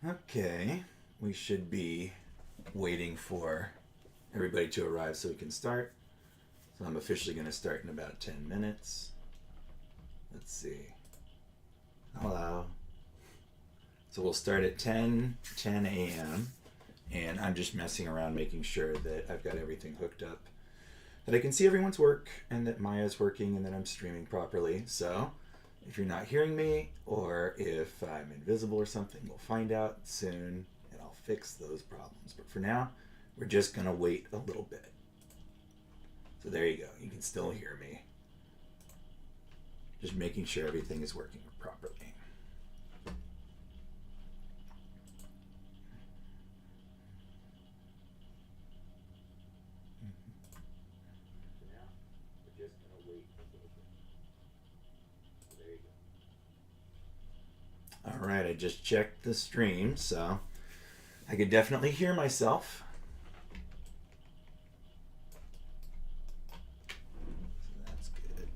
Okay, we should be waiting for everybody to arrive so we can start. So I'm officially going to start in about 10 minutes. Let's see. Hello. So we'll start at 10 a.m. And I'm just messing around making sure that I've got everything hooked up, that I can see everyone's work and that Maya's working and that I'm streaming properly. So if you're not hearing me or if I'm invisible or something, we'll find out soon and I'll fix those problems. But for now, we're just going to wait a little bit. So there you go. You can still hear me. Just making sure everything is working properly. All right, I just checked the stream, so I could definitely hear myself. So that's good.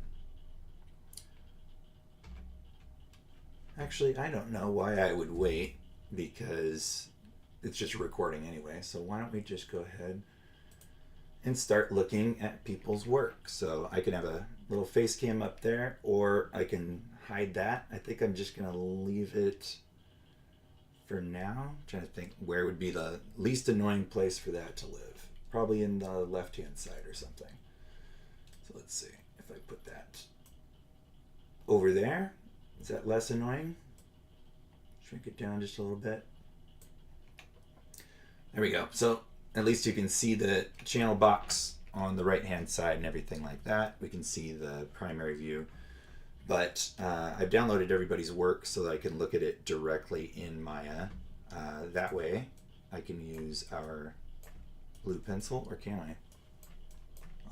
Actually, I don't know why I would wait because it's just a recording anyway. So why don't we just go ahead and start looking at people's work. So I can have a little face cam up there, or I can hide that. I think I'm just gonna leave it for now. I'm trying to think where would be the least annoying place for that to live. Probably in the left-hand side or something. So let's see if I put that over there. Is that less annoying? Shrink it down just a little bit. There we go. So at least you can see the channel box on the right hand side and everything like that. We can see the primary view. But I've downloaded everybody's work so that I can look at it directly in Maya. That way I can use our blue pencil, or can I?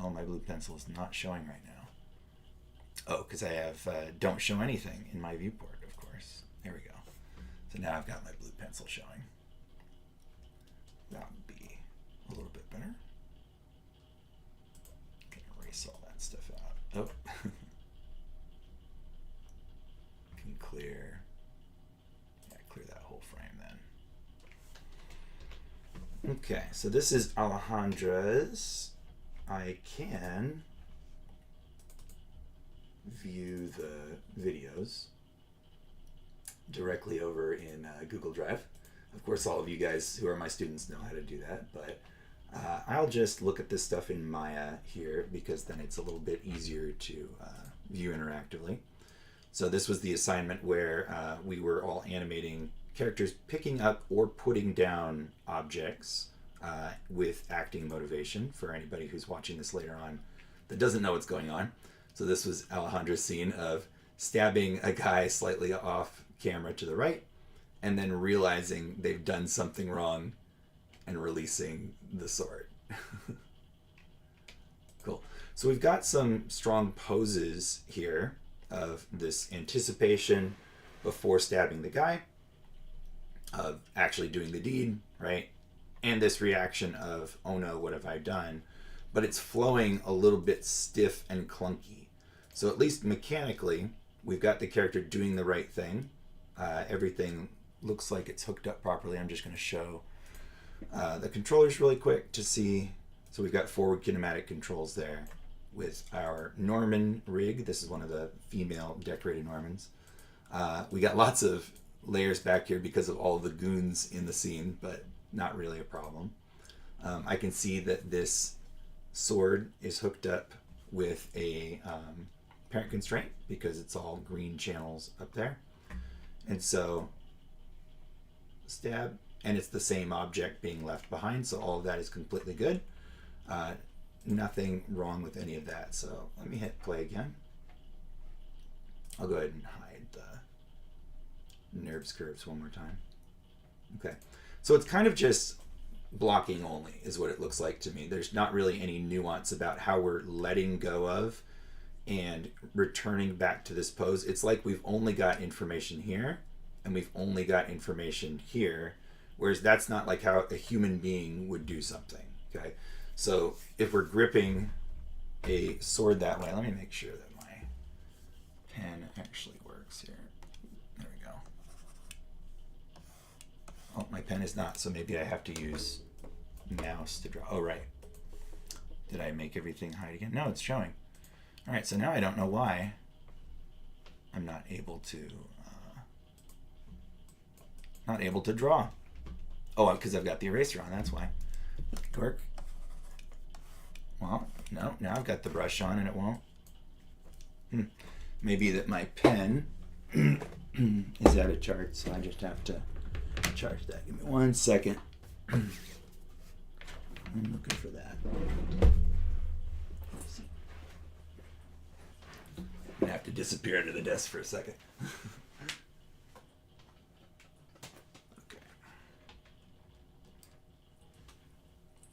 Oh, my blue pencil is not showing right now. Oh, because I have don't show anything in my viewport, of course. There we go. So now I've got my blue pencil showing. That would be a little bit better. Can erase all that stuff out. Oh. Can clear. Yeah, clear that whole frame then. Okay, so this is Alejandra's. I can view the videos directly over in Google Drive. Of course, all of you guys who are my students know how to do that, but I'll just look at this stuff in Maya here because then it's a little bit easier to view interactively. So this was the assignment where we were all animating characters picking up or putting down objects with acting motivation for anybody who's watching this later on that doesn't know what's going on. So this was Alejandra's scene of stabbing a guy slightly off camera to the right and then realizing they've done something wrong and releasing the sword. Cool. So we've got some strong poses here of this anticipation before stabbing the guy, of actually doing the deed, right? And this reaction of, oh no, what have I done? But it's flowing a little bit stiff and clunky. So at least mechanically, we've got the character doing the right thing. Everything looks like it's hooked up properly. I'm just going to show the controllers really quick to see. So we've got forward kinematic controls there with our Norman rig. This is one of the female decorated Normans. We got lots of layers back here because of all the goons in the scene, but not really a problem. I can see that this sword is hooked up with a parent constraint because it's all green channels up there. And so stab, and it's the same object being left behind, so all of that is completely good. Nothing wrong with any of that. So let me hit play again. I'll go ahead and hide the nerves curves one more time. Okay, so it's kind of just blocking only is what it looks like to me. There's not really any nuance about how we're letting go of and returning back to this pose. It's like we've only got information here and we've only got information here, whereas that's not like how a human being would do something. Okay, so if we're gripping a sword that way, let me make sure that my pen actually works here. There we go. Oh, my pen is not, so maybe I have to use mouse to draw. Oh, right. Did I make everything hide again? No, it's showing. All right, so now I don't know why I'm not able to draw. Oh, because I've got the eraser on, that's why. Cork. Well, no, now I've got the brush on and it won't. Maybe that my pen is out of charge, so I just have to charge that. Give me 1 second. I'm looking for that. I'm gonna have to disappear under the desk for a second. Okay.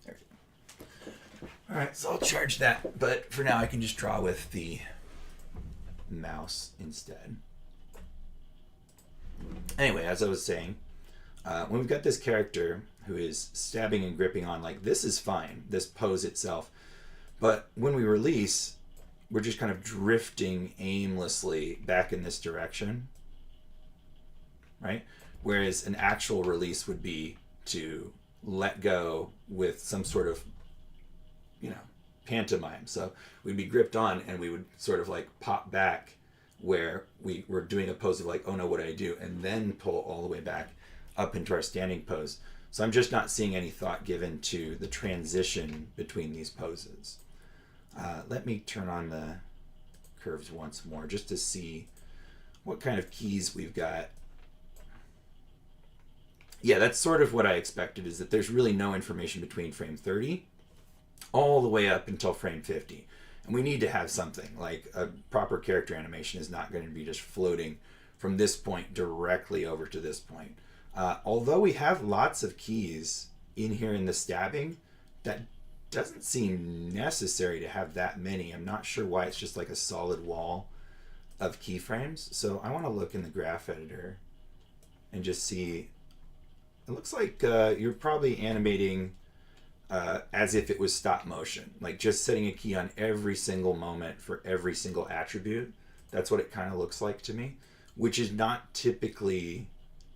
There we go. All right, so I'll charge that, but for now I can just draw with the mouse instead. Anyway, as I was saying, when we've got this character who is stabbing and gripping on, like, this is fine, this pose itself, but when we release, we're just kind of drifting aimlessly back in this direction, right? Whereas an actual release would be to let go with some sort of, pantomime. So we'd be gripped on and we would sort of like pop back where we were doing a pose of like, oh no, what did I do? And then pull all the way back up into our standing pose. So I'm just not seeing any thought given to the transition between these poses. Let me turn on the curves once more just to see what kind of keys we've got. Yeah, that's sort of what I expected, is that there's really no information between frame 30 all the way up until frame 50. And we need to have something, like a proper character animation is not going to be just floating from this point directly over to this point. Although we have lots of keys in here in the stabbing, that doesn't seem necessary to have that many. I'm not sure why it's just like a solid wall of keyframes. So I want to look in the graph editor and just see. It looks like you're probably animating as if it was stop motion, like just setting a key on every single moment for every single attribute. That's what it kind of looks like to me, which is not typically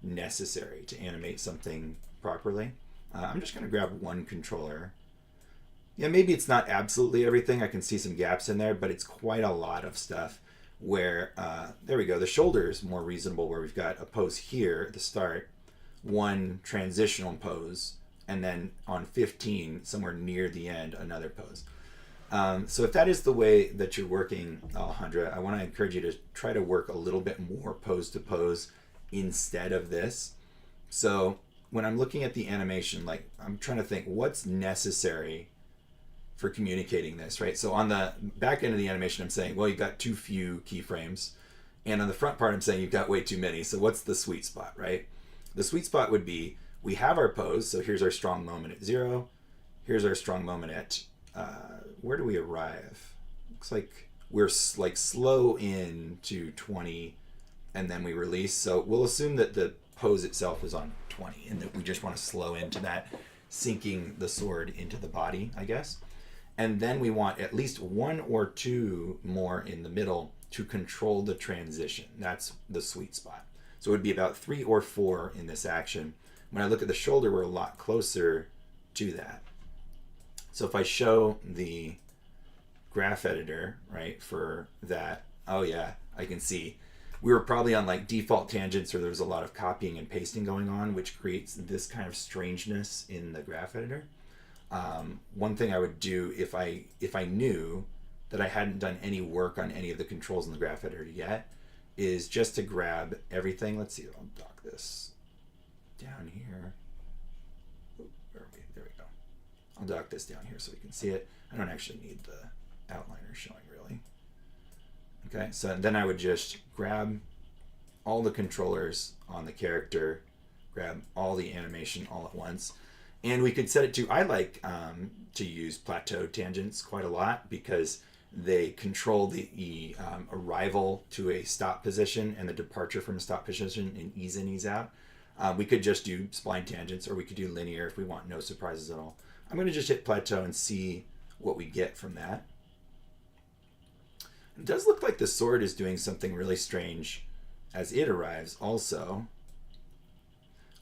necessary to animate something properly. I'm just going to grab one controller. Yeah, maybe it's not absolutely everything. I can see some gaps in there, but it's quite a lot of stuff where, there we go. The shoulder is more reasonable, where we've got a pose here at the start, one transitional pose, and then on 15, somewhere near the end, another pose. So if that is the way that you're working, Alejandra, I want to encourage you to try to work a little bit more pose to pose instead of this. So when I'm looking at the animation, like, I'm trying to think what's necessary for communicating this, right? So on the back end of the animation, I'm saying, well, you've got too few keyframes. And on the front part, I'm saying you've got way too many. So what's the sweet spot, right? The sweet spot would be, we have our pose, so here's our strong moment at 0. Here's our strong moment at, where do we arrive? Looks like we're like slow in to 20, and then we release. So we'll assume that the pose itself is on 20, and that we just want to slow into that, sinking the sword into the body, I guess. And then we want at least 1 or 2 more in the middle to control the transition. That's the sweet spot. So it would be about 3 or 4 in this action. When I look at the shoulder, we're a lot closer to that. So if I show the graph editor, right, for that, oh yeah, I can see we were probably on like default tangents, or there was a lot of copying and pasting going on, which creates this kind of strangeness in the graph editor. One thing I would do if I knew that I hadn't done any work on any of the controls in the graph editor yet, is just to grab everything. Let's see, I'll dock this down here. Where are we? There we go. I'll dock this down here so we can see it. I don't actually need the outliner showing really. Okay, so then I would just grab all the controllers on the character, grab all the animation all at once. And we could set it to, I like to use plateau tangents quite a lot, because they control the arrival to a stop position and the departure from a stop position in ease in, ease out. We could just do spline tangents, or we could do linear if we want no surprises at all. I'm going to just hit plateau and see what we get from that. It does look like the sword is doing something really strange as it arrives also.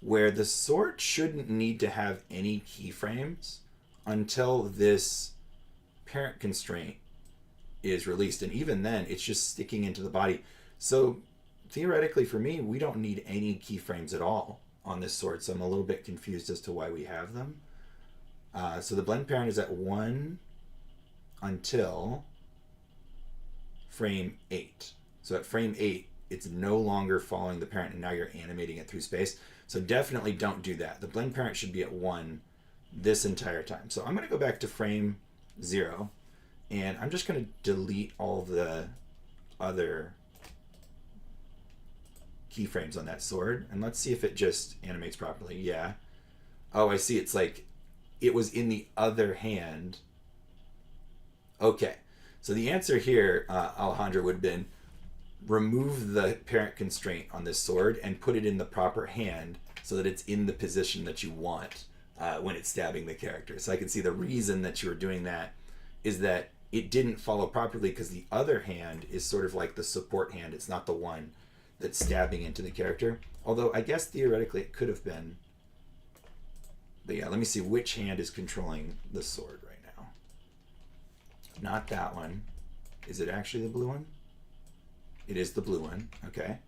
where the sword shouldn't need to have any keyframes until this parent constraint is released. And even then, it's just sticking into the body. So theoretically for me, we don't need any keyframes at all on this sword. So I'm a little bit confused as to why we have them. So the blend parent is at 1 until frame 8. So at frame 8, it's no longer following the parent, and now you're animating it through space. So definitely don't do that. The blend parent should be at 1 this entire time. So I'm going to go back to frame 0, and I'm just going to delete all the other keyframes on that sword, and let's see if it just animates properly. Yeah. Oh, I see. It's like it was in the other hand. Okay. So the answer here, Alejandro, would have been remove the parent constraint on this sword and put it in the proper hand so that it's in the position that you want when it's stabbing the character. So I can see the reason that you were doing that is that it didn't follow properly because the other hand is sort of like the support hand. It's not the one that's stabbing into the character. Although I guess theoretically it could have been. But yeah, let me see which hand is controlling the sword right now. Not that one. Is it actually the blue one? It is the blue one. Okay.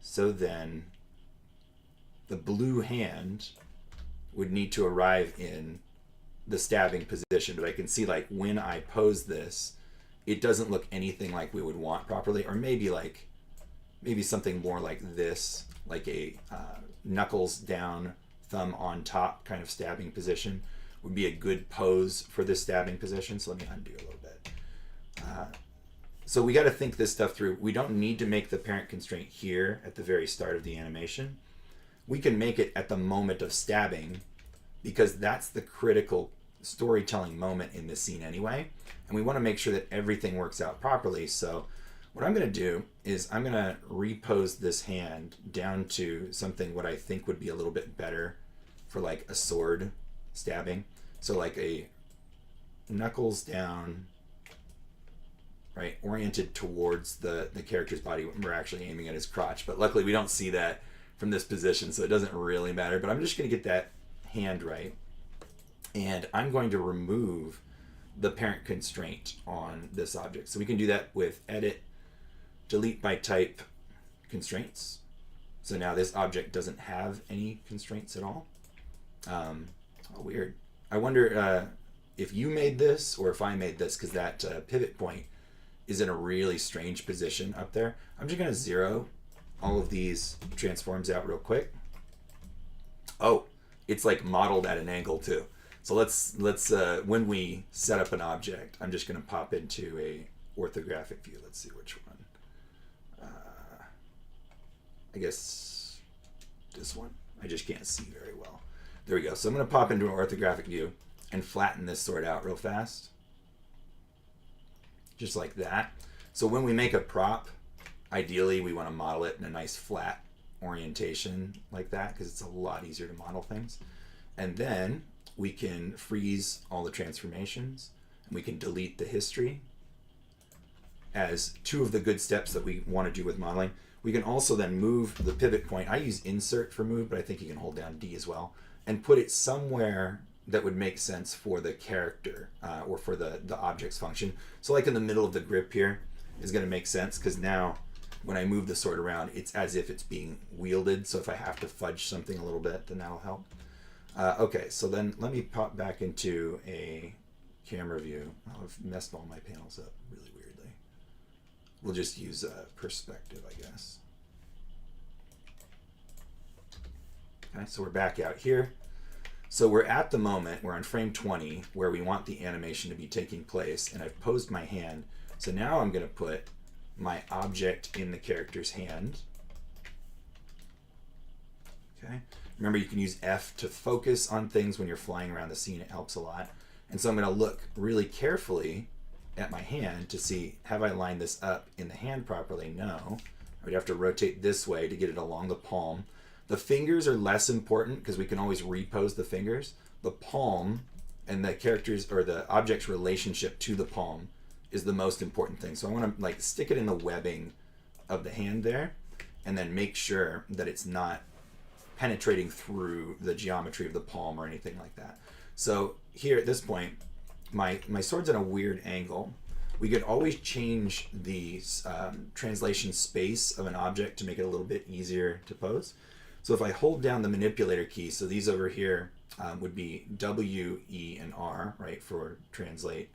So then the blue hand would need to arrive in the stabbing position, but I can see like when I pose this, it doesn't look anything like we would want properly, or maybe something more like this, like a knuckles down, thumb on top kind of stabbing position would be a good pose for this stabbing position. So let me undo a little bit. So we got to think this stuff through. We don't need to make the parent constraint here at the very start of the animation. We can make it at the moment of stabbing because that's the critical storytelling moment in this scene anyway. And we want to make sure that everything works out properly. So what I'm going to do is I'm going to repose this hand down to something what I think would be a little bit better for like a sword stabbing. So like a knuckles down, right, oriented towards the character's body when we're actually aiming at his crotch. But luckily we don't see that from this position, so it doesn't really matter. But I'm just going to get that hand right. And I'm going to remove the parent constraint on this object. So we can do that with edit, delete by type constraints. So now this object doesn't have any constraints at all. Oh, weird. I wonder if you made this or if I made this, because that pivot point is in a really strange position up there. I'm just going to zero all of these transforms out real quick. Oh, it's like modeled at an angle too. So let's when we set up an object, I'm just going to pop into a orthographic view. Let's see which one. I guess this one. I just can't see very well. There we go. So I'm going to pop into an orthographic view and flatten this sword out real fast. Just like that. So when we make a prop, ideally we want to model it in a nice flat orientation like that because it's a lot easier to model things. And then we can freeze all the transformations and we can delete the history as two of the good steps that we want to do with modeling. We can also then move the pivot point. I use insert for move, but I think you can hold down D as well and put it somewhere that would make sense for the character or for the object's function. So like in the middle of the grip here is going to make sense because now when I move the sword around, it's as if it's being wielded. So if I have to fudge something a little bit, then that'll help. Okay, so then let me pop back into a camera view. Oh, I've messed all my panels up really weirdly. We'll just use perspective, I guess. Okay, so we're back out here. So we're at the moment, we're on frame 20, where we want the animation to be taking place, and I've posed my hand. So now I'm going to put my object in the character's hand. Okay. Remember, you can use F to focus on things when you're flying around the scene. It helps a lot. And so I'm going to look really carefully at my hand to see, have I lined this up in the hand properly? No. I would have to rotate this way to get it along the palm. The fingers are less important because we can always repose the fingers. The palm and the character's or the object's relationship to the palm is the most important thing. So I want to like stick it in the webbing of the hand there and then make sure that it's not penetrating through the geometry of the palm or anything like that. So here at this point, my sword's at a weird angle. We could always change the translation space of an object to make it a little bit easier to pose. So if I hold down the manipulator key, so these over here would be W, E, and R, right, for translate,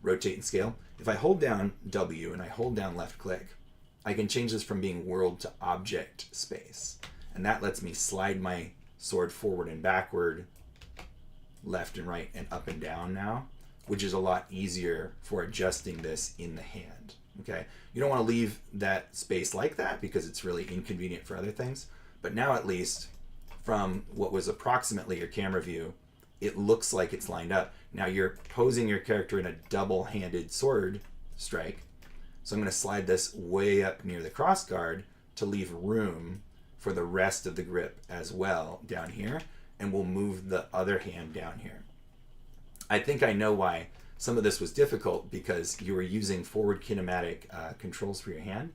rotate, and scale. If I hold down W and I hold down left click, I can change this from being world to object space. And that lets me slide my sword forward and backward, left and right, and up and down now, which is a lot easier for adjusting this in the hand. Okay, you don't want to leave that space like that because it's really inconvenient for other things. But now at least from what was approximately your camera view, it looks like it's lined up. Now you're posing your character in a double-handed sword strike. So I'm going to slide this way up near the cross guard to leave room for the rest of the grip as well down here. And we'll move the other hand down here. I think I know why some of this was difficult, because you were using forward kinematic controls for your hand.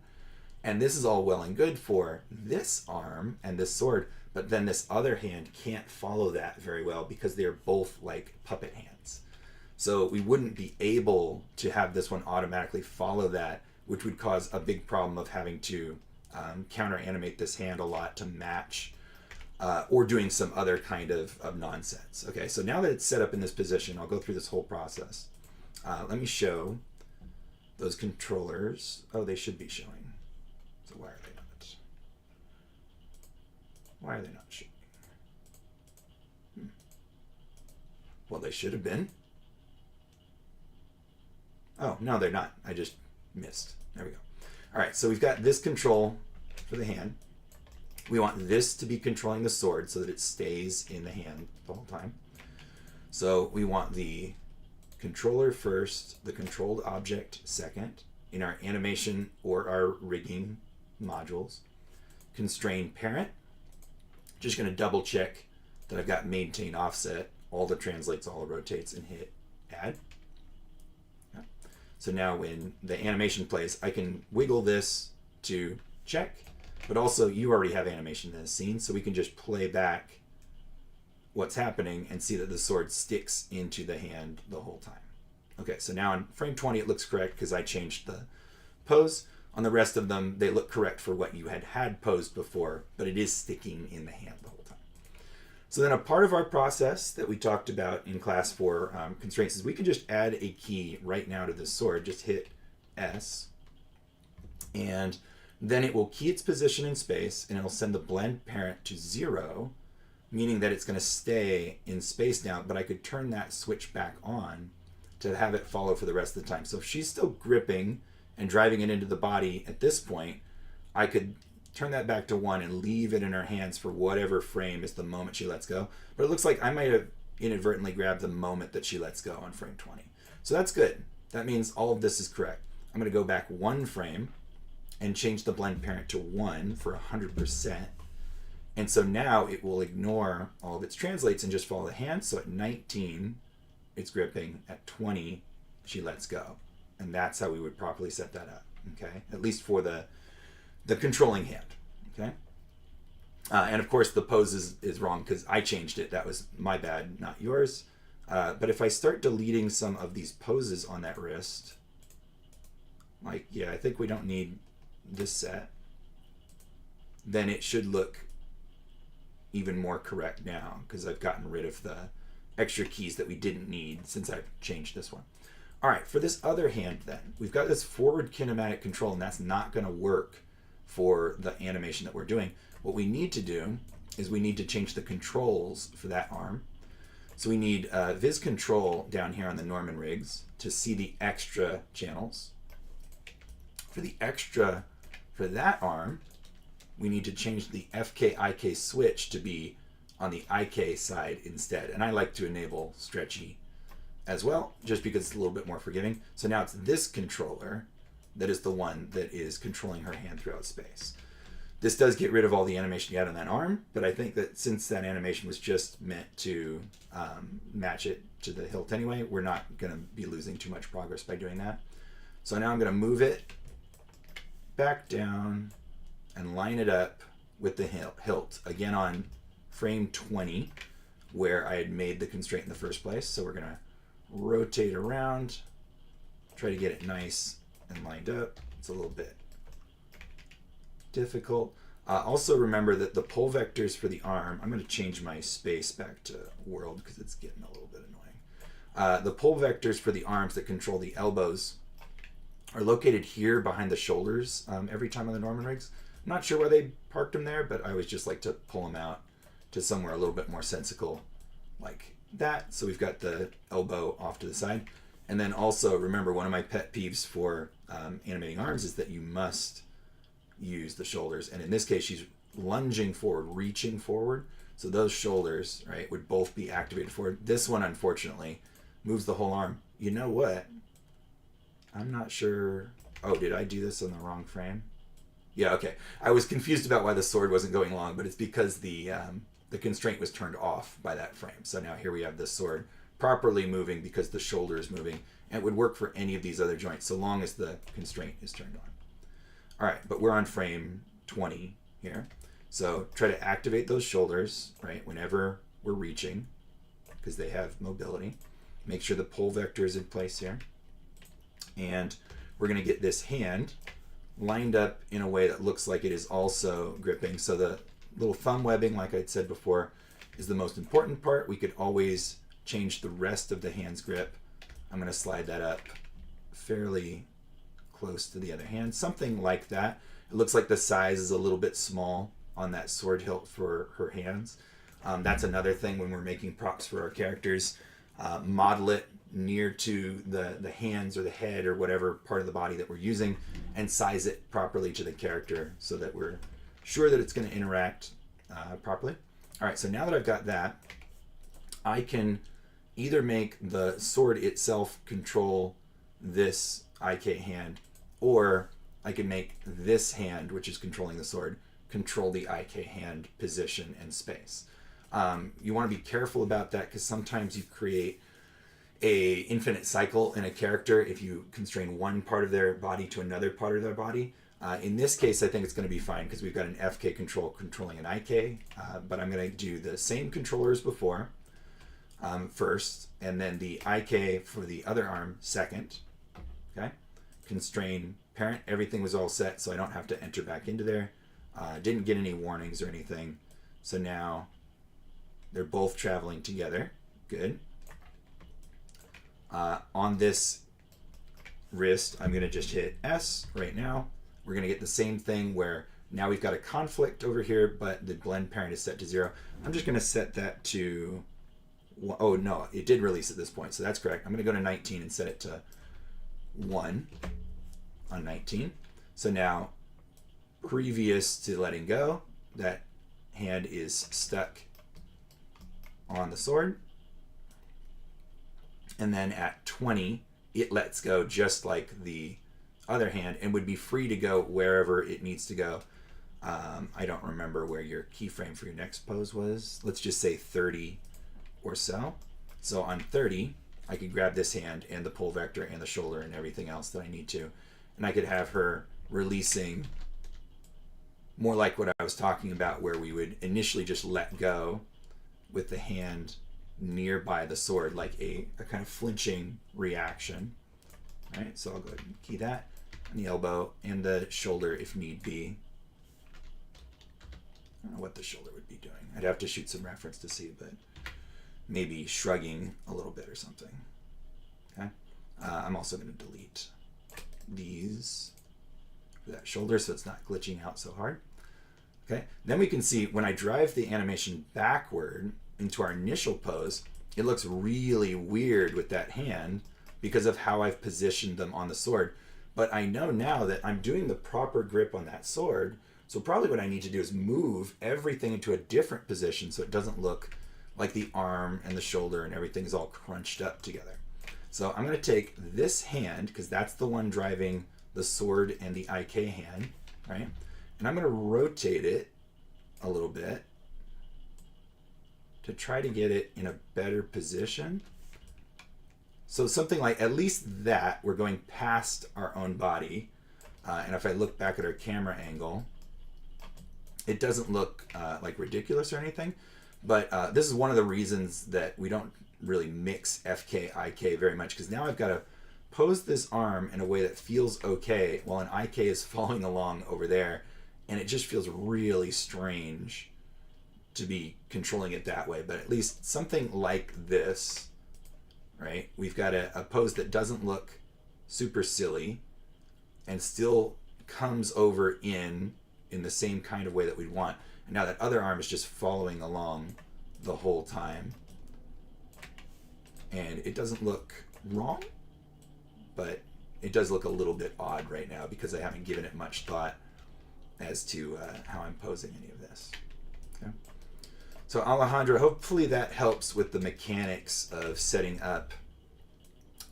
And this is all well and good for this arm and this sword, but then this other hand can't follow that very well because they're both like puppet hands. So we wouldn't be able to have this one automatically follow that, which would cause a big problem of having to counter animate this hand a lot to match or doing some other kind of nonsense. Okay, so now that it's set up in this position, I'll go through this whole process. Let me show those controllers. Oh, they should be showing. So why are they not? Why are they not showing? Well, they should have been. Oh, no, they're not. I just missed. There we go. All right, so we've got this control for the hand. We want this to be controlling the sword so that it stays in the hand the whole time. So we want the controller first, the controlled object second, in our animation or our rigging modules. Constrain parent. Just going to double check that I've got maintain offset, all the translates, all the rotates, and hit add. Yeah. So now when the animation plays, I can wiggle this to check, but also you already have animation in this scene, so we can just play back what's happening and see that the sword sticks into the hand the whole time. Okay, so now in frame 20 it looks correct because I changed the pose. On the rest of them, they look correct for what you had posed before, but it is sticking in the hand the whole time. So then a part of our process that we talked about in class for constraints is we can just add a key right now to this sword. Just hit S, and then it will key its position in space, and it'll send the blend parent to 0, meaning that it's going to stay in space now, but I could turn that switch back on to have it follow for the rest of the time. So if she's still gripping and driving it into the body at this point, I could turn that back to 1 and leave it in her hands for whatever frame is the moment she lets go. But it looks like I might have inadvertently grabbed the moment that she lets go on frame 20. So that's good. That means all of this is correct. I'm going to go back 1 frame and change the blend parent to 1 for 100%. And so now it will ignore all of its translates and just follow the hand. So at 19, it's gripping. At 20, she lets go. And that's how we would properly set that up, okay? At least for the controlling hand, okay? And of course the pose is wrong because I changed it. That was my bad, not yours. But if I start deleting some of these poses on that wrist, like, yeah, I think we don't need this set, then it should look even more correct now because I've gotten rid of the extra keys that we didn't need since I've changed this one. All right, for this other hand then, we've got this forward kinematic control, and that's not going to work for the animation that we're doing. What we need to do is we need to change the controls for that arm. So we need Viz Control down here on the Norman rigs to see the extra channels. For the extra for that arm, we need to change the FK-IK switch to be on the IK side instead. And I like to enable stretchy as well, just because it's a little bit more forgiving. So now it's this controller that is the one that is controlling her hand throughout space. This does get rid of all the animation you had on that arm, but I think that since that animation was just meant to match it to the hilt anyway, we're not going to be losing too much progress by doing that. So now I'm going to move it back down and line it up with the hilt, again on frame 20 where I had made the constraint in the first place. So we're going to rotate around, try to get it nice and lined up. It's a little bit difficult. Also remember that the pole vectors for the arm, I'm going to change my space back to world because it's getting a little bit annoying. The pole vectors for the arms that control the elbows are located here behind the shoulders every time on the Norman rigs. I'm not sure why they parked them there, but I always just like to pull them out to somewhere a little bit more sensical like that. So we've got the elbow off to the side. And then also remember, one of my pet peeves for animating arms is that you must use the shoulders. And in this case, she's lunging forward, reaching forward. So those shoulders, right, would both be activated forward. This one, unfortunately, moves the whole arm. You know what? I'm not sure. Oh, did I do this on the wrong frame? Yeah, okay. I was confused about why the sword wasn't going long, but it's because the constraint was turned off by that frame. So now here we have the sword properly moving because the shoulder is moving. And it would work for any of these other joints so long as the constraint is turned on. All right, but we're on frame 20 here. So try to activate those shoulders, right, whenever we're reaching, because they have mobility. Make sure the pole vector is in place here. And we're going to get this hand lined up in a way that looks like it is also gripping. So the little thumb webbing, like I'd said before, is the most important part. We could always change the rest of the hand's grip. I'm going to slide that up fairly close to the other hand, something like that. It looks like the size is a little bit small on that sword hilt for her hands. That's another thing when we're making props for our characters. Model it near to the hands or the head or whatever part of the body that we're using and size it properly to the character so that we're sure that it's going to interact properly. All right, so now that I've got that, I can either make the sword itself control this IK hand, or I can make this hand, which is controlling the sword, control the IK hand position and space. You want to be careful about that because sometimes you create a infinite cycle in a character if you constrain one part of their body to another part of their body. In this case, I think it's going to be fine because we've got an FK control controlling an IK, but I'm going to do the same controller as before first, and then the IK for the other arm second. Okay, constrain parent, everything was all set, so I don't have to enter back into there. Didn't get any warnings or anything, so now they're both traveling together. Good. On this wrist, I'm going to just hit S right now. We're going to get the same thing where now we've got a conflict over here, but the blend parent is set to 0. I'm just going to set that to, oh no, it did release at this point, so that's correct. I'm going to go to 19 and set it to 1 on 19. So now, previous to letting go, that hand is stuck on the sword. And then at 20, it lets go just like the other hand and would be free to go wherever it needs to go. I don't remember where your keyframe for your next pose was. Let's just say 30 or so. So on 30, I could grab this hand and the pole vector and the shoulder and everything else that I need to. And I could have her releasing more like what I was talking about, where we would initially just let go with the hand nearby the sword, like a kind of flinching reaction. All right, so I'll go ahead and key that. And the elbow and the shoulder if need be. I don't know what the shoulder would be doing. I'd have to shoot some reference to see, but maybe shrugging a little bit or something. Okay. I'm also going to delete these for that shoulder so it's not glitching out so hard. Okay. Then we can see when I drive the animation backward into our initial pose, it looks really weird with that hand because of how I've positioned them on the sword. But I know now that I'm doing the proper grip on that sword, so probably what I need to do is move everything into a different position so it doesn't look like the arm and the shoulder and everything is all crunched up together. So I'm going to take this hand, because that's the one driving the sword and the IK hand, right? And I'm going to rotate it a little bit to try to get it in a better position. So something like at least that, we're going past our own body. And if I look back at our camera angle, it doesn't look like ridiculous or anything, But this is one of the reasons that we don't really mix FK, IK very much, because now I've got to pose this arm in a way that feels okay while an IK is following along over there, and it just feels really strange to be controlling it that way. But at least something like this, right? We've got a pose that doesn't look super silly and still comes over in the same kind of way that we'd want. And now that other arm is just following along the whole time. And it doesn't look wrong, but it does look a little bit odd right now because I haven't given it much thought as to how I'm posing any of this. Okay. So Alejandro, hopefully that helps with the mechanics of setting up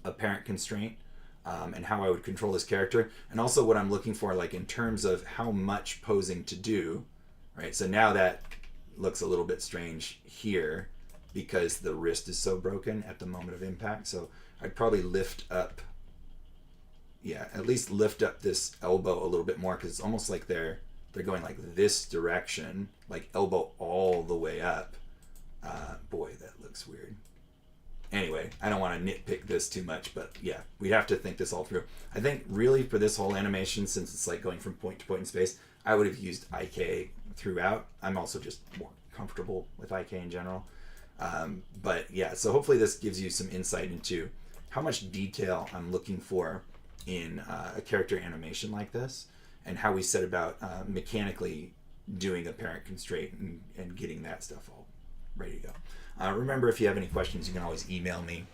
a parent constraint and how I would control this character, and also what I'm looking for, like in terms of how much posing to do, right? So now that looks a little bit strange here because the wrist is so broken at the moment of impact. So I'd probably lift up, at least lift up this elbow a little bit more, because it's almost like they're going like this direction, like elbow all the way up. Boy, that looks weird. Anyway, I don't want to nitpick this too much, but yeah, we'd have to think this all through. I think really for this whole animation, since it's like going from point to point in space, I would have used IK throughout. I'm also just more comfortable with IK in general. But yeah, so hopefully this gives you some insight into how much detail I'm looking for in a character animation like this, and how we set about mechanically doing a parent constraint and getting that stuff all ready to go. Remember, if you have any questions, you can always email me,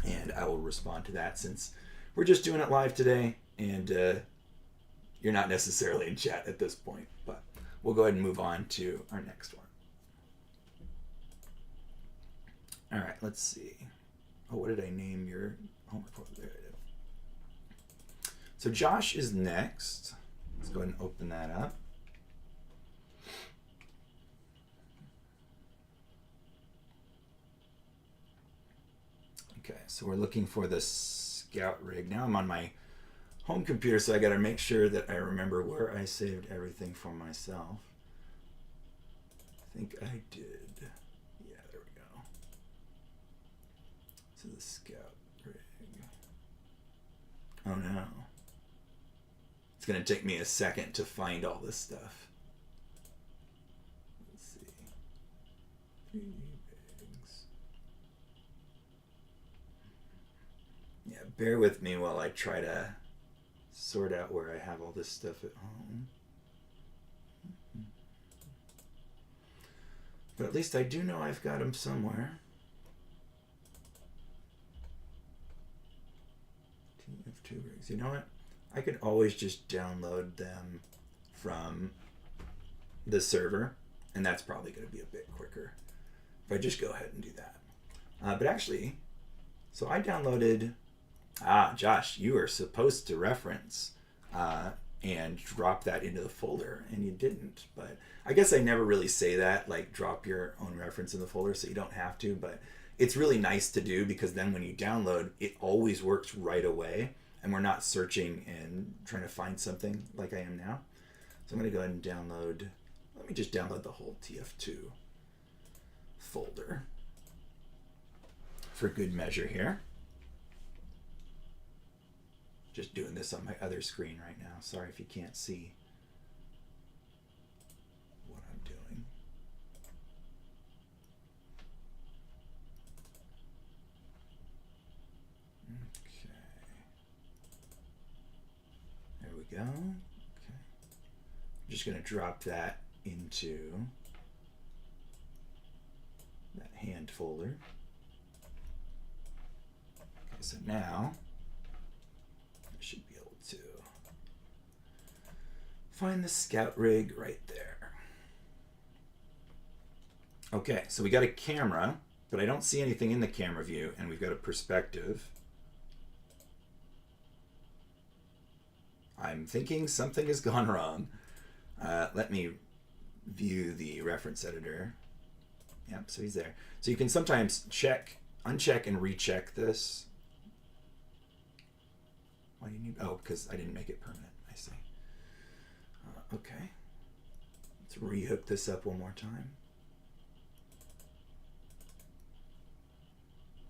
and I will respond to that, since we're just doing it live today, and you're not necessarily in chat at this point. But we'll go ahead and move on to our next one. All right, let's see. Oh, what did I name your homework for? There it is. So Josh is next. Let's go ahead and open that up. Okay, so we're looking for the scout rig. Now I'm on my home computer, so I got to make sure that I remember where I saved everything for myself. I think I did. Yeah, there we go. So the scout rig. Oh no. It's going to take me a second to find all this stuff. Let's see. 3D rigs. Yeah, bear with me while I try to sort out where I have all this stuff at home. But at least I do know I've got them somewhere. TF2 rigs. You know what? I could always just download them from the server, and that's probably going to be a bit quicker if I just go ahead and do that. But actually, so I downloaded... Josh, you were supposed to reference and drop that into the folder, and you didn't. But I guess I never really say that, like drop your own reference in the folder, so you don't have to. But it's really nice to do, because then when you download, it always works right away, and we're not searching and trying to find something like I am now. So I'm going to go ahead and download. Let me just download the whole TF2 folder for good measure here. Just doing this on my other screen right now. Sorry if you can't see what I'm doing. Okay. There we go. Okay. I'm just going to drop that into that hand folder. Okay, so now should be able to find the scout rig right there. Okay, so we got a camera, but I don't see anything in the camera view, and we've got a perspective. I'm thinking something has gone wrong. Let me view the reference editor. Yep, so he's there. So you can sometimes check, uncheck, and recheck this. Why do you need? Oh, because I didn't make it permanent. I see. Okay. Let's rehook this up one more time.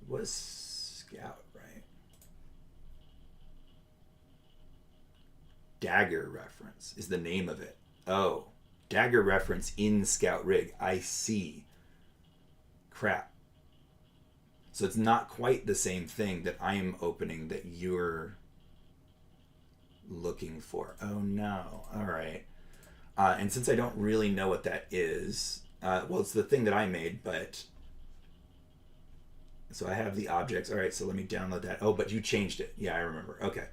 was Scout, right? Dagger reference is the name of it. Oh, Dagger reference in Scout rig. I see. Crap. So it's not quite the same thing that I am opening that you're looking for. Oh no. All right. And since I don't really know what that is, well, it's the thing that I made, but so I have the objects. All right, so let me download that. Oh, but you changed it. Yeah, I remember. Okay.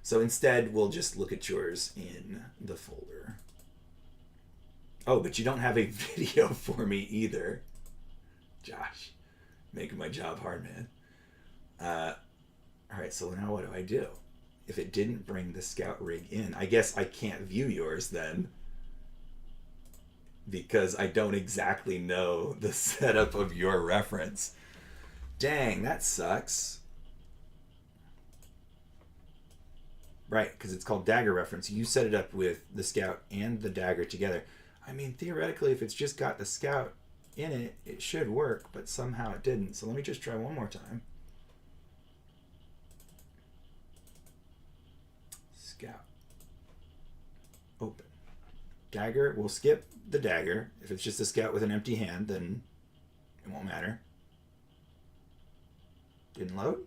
So instead, we'll just look at yours in the folder. Oh, but you don't have a video for me either. Josh, making my job hard, man. All right, so now what do I do? If it didn't bring the Scout rig in, I guess I can't view yours then, because I don't exactly know the setup of your reference. Dang, that sucks. Right, because it's called Dagger reference. You set it up with the Scout and the Dagger together. I mean, theoretically, if it's just got the Scout in it, it should work, but somehow it didn't. So let me just try one more time. Scout. Open. Dagger, we'll skip the Dagger. If it's just a Scout with an empty hand, then it won't matter. Didn't load?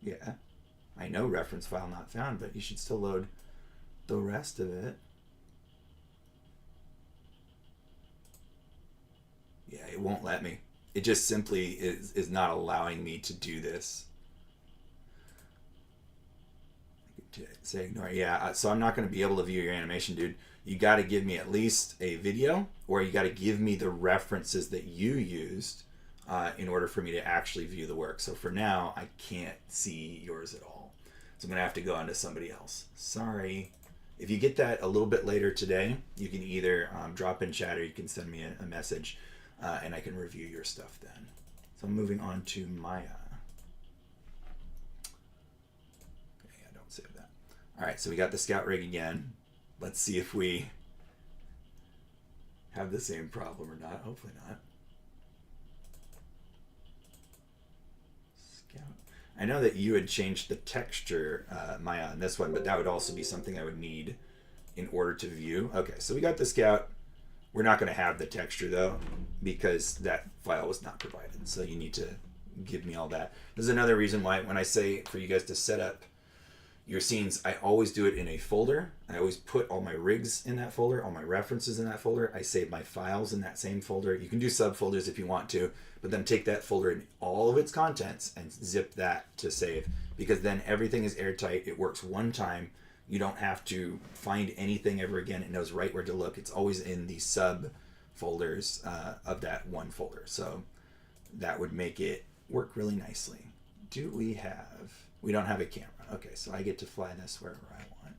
Yeah. I know reference file not found, but you should still load the rest of it. Yeah, it won't let me. It just simply is not allowing me to do this. Say ignore. Yeah, so I'm not going to be able to view your animation, dude. You got to give me at least a video, or you got to give me the references that you used in order for me to actually view the work. So for now, I can't see yours at all. So I'm going to have to go on to somebody else. Sorry. If you get that a little bit later today, you can either drop in chat or you can send me a message and I can review your stuff then. So I'm moving on to Maya. Okay, yeah, don't save that. All right, so we got the Scout rig again. Let's see if we have the same problem or not. Hopefully not. I know that you had changed the texture, Maya, on this one, but that would also be something I would need in order to view. Okay, so we got the Scout. We're not going to have the texture, though, because that file was not provided. So you need to give me all that. There's another reason why when I say for you guys to set up your scenes, I always do it in a folder. I always put all my rigs in that folder, all my references in that folder. I save my files in that same folder. You can do subfolders if you want to, but then take that folder and all of its contents and zip that to save, because then everything is airtight. It works one time. You don't have to find anything ever again. It knows right where to look. It's always in the subfolders of that one folder. So that would make it work really nicely. Do we have... We don't have a camera. Okay, so I get to fly this wherever I want.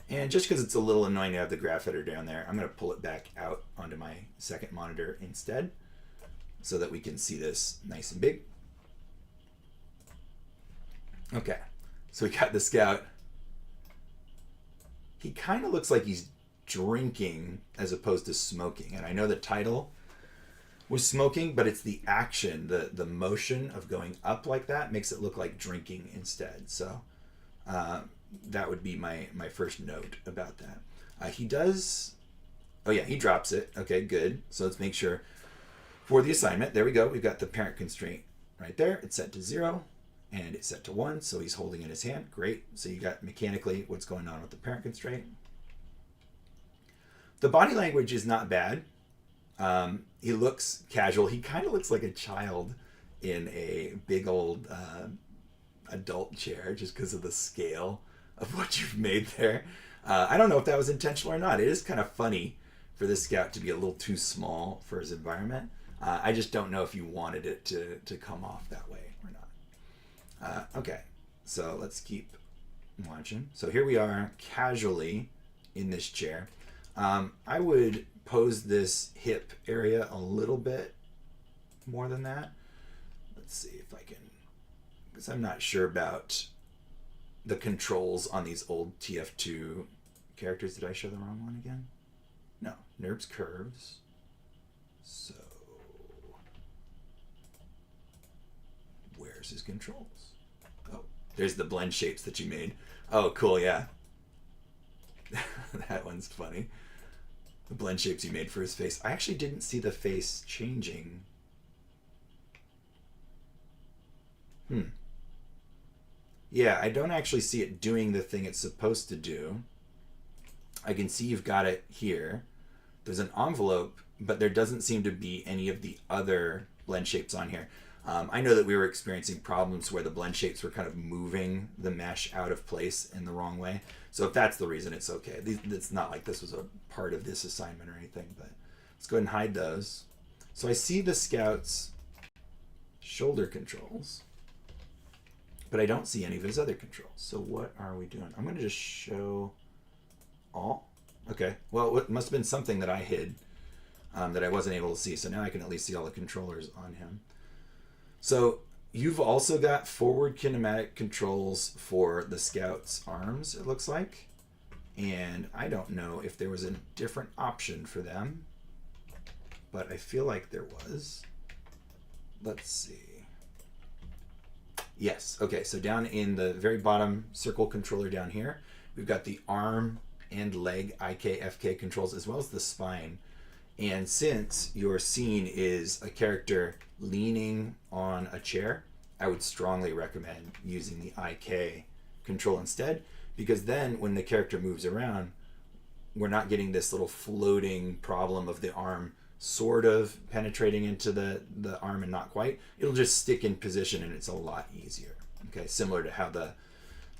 And just because it's a little annoying to have the graph editor down there, I'm going to pull it back out onto my second monitor instead so that we can see this nice and big. Okay, so we got the Scout. He kind of looks like he's drinking as opposed to smoking. And I know the title was smoking, but it's the action, the motion of going up like that makes it look like drinking instead. So that would be my first note about that. He does, oh yeah, he drops it. Okay, good. So let's make sure for the assignment, there we go. We've got the parent constraint right there. It's set to 0 and it's set to 1. So he's holding in his hand. Great. So you got mechanically what's going on with the parent constraint. The body language is not bad. He looks casual. He kind of looks like a child in a big old adult chair just because of the scale of what you've made there. I don't know if that was intentional or not. It is kind of funny for this Scout to be a little too small for his environment. I just don't know if you wanted it to come off that way or not. Okay, so let's keep watching. So here we are casually in this chair. I would pose this hip area a little bit more than that. Let's see if I can, because I'm not sure about the controls on these old TF2 characters. Did I show the wrong one again? No, NURBS curves. So Where's his controls? Oh, there's the blend shapes that you made. Oh, cool, yeah. That one's funny. The blend shapes you made for his face. I actually didn't see the face changing. Yeah, I don't actually see it doing the thing it's supposed to do. I can see you've got it here. There's an envelope, but there doesn't seem to be any of the other blend shapes on here. I know that we were experiencing problems where the blend shapes were kind of moving the mesh out of place in the wrong way. So if that's the reason, it's okay. It's not like this was a part of this assignment or anything, but let's go ahead and hide those. So I see the Scout's shoulder controls, but I don't see any of his other controls. So what are we doing? I'm going to just show all. Okay, well, it must have been something that I hid that I wasn't able to see. So now I can at least see all the controllers on him. So you've also got forward kinematic controls for the Scout's arms, it looks like. And I don't know if there was a different option for them, but I feel like there was. Let's see. Yes, okay, so down in the very bottom circle controller down here, we've got the arm and leg IK, FK controls, as well as the spine. And since your scene is a character leaning on a chair, I would strongly recommend using the IK control instead, because then when the character moves around, we're not getting this little floating problem of the arm sort of penetrating into the arm and not quite. It'll just stick in position and it's a lot easier. Okay, similar to how the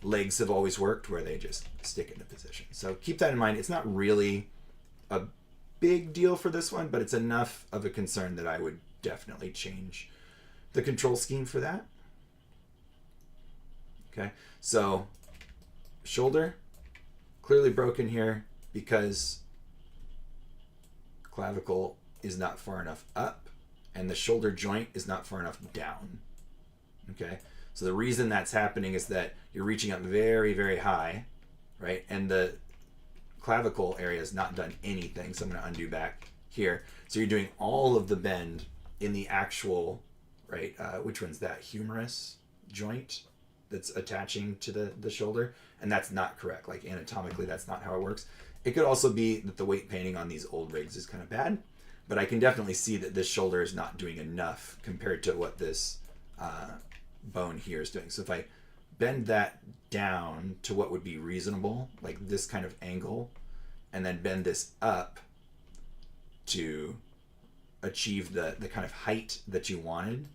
legs have always worked, where they just stick into position. So keep that in mind. It's not really a big deal for this one, but it's enough of a concern that I would definitely change the control scheme for that. Okay, so shoulder, clearly broken here because clavicle is not far enough up and the shoulder joint is not far enough down. Okay, so the reason that's happening is that you're reaching up very, very high, right? And the clavicle area has not done anything, so I'm going to undo back here. So you're doing all of the bend in the actual, right, which one's that? Humerus joint that's attaching to the shoulder, and that's not correct. Like anatomically, that's not how it works. It could also be that the weight painting on these old rigs is kind of bad, but I can definitely see that this shoulder is not doing enough compared to what this bone here is doing. So if I bend that down to what would be reasonable, like this kind of angle, and then bend this up to achieve the kind of height that you wanted,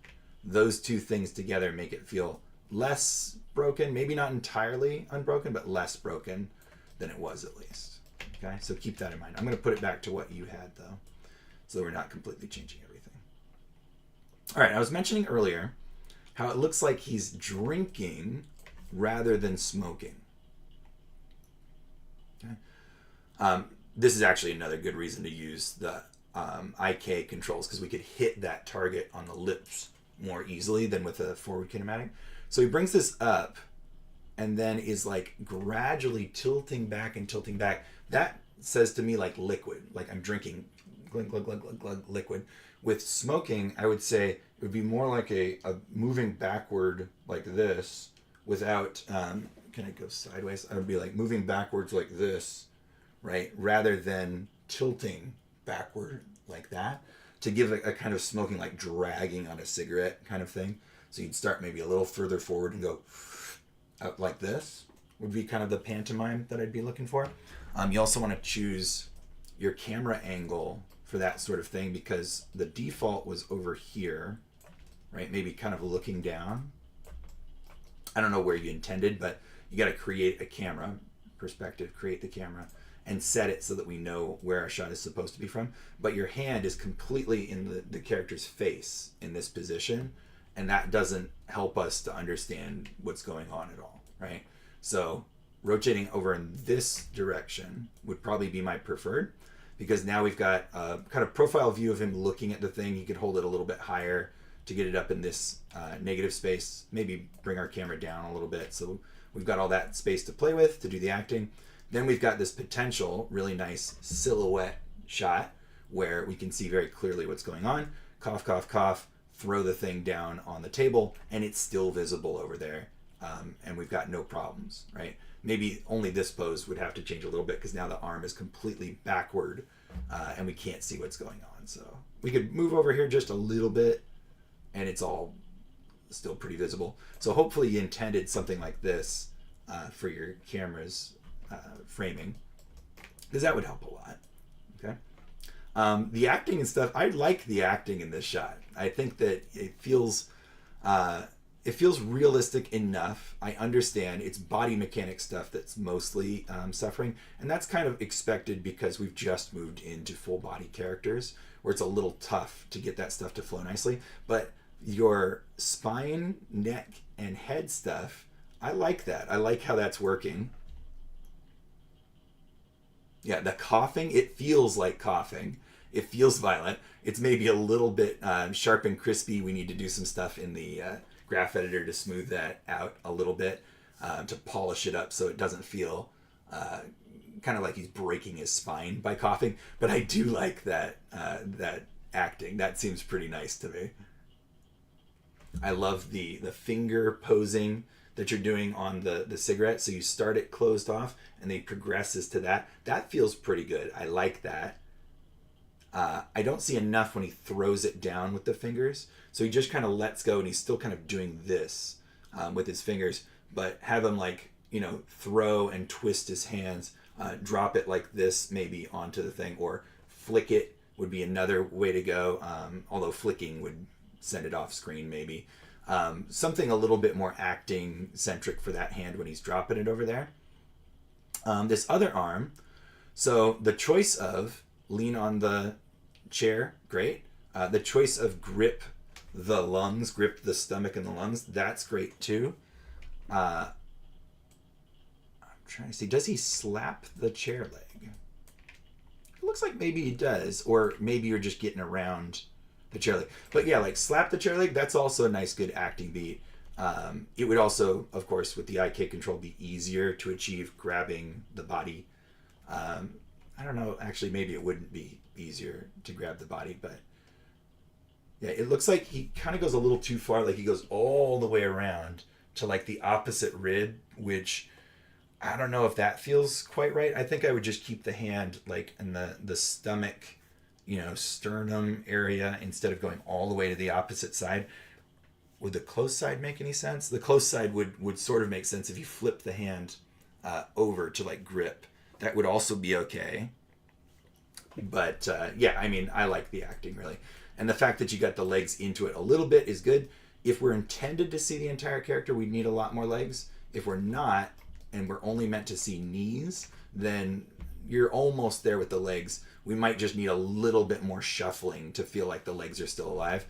those two things together make it feel less broken, maybe not entirely unbroken, but less broken than it was at least. Okay, so keep that in mind. I'm going to put it back to what you had though, so we're not completely changing everything. All right, I was mentioning earlier how it looks like he's drinking rather than smoking. Okay. This is actually another good reason to use the IK controls, because we could hit that target on the lips more easily than with a forward kinematic. So he brings this up and then is like gradually tilting back and tilting back. That says to me like liquid, like I'm drinking glug, glug, glug, glug, glug, liquid. With smoking, I would say it would be more like a moving backward like this without, can I go sideways? I would be like moving backwards like this, right? Rather than tilting backward like that, to give a kind of smoking, like dragging on a cigarette kind of thing. So you'd start maybe a little further forward and go out like this, would be kind of the pantomime that I'd be looking for. You also want to choose your camera angle for that sort of thing, because the default was over here, right? Maybe kind of looking down. I don't know where you intended, but you got to create a camera perspective, create the camera, and set it so that we know where our shot is supposed to be from. But your hand is completely in the character's face in this position, and that doesn't help us to understand what's going on at all, right? So rotating over in this direction would probably be my preferred, because now we've got a kind of profile view of him looking at the thing. He could hold it a little bit higher to get it up in this negative space, maybe bring our camera down a little bit. So we've got all that space to play with to do the acting. Then we've got this potential really nice silhouette shot where we can see very clearly what's going on. Cough, cough, cough, throw the thing down on the table and it's still visible over there. And we've got no problems, right? Maybe only this pose would have to change a little bit because now the arm is completely backward and we can't see what's going on. So we could move over here just a little bit and it's all still pretty visible. So hopefully you intended something like this for your camera's framing, because that would help a lot. Okay. The acting and stuff, I like the acting in this shot. I think that it feels realistic enough. I understand it's body mechanic stuff that's mostly suffering, and that's kind of expected because we've just moved into full body characters where it's a little tough to get that stuff to flow nicely. But your spine, neck, and head stuff, I like that. I like how that's working. Yeah, the coughing, it feels like coughing. It feels violent. It's maybe a little bit sharp and crispy. We need to do some stuff in the graph editor to smooth that out a little bit, to polish it up so it doesn't feel kind of like he's breaking his spine by coughing. But I do like that acting. That seems pretty nice to me. I love the finger posing that you're doing on the cigarette. So you start it closed off and then he progresses to that. That feels pretty good. I like that. I don't see enough when he throws it down with the fingers. So he just kind of lets go and he's still kind of doing this with his fingers, but have him like, throw and twist his hands, drop it like this maybe onto the thing, or flick it would be another way to go. Although flicking would send it off screen maybe. Something a little bit more acting centric for that hand when he's dropping it over there. This other arm, so the choice of lean on the chair, great. The choice of grip the lungs, grip the stomach and the lungs, that's great too. I'm trying to see, does he slap the chair leg? It looks like maybe he does, or maybe you're just getting around the chair leg. But yeah, like slap the chair leg, that's also a nice good acting beat. It would also, of course, with the IK control be easier to achieve grabbing the body. I don't know, actually maybe it wouldn't be easier to grab the body, but yeah, it looks like he kind of goes a little too far, like he goes all the way around to like the opposite rib, which I don't know if that feels quite right. I think I would just keep the hand like in the stomach, sternum area instead of going all the way to the opposite side. Would the close side make any sense? The close side would sort of make sense if you flip the hand over to like grip. That would also be okay. But yeah, I mean, I like the acting really. And the fact that you got the legs into it a little bit is good. If we're intended to see the entire character, we'd need a lot more legs. If we're not, and we're only meant to see knees, then you're almost there with the legs. We might just need a little bit more shuffling to feel like the legs are still alive.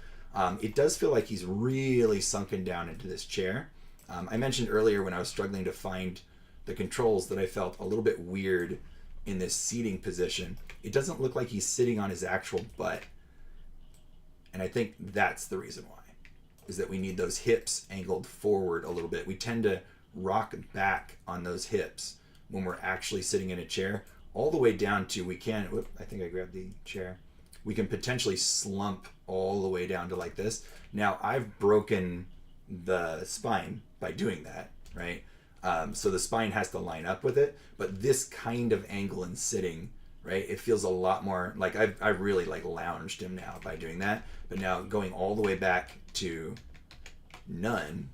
It does feel like he's really sunken down into this chair. I mentioned earlier when I was struggling to find the controls that I felt a little bit weird in this seating position. It doesn't look like he's sitting on his actual butt. And I think that's the reason why, is that we need those hips angled forward a little bit. We tend to rock back on those hips when we're actually sitting in a chair, all the way down to I think I grabbed the chair. We can potentially slump all the way down to like this. Now I've broken the spine by doing that, right? So the spine has to line up with it, but this kind of angle and sitting, right? It feels a lot more like I've really like lounged him now by doing that. But now going all the way back to none,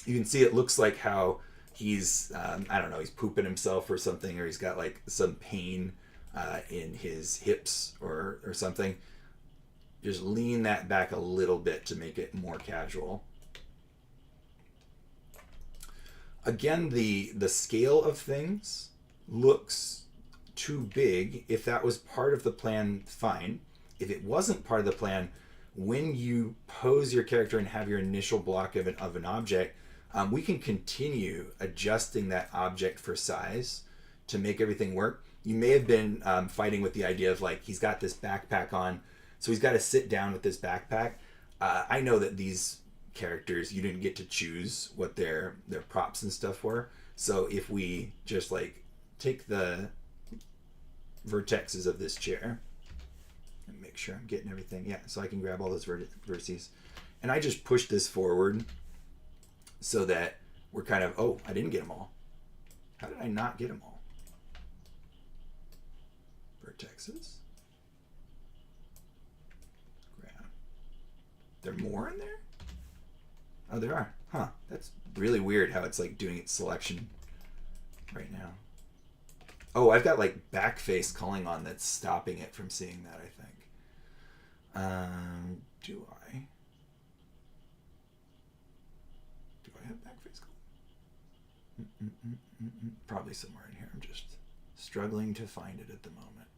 you can see it looks like how he's, I don't know, he's pooping himself or something, or he's got like some pain in his hips or something. Just lean that back a little bit to make it more casual. Again, the scale of things looks too big. If that was part of the plan, fine. If it wasn't part of the plan, when you pose your character and have your initial block of an object, we can continue adjusting that object for size to make everything work. You may have been fighting with the idea of like, he's got this backpack on, so he's got to sit down with this backpack. I know that these characters, you didn't get to choose what their props and stuff were. So if we just like take the vertexes of this chair And make sure I'm getting everything. Yeah, so I can grab all those vertices. And I just push this forward so that we're kind of, oh, I didn't get them all. How did I not get them all? Vertexes. Grab. There more in there? Oh, there are. Huh. That's really weird how it's like doing its selection right now. Oh, I've got like backface calling on that's stopping it from seeing that, I think. Do I? Do I have backface calling? Probably somewhere in here. I'm just struggling to find it at the moment.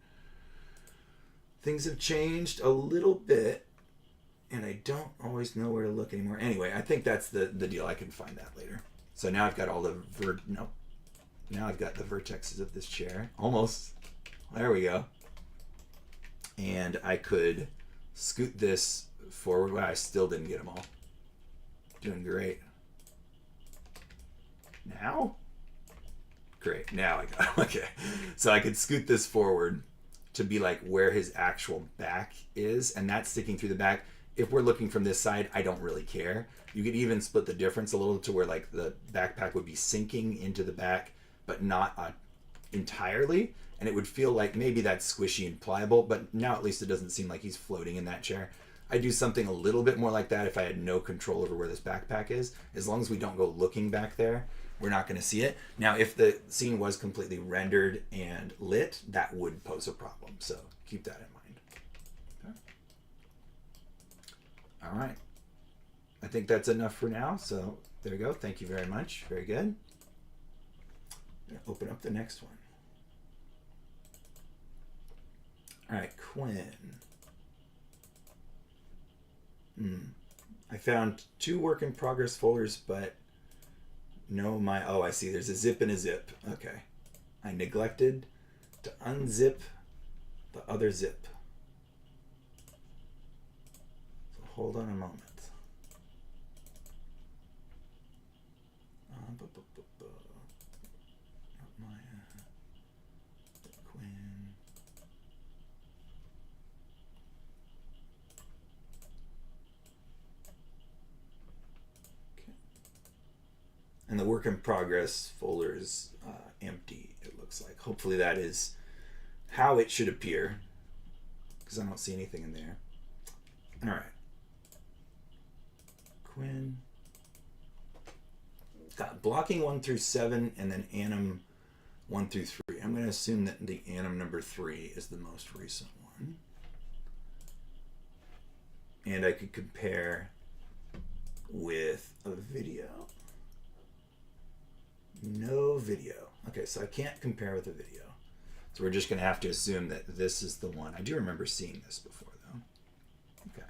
Things have changed a little bit, and I don't always know where to look anymore. Anyway, I think that's the deal. I can find that later. So now I've got all the now I've got the vertexes of this chair. Almost. There we go. And I could scoot this forward. Wow, I still didn't get them all. Doing great. Now? Great. Now I got them. Okay. So I could scoot this forward to be like where his actual back is, and that's sticking through the back. If we're looking from this side, I don't really care. You could even split the difference a little to where like the backpack would be sinking into the back, but not entirely. And it would feel like maybe that's squishy and pliable, but now at least it doesn't seem like he's floating in that chair. I'd do something a little bit more like that if I had no control over where this backpack is. As long as we don't go looking back there, we're not going to see it. Now, if the scene was completely rendered and lit, that would pose a problem. So keep that in mind. Okay. All right. I think that's enough for now. So there we go. Thank you very much. Very good. I'm going to open up the next one. All right, Quinn. I found 2 work in progress folders, but no, oh, I see. There's a zip and a zip. Okay. I neglected to unzip the other zip. So hold on a moment. Not Maya. Quinn. Okay. And the work in progress folder is empty, it looks like. Hopefully that is how it should appear, because I don't see anything in there. All right. Quinn. Got blocking 1 through 7 and then anim 1 through 3. I'm going to assume that the anim number 3 is the most recent one. And I could compare with a video. No video. Okay, so I can't compare with a video. So we're just going to have to assume that this is the one. I do remember seeing this before, though. Okay.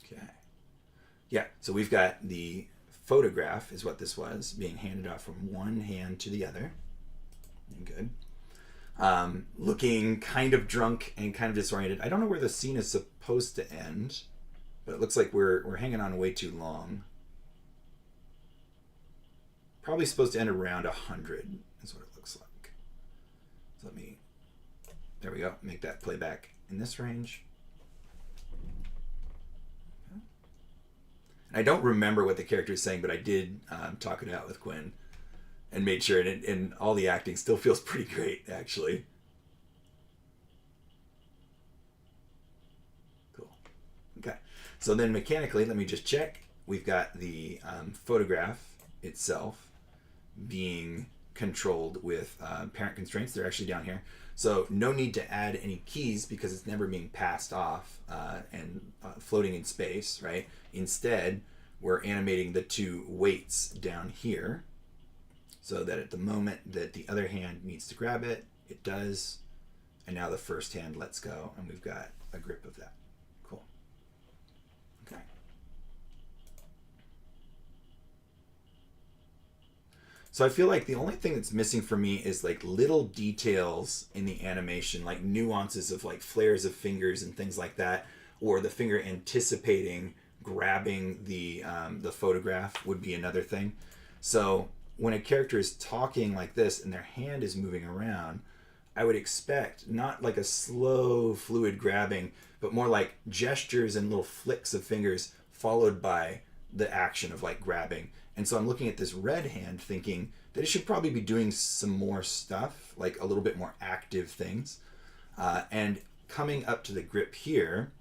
Okay. Yeah, so we've got the photograph, is what this was, being handed off from one hand to the other. Good. Looking kind of drunk and kind of disoriented. I don't know where the scene is supposed to end, but it looks like we're hanging on way too long. Probably supposed to end around 100 is what it looks like. So let me, there we go, make that play back in this range. Okay. And I don't remember what the character is saying, but I did talk it out with Quinn and made sure, and all the acting still feels pretty great, actually. Cool. Okay. So then mechanically, let me just check. We've got the photograph itself being controlled with parent constraints. They're actually down here. So no need to add any keys because it's never being passed off and floating in space, right? Instead, we're animating the 2 weights down here so that at the moment that the other hand needs to grab it, it does. And now the first hand lets go and we've got a grip of that. Cool. Okay. So I feel like the only thing that's missing for me is like little details in the animation, like nuances of like flares of fingers and things like that, or the finger anticipating grabbing the photograph would be another thing. So when a character is talking like this and their hand is moving around, I would expect not like a slow, fluid grabbing, but more like gestures and little flicks of fingers followed by the action of like grabbing. And so I'm looking at this red hand thinking that it should probably be doing some more stuff, like a little bit more active things. And coming up to the grip here,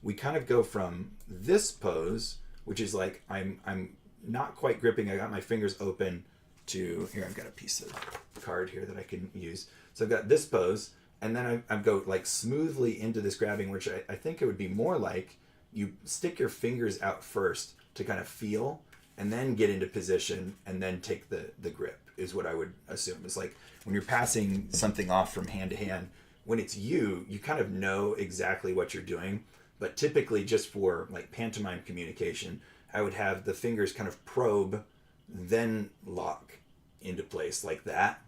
we kind of go from this pose, which is like I'm not quite gripping. I got my fingers open to here. I've got a piece of card here that I can use. So I've got this pose, and then I go like smoothly into this grabbing, which I think it would be more like you stick your fingers out first to kind of feel, and then get into position, and then take the grip is what I would assume. It's like when you're passing something off from hand to hand, when it's you kind of know exactly what you're doing. But typically, just for like pantomime communication, I would have the fingers kind of probe, then lock into place like that,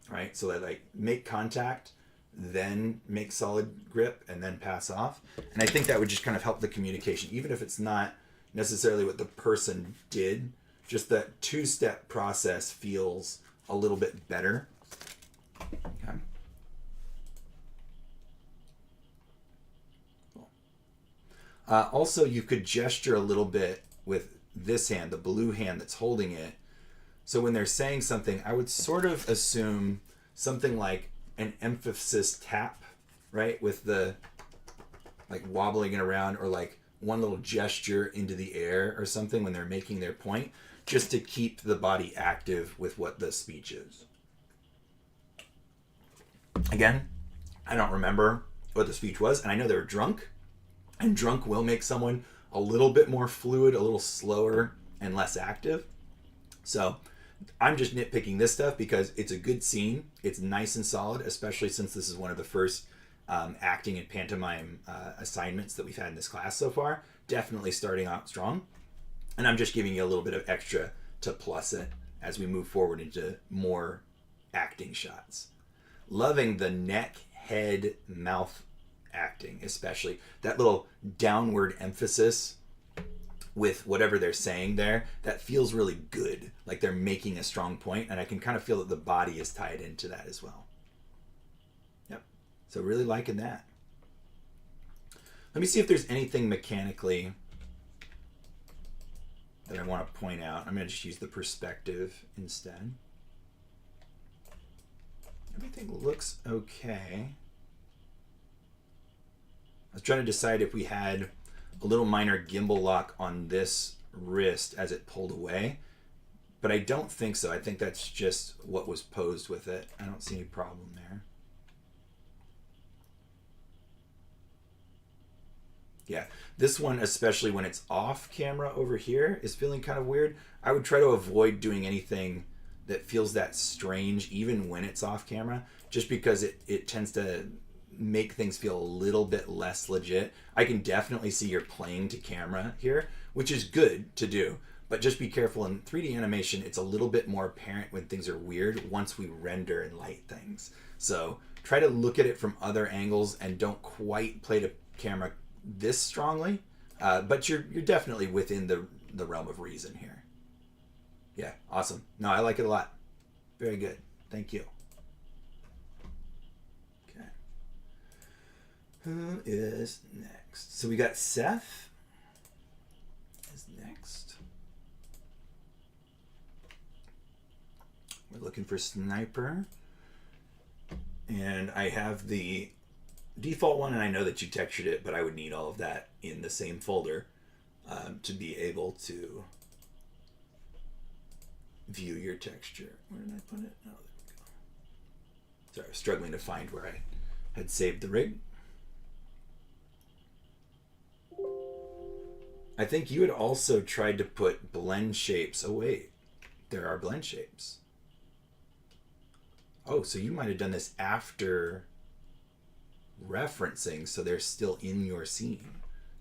right? So that like make contact, then make solid grip, and then pass off. And I think that would just kind of help the communication, even if it's not necessarily what the person did. Just that two-step process feels a little bit better. Okay. Also, you could gesture a little bit with this hand, the blue hand that's holding it. So when they're saying something, I would sort of assume something like an emphasis tap, right? With the like wobbling it around, or like one little gesture into the air or something when they're making their point, just to keep the body active with what the speech is. Again, I don't remember what the speech was, and I know they were drunk. And drunk will make someone a little bit more fluid, a little slower, and less active. So I'm just nitpicking this stuff because it's a good scene. It's nice and solid, especially since this is one of the first acting and pantomime assignments that we've had in this class so far. Definitely starting out strong. And I'm just giving you a little bit of extra to plus it as we move forward into more acting shots. Loving the neck, head, mouth acting, especially that little downward emphasis with whatever they're saying there. That feels really good, like they're making a strong point, and I can kind of feel that the body is tied into that as well. Yep. So really liking that. Let me see if there's anything mechanically that I want to point out. I'm going to just use the perspective instead. Everything looks okay. I was trying to decide if we had a little minor gimbal lock on this wrist as it pulled away, but I don't think so. I think that's just what was posed with it. I don't see any problem there. Yeah, this one, especially when it's off camera over here, is feeling kind of weird. I would try to avoid doing anything that feels that strange, even when it's off camera, just because it tends to make things feel a little bit less legit. I can definitely see you're playing to camera here, which is good to do, but just be careful. In 3D animation, it's a little bit more apparent when things are weird once we render and light things. So try to look at it from other angles and don't quite play to camera this strongly, but you're definitely within the realm of reason here. Yeah, awesome. No, I like it a lot. Very good. Thank you. Okay. Who is next? So we got Seth is next. We're looking for Sniper. And I have the default one, and I know that you textured it, but I would need all of that in the same folder to be able to view your texture. Where did I put it? Oh, there we go. Sorry, I was struggling to find where I had saved the rig. I think you had also tried to put blend shapes. Oh wait, there are blend shapes. Oh, so you might have done this after referencing, so they're still in your scene.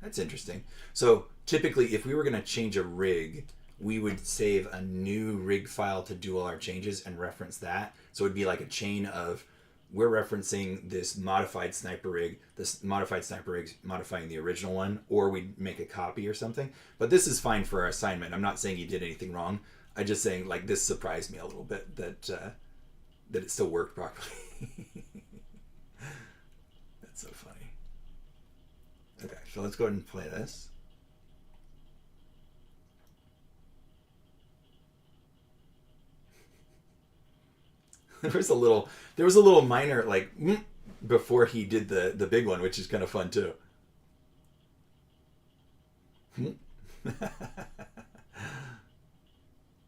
That's interesting. So typically, if we were going to change a rig, we would save a new rig file to do all our changes and reference that. So it'd be like a chain of, we're referencing this modified Sniper rig, this modified Sniper rig's modifying the original one, or we'd make a copy or something. But this is fine for our assignment. I'm not saying you did anything wrong. I just saying like this surprised me a little bit that that it still worked properly. That's so funny. Okay, so let's go ahead and play this. There was a little minor like before he did the big one, which is kind of fun too.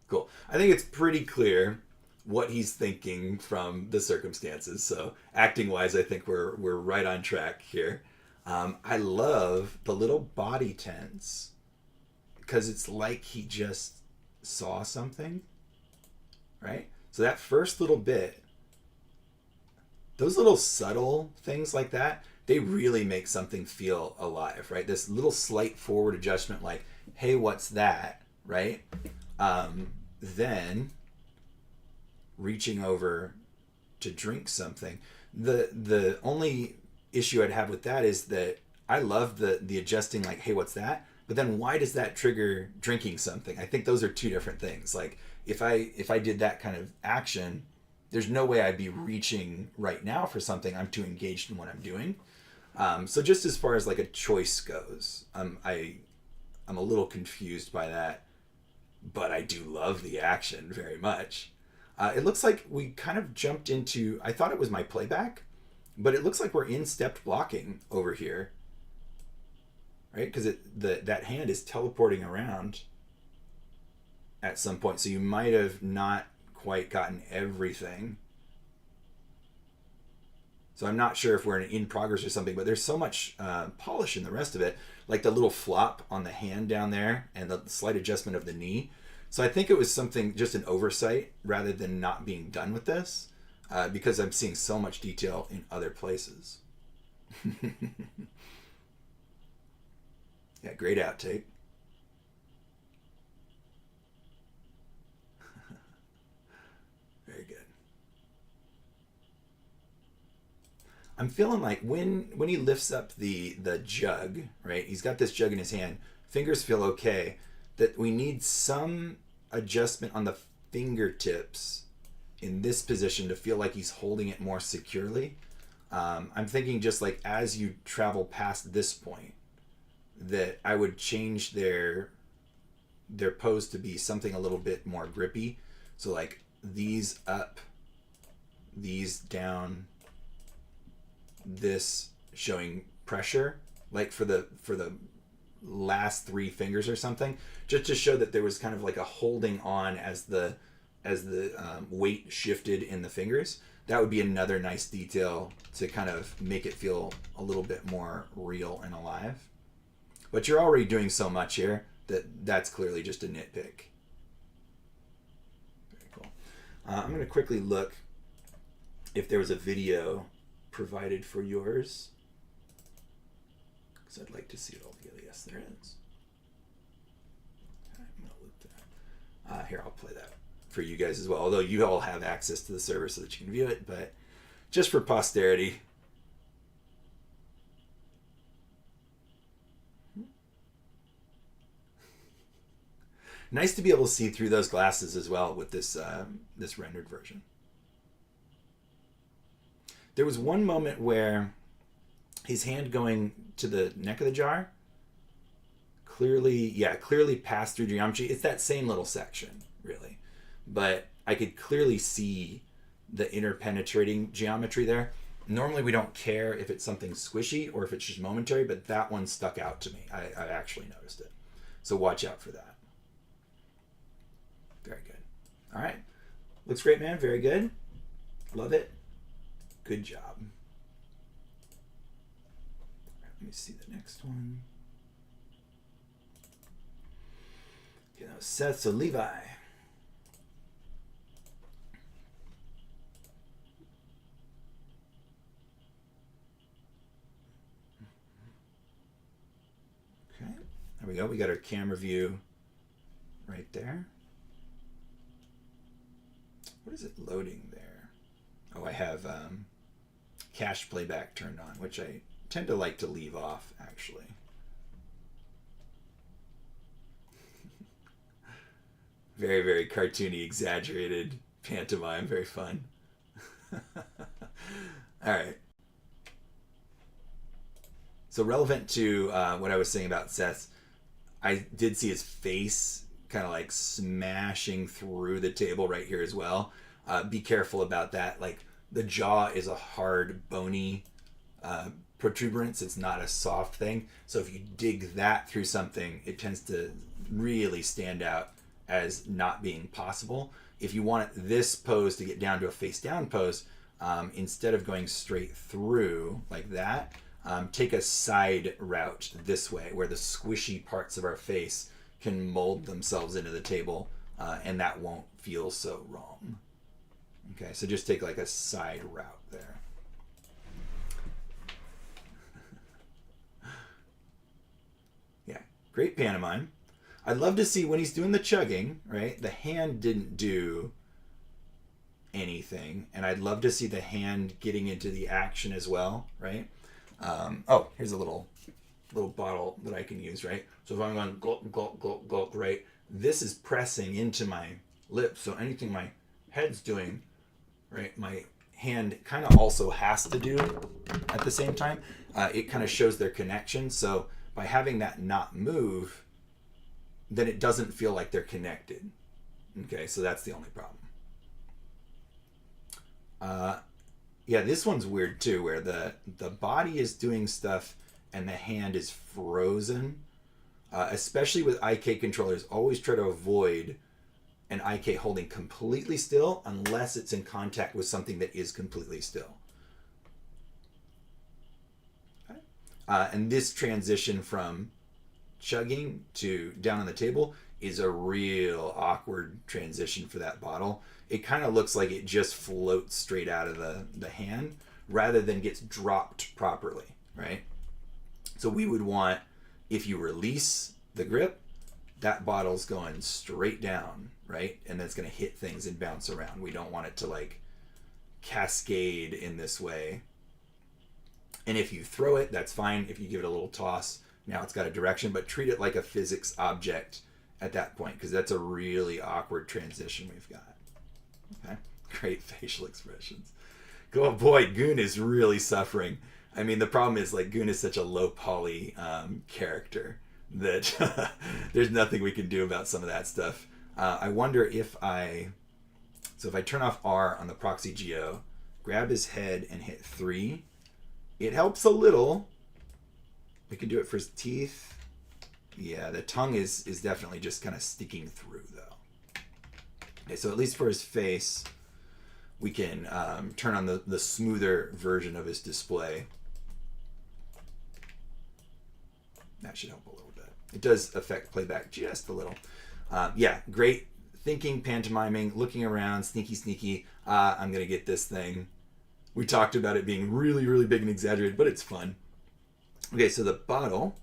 Cool. I think it's pretty clear what he's thinking from the circumstances. So acting wise, I think we're right on track here. I love the little body tense because it's like he just saw something, right? So that first little bit, those little subtle things like that, they really make something feel alive, right? This little slight forward adjustment, like, hey, what's that, right? Then reaching over to drink something. The only issue I'd have with that is that I love the adjusting, like, hey, what's that? But then why does that trigger drinking something? I think those are two different things. Like if I did that kind of action, there's no way I'd be reaching right now for something. I'm too engaged in what I'm doing. So just as far as like a choice goes, I'm a little confused by that, but I do love the action very much. It looks like we kind of jumped into, I thought it was my playback, but it looks like we're in stepped blocking over here, right? Because that hand is teleporting around at some point, so you might have not quite gotten everything. So I'm not sure if we're in progress or something, but there's so much polish in the rest of it, like the little flop on the hand down there and the slight adjustment of the knee. So I think it was something, just an oversight rather than not being done with this, because I'm seeing so much detail in other places. Yeah, great outtake. Very good. I'm feeling like when he lifts up the jug, right? He's got this jug in his hand. Fingers feel okay. That we need some adjustment on the fingertips in this position to feel like he's holding it more securely. I'm thinking just like as you travel past this point, that I would change their pose to be something a little bit more grippy. So like these up, these down, this showing pressure, like for the last three fingers or something, just to show that there was kind of like a holding on as the weight shifted in the fingers. That would be another nice detail to kind of make it feel a little bit more real and alive. But you're already doing so much here that's clearly just a nitpick. Very cool. I'm going to quickly look if there was a video provided for yours, because I'd like to see it all together. Yes, there is. I'm going to loop that. Here, I'll play that for you guys as well, although you all have access to the server so that you can view it, but just for posterity. Nice to be able to see through those glasses as well with this this rendered version. There was one moment where his hand going to the neck of the jar clearly passed through geometry. It's that same little section, really. But I could clearly see the interpenetrating geometry there. Normally we don't care if it's something squishy or if it's just momentary, but that one stuck out to me. I actually noticed it. So watch out for that. Very good. All right. Looks great, man. Very good. Love it. Good job. All right, let me see the next one. Okay, that was Seth. So Levi. Okay, there we go. We got our camera view right there. What is it loading there? Oh, I have cache playback turned on, which I tend to like to leave off, actually. Very, very cartoony, exaggerated pantomime. Very fun. All right. So relevant to what I was saying about Seth, I did see his face kind of like smashing through the table right here as well. Be careful about that. Like the jaw is a hard, bony protuberance. It's not a soft thing. So if you dig that through something, it tends to really stand out as not being possible. If you want this pose to get down to a face down pose, instead of going straight through like that, take a side route this way where the squishy parts of our face can mold themselves into the table, and that won't feel so wrong. Okay, so just take like a side route there. Yeah, great pantomime. I'd love to see when he's doing the chugging, right? The hand didn't do anything, and I'd love to see the hand getting into the action as well, right? Oh, here's a little bottle that I can use, right? So if I'm going gulp, gulp, gulp, gulp, right? This is pressing into my lips, so anything my head's doing, right, my hand kind of also has to do at the same time. It kind of shows their connection. So by having that not move, then it doesn't feel like they're connected. Okay, so that's the only problem. Yeah, this one's weird too, where the body is doing stuff and the hand is frozen. Especially with IK controllers, always try to avoid an IK holding completely still unless it's in contact with something that is completely still. Okay. And this transition from chugging to down on the table is a real awkward transition for that bottle. It kind of looks like it just floats straight out of the hand rather than gets dropped properly, right? So we would want, if you release the grip, that bottle's going straight down, right? And then it's going to hit things and bounce around. We don't want it to like cascade in this way. And if you throw it, that's fine. If you give it a little toss, now it's got a direction, but treat it like a physics object at that point, because that's a really awkward transition we've got. Okay, great facial expressions. Oh boy, Goon is really suffering. I mean, the problem is like Goon is such a low poly character that there's nothing we can do about some of that stuff. I wonder if so if I turn off R on the proxy geo, grab his head and hit 3, it helps a little. We can do it for his teeth. Yeah, the tongue is definitely just kind of sticking through though. Okay, so at least for his face, we can turn on the smoother version of his display. That should help a little bit. It does affect playback just a little. Yeah, great thinking, pantomiming, looking around, sneaky, sneaky. I'm going to get this thing. We talked about it being really, really big and exaggerated, but it's fun. Okay, so the bottle,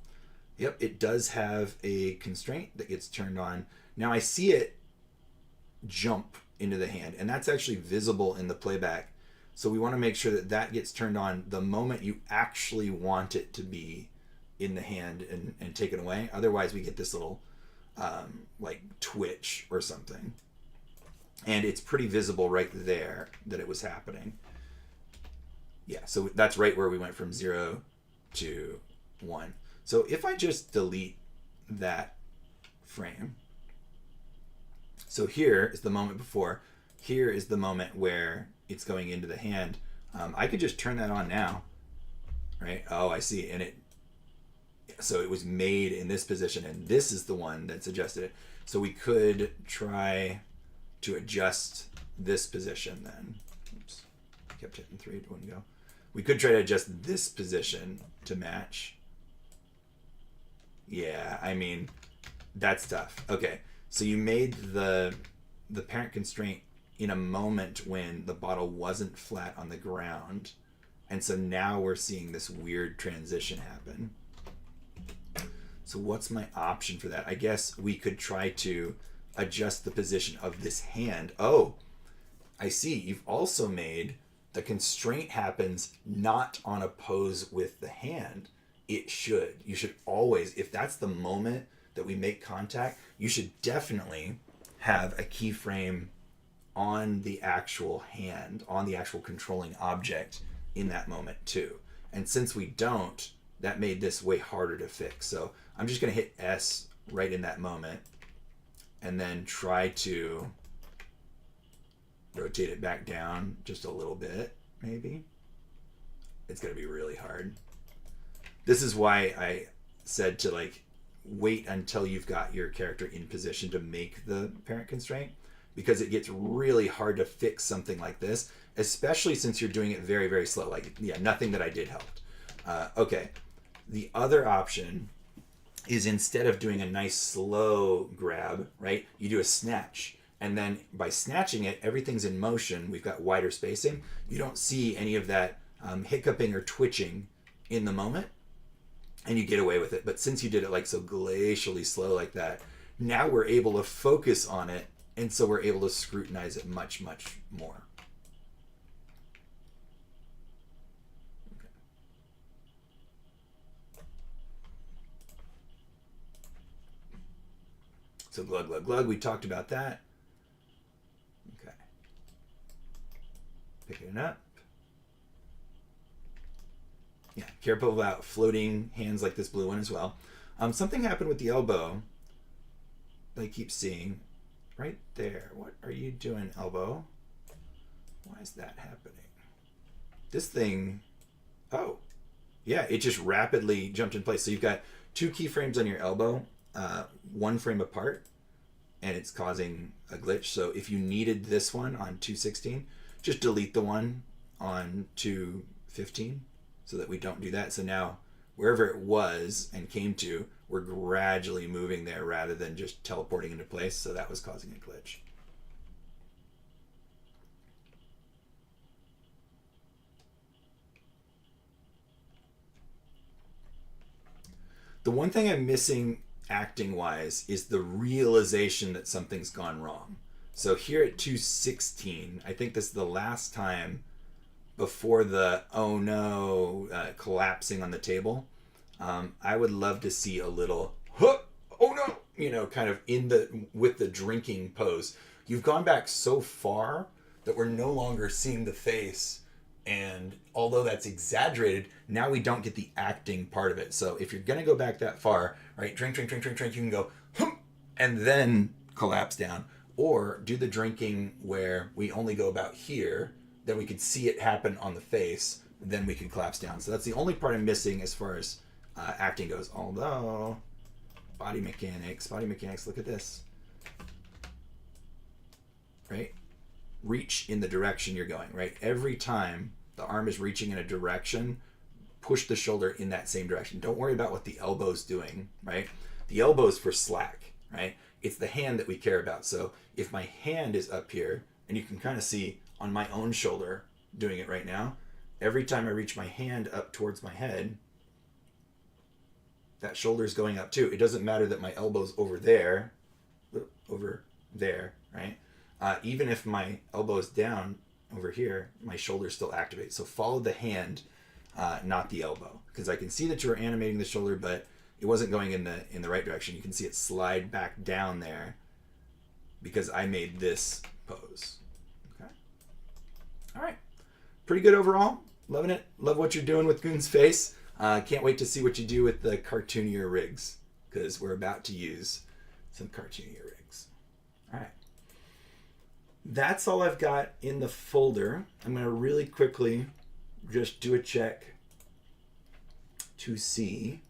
yep, it does have a constraint that gets turned on. Now I see it jump into the hand, and that's actually visible in the playback. So we want to make sure that that gets turned on the moment you actually want it to be in the hand and taken away. Otherwise, we get this little like twitch or something. And it's pretty visible right there that it was happening. Yeah, so that's right where we went from 0 to 1. So if I just delete that frame, so here is the moment before, here is the moment where it's going into the hand. I could just turn that on now, right? Oh, I see. And so it was made in this position, and this is the one that's adjusted it. So we could try to adjust this position then. Oops, kept hitting 3, it wouldn't go. We could try to adjust this position to match. Yeah, I mean, that's tough. Okay, so you made the parent constraint in a moment when the bottle wasn't flat on the ground. And so now we're seeing this weird transition happen. So what's my option for that? I guess we could try to adjust the position of this hand. Oh, I see. You've also made the constraint happens not on a pose with the hand. It should. You should always, if that's the moment that we make contact, you should definitely have a keyframe on the actual hand, on the actual controlling object in that moment too. And since we don't, that made this way harder to fix. So I'm just going to hit S right in that moment and then try to rotate it back down just a little bit, maybe. It's going to be really hard. This is why I said to like wait until you've got your character in position to make the parent constraint, because it gets really hard to fix something like this, especially since you're doing it very, very slow. Like, yeah, nothing that I did helped. Okay. The other option is, instead of doing a nice slow grab, right, you do a snatch. And then by snatching it, everything's in motion. We've got wider spacing. You don't see any of that hiccuping or twitching in the moment, and you get away with it. But since you did it like so glacially slow like that, now we're able to focus on it, and so we're able to scrutinize it much, much more. Okay. So glug, glug, glug, we talked about that. Okay. Picking it up. Yeah, careful about floating hands like this blue one as well. Something happened with the elbow that I keep seeing right there. What are you doing, elbow? Why is that happening? This thing, oh, yeah, it just rapidly jumped in place. So you've got 2 keyframes on your elbow, 1 frame apart, and it's causing a glitch. So if you needed this one on 216, just delete the one on 215 so that we don't do that. So now wherever it was and came to, we're gradually moving there rather than just teleporting into place. So that was causing a glitch. The one thing I'm missing acting wise is the realization that something's gone wrong. So here at 216, I think this is the last time before the oh no collapsing on the table. I would love to see a little huh, oh no, you know, kind of in the with the drinking pose. You've gone back so far that we're no longer seeing the face, and although that's exaggerated, now we don't get the acting part of it. So if you're gonna go back that far, right, drink, drink, drink, drink, drink, you can go hum, and then collapse down, or do the drinking where we only go about here, then we could see it happen on the face, then we could collapse down. So that's the only part I'm missing as far as acting goes. Although body mechanics, look at this, right? Reach in the direction you're going, right? Every time the arm is reaching in a direction, push the shoulder in that same direction. Don't worry about what the elbow's doing, right? The elbow's for slack, right? It's the hand that we care about. So if my hand is up here, and you can kind of see on my own shoulder doing it right now, every time I reach my hand up towards my head, that shoulder's going up too. It doesn't matter that my elbow's over there, right? Even if my elbow's down over here, my shoulder still activates. So follow the hand, not the elbow, because I can see that you were animating the shoulder, but it wasn't going in the right direction. You can see it slide back down there because I made this pose. Okay. All right. Pretty good overall. Loving it. Love what you're doing with Goon's face. Can't wait to see what you do with the cartoonier rigs, because we're about to use some cartoonier rigs. All right. That's all I've got in the folder. I'm going to really quickly just do a check to see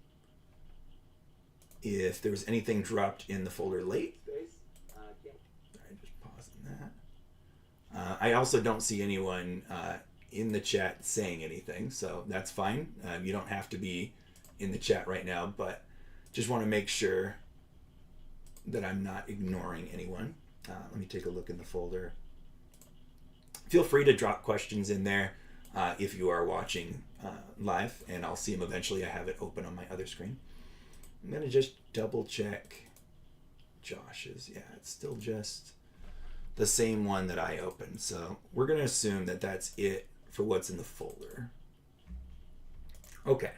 if there was anything dropped in the folder late. All right, just pausing that. I also don't see anyone in the chat saying anything, so that's fine. You don't have to be in the chat right now, but just want to make sure that I'm not ignoring anyone. Let me take a look in the folder. Feel free to drop questions in there if you are watching live, and I'll see them eventually. I have it open on my other screen. I'm going to just double check Josh's. Yeah, it's still just the same one that I opened. So we're going to assume that that's it for what's in the folder. Okay.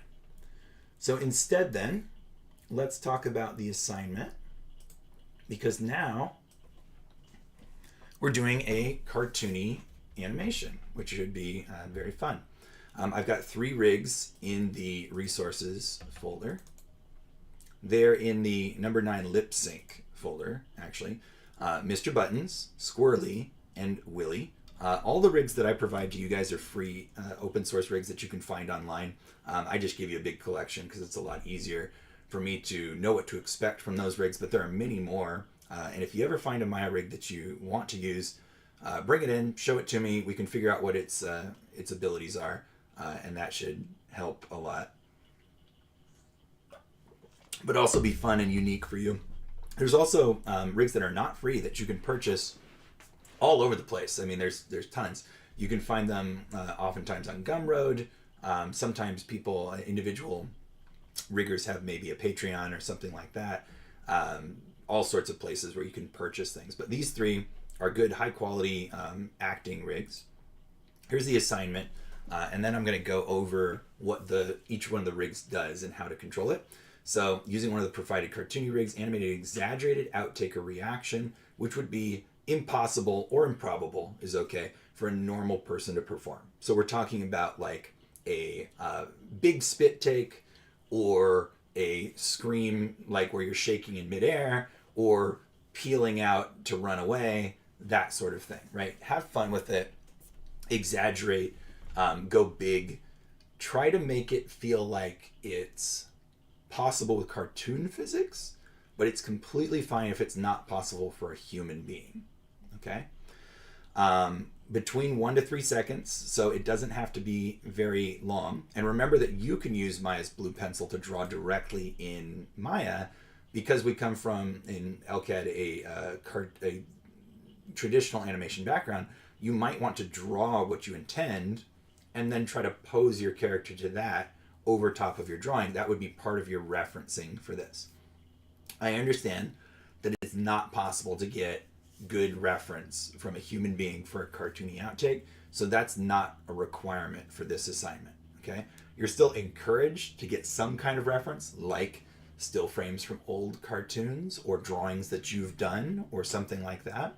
So instead then, let's talk about the assignment, because now we're doing a cartoony animation, which should be very fun. I've got 3 rigs in the resources folder. They're in the number 9 lip sync folder, actually. Mr. Buttons, Squirrely, and Willy. All the rigs that I provide to you guys are free open source rigs that you can find online. I just give you a big collection because it's a lot easier for me to know what to expect from those rigs, but there are many more. And if you ever find a Maya rig that you want to use, bring it in, show it to me. We can figure out what its abilities are, and that should help a lot. But also be fun and unique for you. There's also rigs that are not free that you can purchase all over the place. I mean, there's tons. You can find them oftentimes on Gumroad. Sometimes people, individual riggers have maybe a Patreon or something like that. All sorts of places where you can purchase things. But these 3 are good, high quality acting rigs. Here's the assignment. And then I'm going to go over what each one of the rigs does and how to control it. So using one of the provided cartoony rigs, animated exaggerated outtake or reaction, which would be impossible or improbable is okay for a normal person to perform. So we're talking about like a big spit take or a scream like where you're shaking in midair or peeling out to run away, that sort of thing, right? Have fun with it, exaggerate, go big, try to make it feel like it's possible with cartoon physics, but it's completely fine if it's not possible for a human being. Okay? Between 1 to 3 seconds, so it doesn't have to be very long. And remember that you can use Maya's blue pencil to draw directly in Maya because we come from, in LCAD, a traditional animation background. You might want to draw what you intend and then try to pose your character to that over top of your drawing. That would be part of your referencing for this. I understand that it's not possible to get good reference from a human being for a cartoony outtake, so that's not a requirement for this assignment, okay? You're still encouraged to get some kind of reference, like still frames from old cartoons or drawings that you've done or something like that,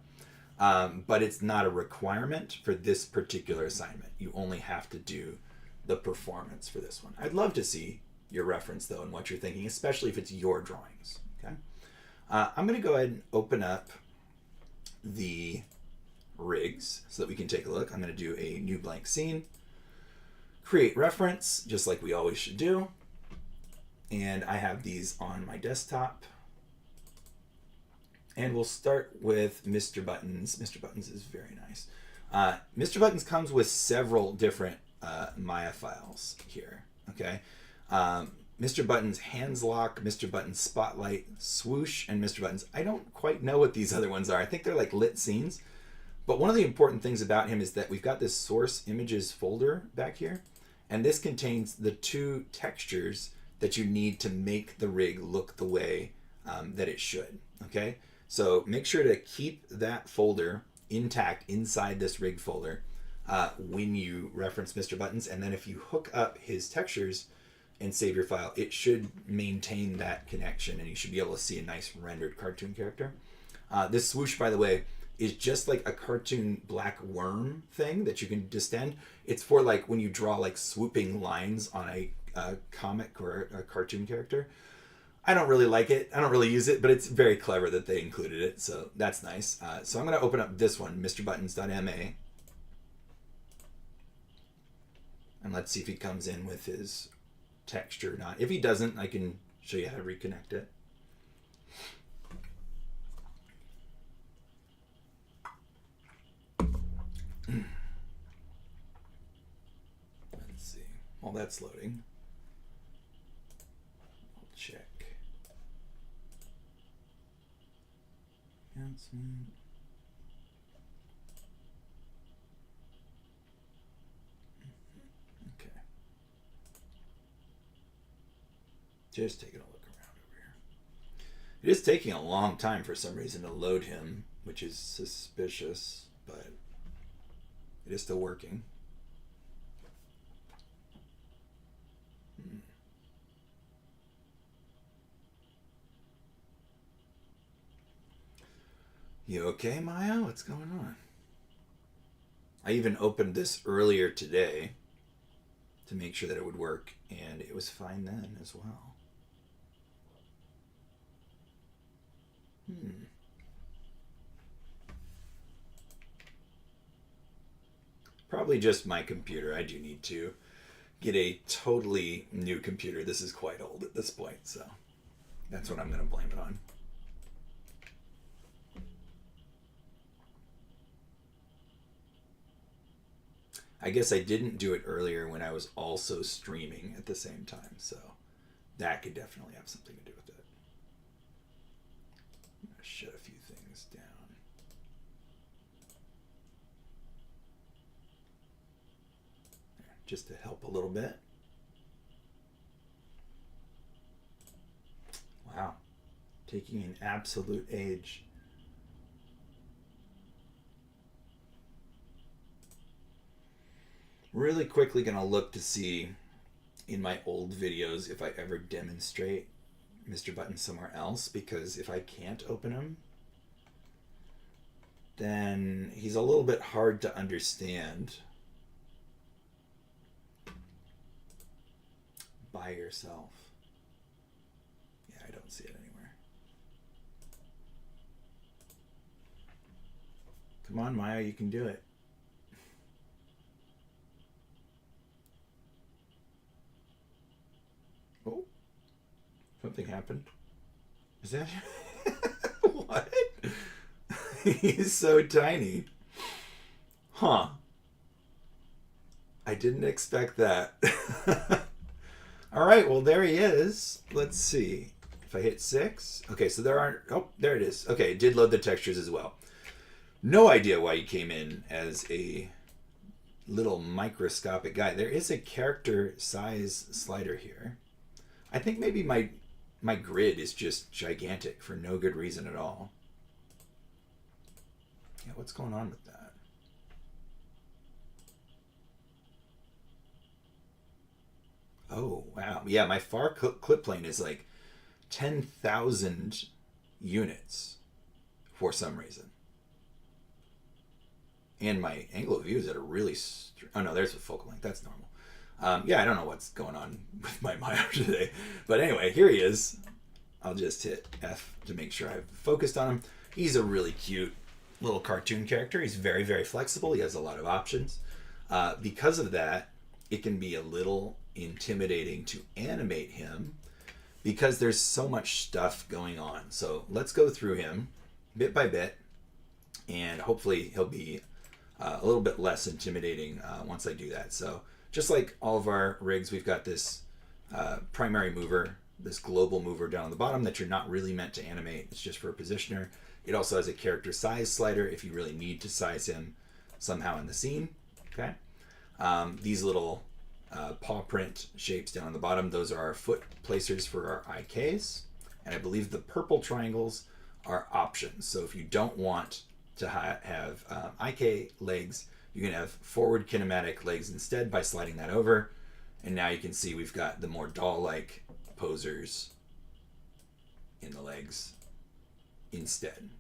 but it's not a requirement for this particular assignment. You only have to do the performance for this one. I'd love to see your reference, though, and what you're thinking, especially if it's your drawings, okay? I'm going to go ahead and open up the rigs so that we can take a look. I'm going to do a new blank scene, create reference, just like we always should do. And I have these on my desktop. And we'll start with Mr. Buttons. Mr. Buttons is very nice. Mr. Buttons comes with several different Maya files here, okay? Mr. Buttons Hands Lock, Mr. Buttons Spotlight, Swoosh, and Mr. Buttons. I don't quite know what these other ones are. I think they're like lit scenes. But one of the important things about him is that we've got this source images folder back here, and this contains the 2 textures that you need to make the rig look the way that it should, okay? So make sure to keep that folder intact inside this rig folder when you reference Mr. Buttons, and then if you hook up his textures and save your file, it should maintain that connection and you should be able to see a nice rendered cartoon character. This swoosh, by the way, is just like a cartoon black worm thing that you can distend. It's for like when you draw like swooping lines on a comic or a cartoon character. I don't really like it. I don't really use it, but it's very clever that they included it, so that's nice. So I'm going to open up this one, MrButtons.ma. And let's see if he comes in with his texture or not. If he doesn't, I can show you how to reconnect it. Let's see. While that's loading, I'll check. Announcement. Okay. Just taking a look around over here. It is taking a long time for some reason to load him, which is suspicious, but it is still working. You okay, Maya? What's going on? I even opened this earlier today to make sure that it would work, and it was fine then as well. Probably just my computer. I do need to get a totally new computer. This is quite old at this point, so that's what I'm going to blame it on. I guess I didn't do it earlier when I was also streaming at the same time, so that could definitely have something to do with it. I'm going to shut a few things down. There, just to help a little bit. Wow. Taking an absolute age. Really quickly going to look to see in my old videos if I ever demonstrate Mr. Button somewhere else, because if I can't open him, then he's a little bit hard to understand by yourself. Yeah, I don't see it anywhere. Come on, Maya, you can do it. Oh, something happened. Is that what? He's so tiny. Huh. I didn't expect that. All right, well, there he is. Let's see. If I hit 6. Okay, so there aren't... Oh, there it is. Okay, it did load the textures as well. No idea why he came in as a little microscopic guy. There is a character size slider here. I think maybe my grid is just gigantic for no good reason at all. Yeah, what's going on with that? Oh, wow. Yeah, my far clip plane is like 10,000 units for some reason. And my angle of view is at a really... Oh, no, there's a focal length. That's normal. Yeah, I don't know what's going on with my Maya today. But anyway, here he is. I'll just hit F to make sure I've focused on him. He's a really cute little cartoon character. He's very, very flexible. He has a lot of options. Because of that, it can be a little intimidating to animate him because there's so much stuff going on. So let's go through him bit by bit, and hopefully he'll be a little bit less intimidating once I do that. So just like all of our rigs, we've got this primary mover, this global mover down on the bottom that you're not really meant to animate. It's just for a positioner. It also has a character size slider if you really need to size him somehow in the scene. Okay. These little paw print shapes down on the bottom, those are our foot placers for our IKs. And I believe the purple triangles are options. So if you don't want to have IK legs, you can have forward kinematic legs instead by sliding that over. And now you can see we've got the more doll-like posers in the legs instead.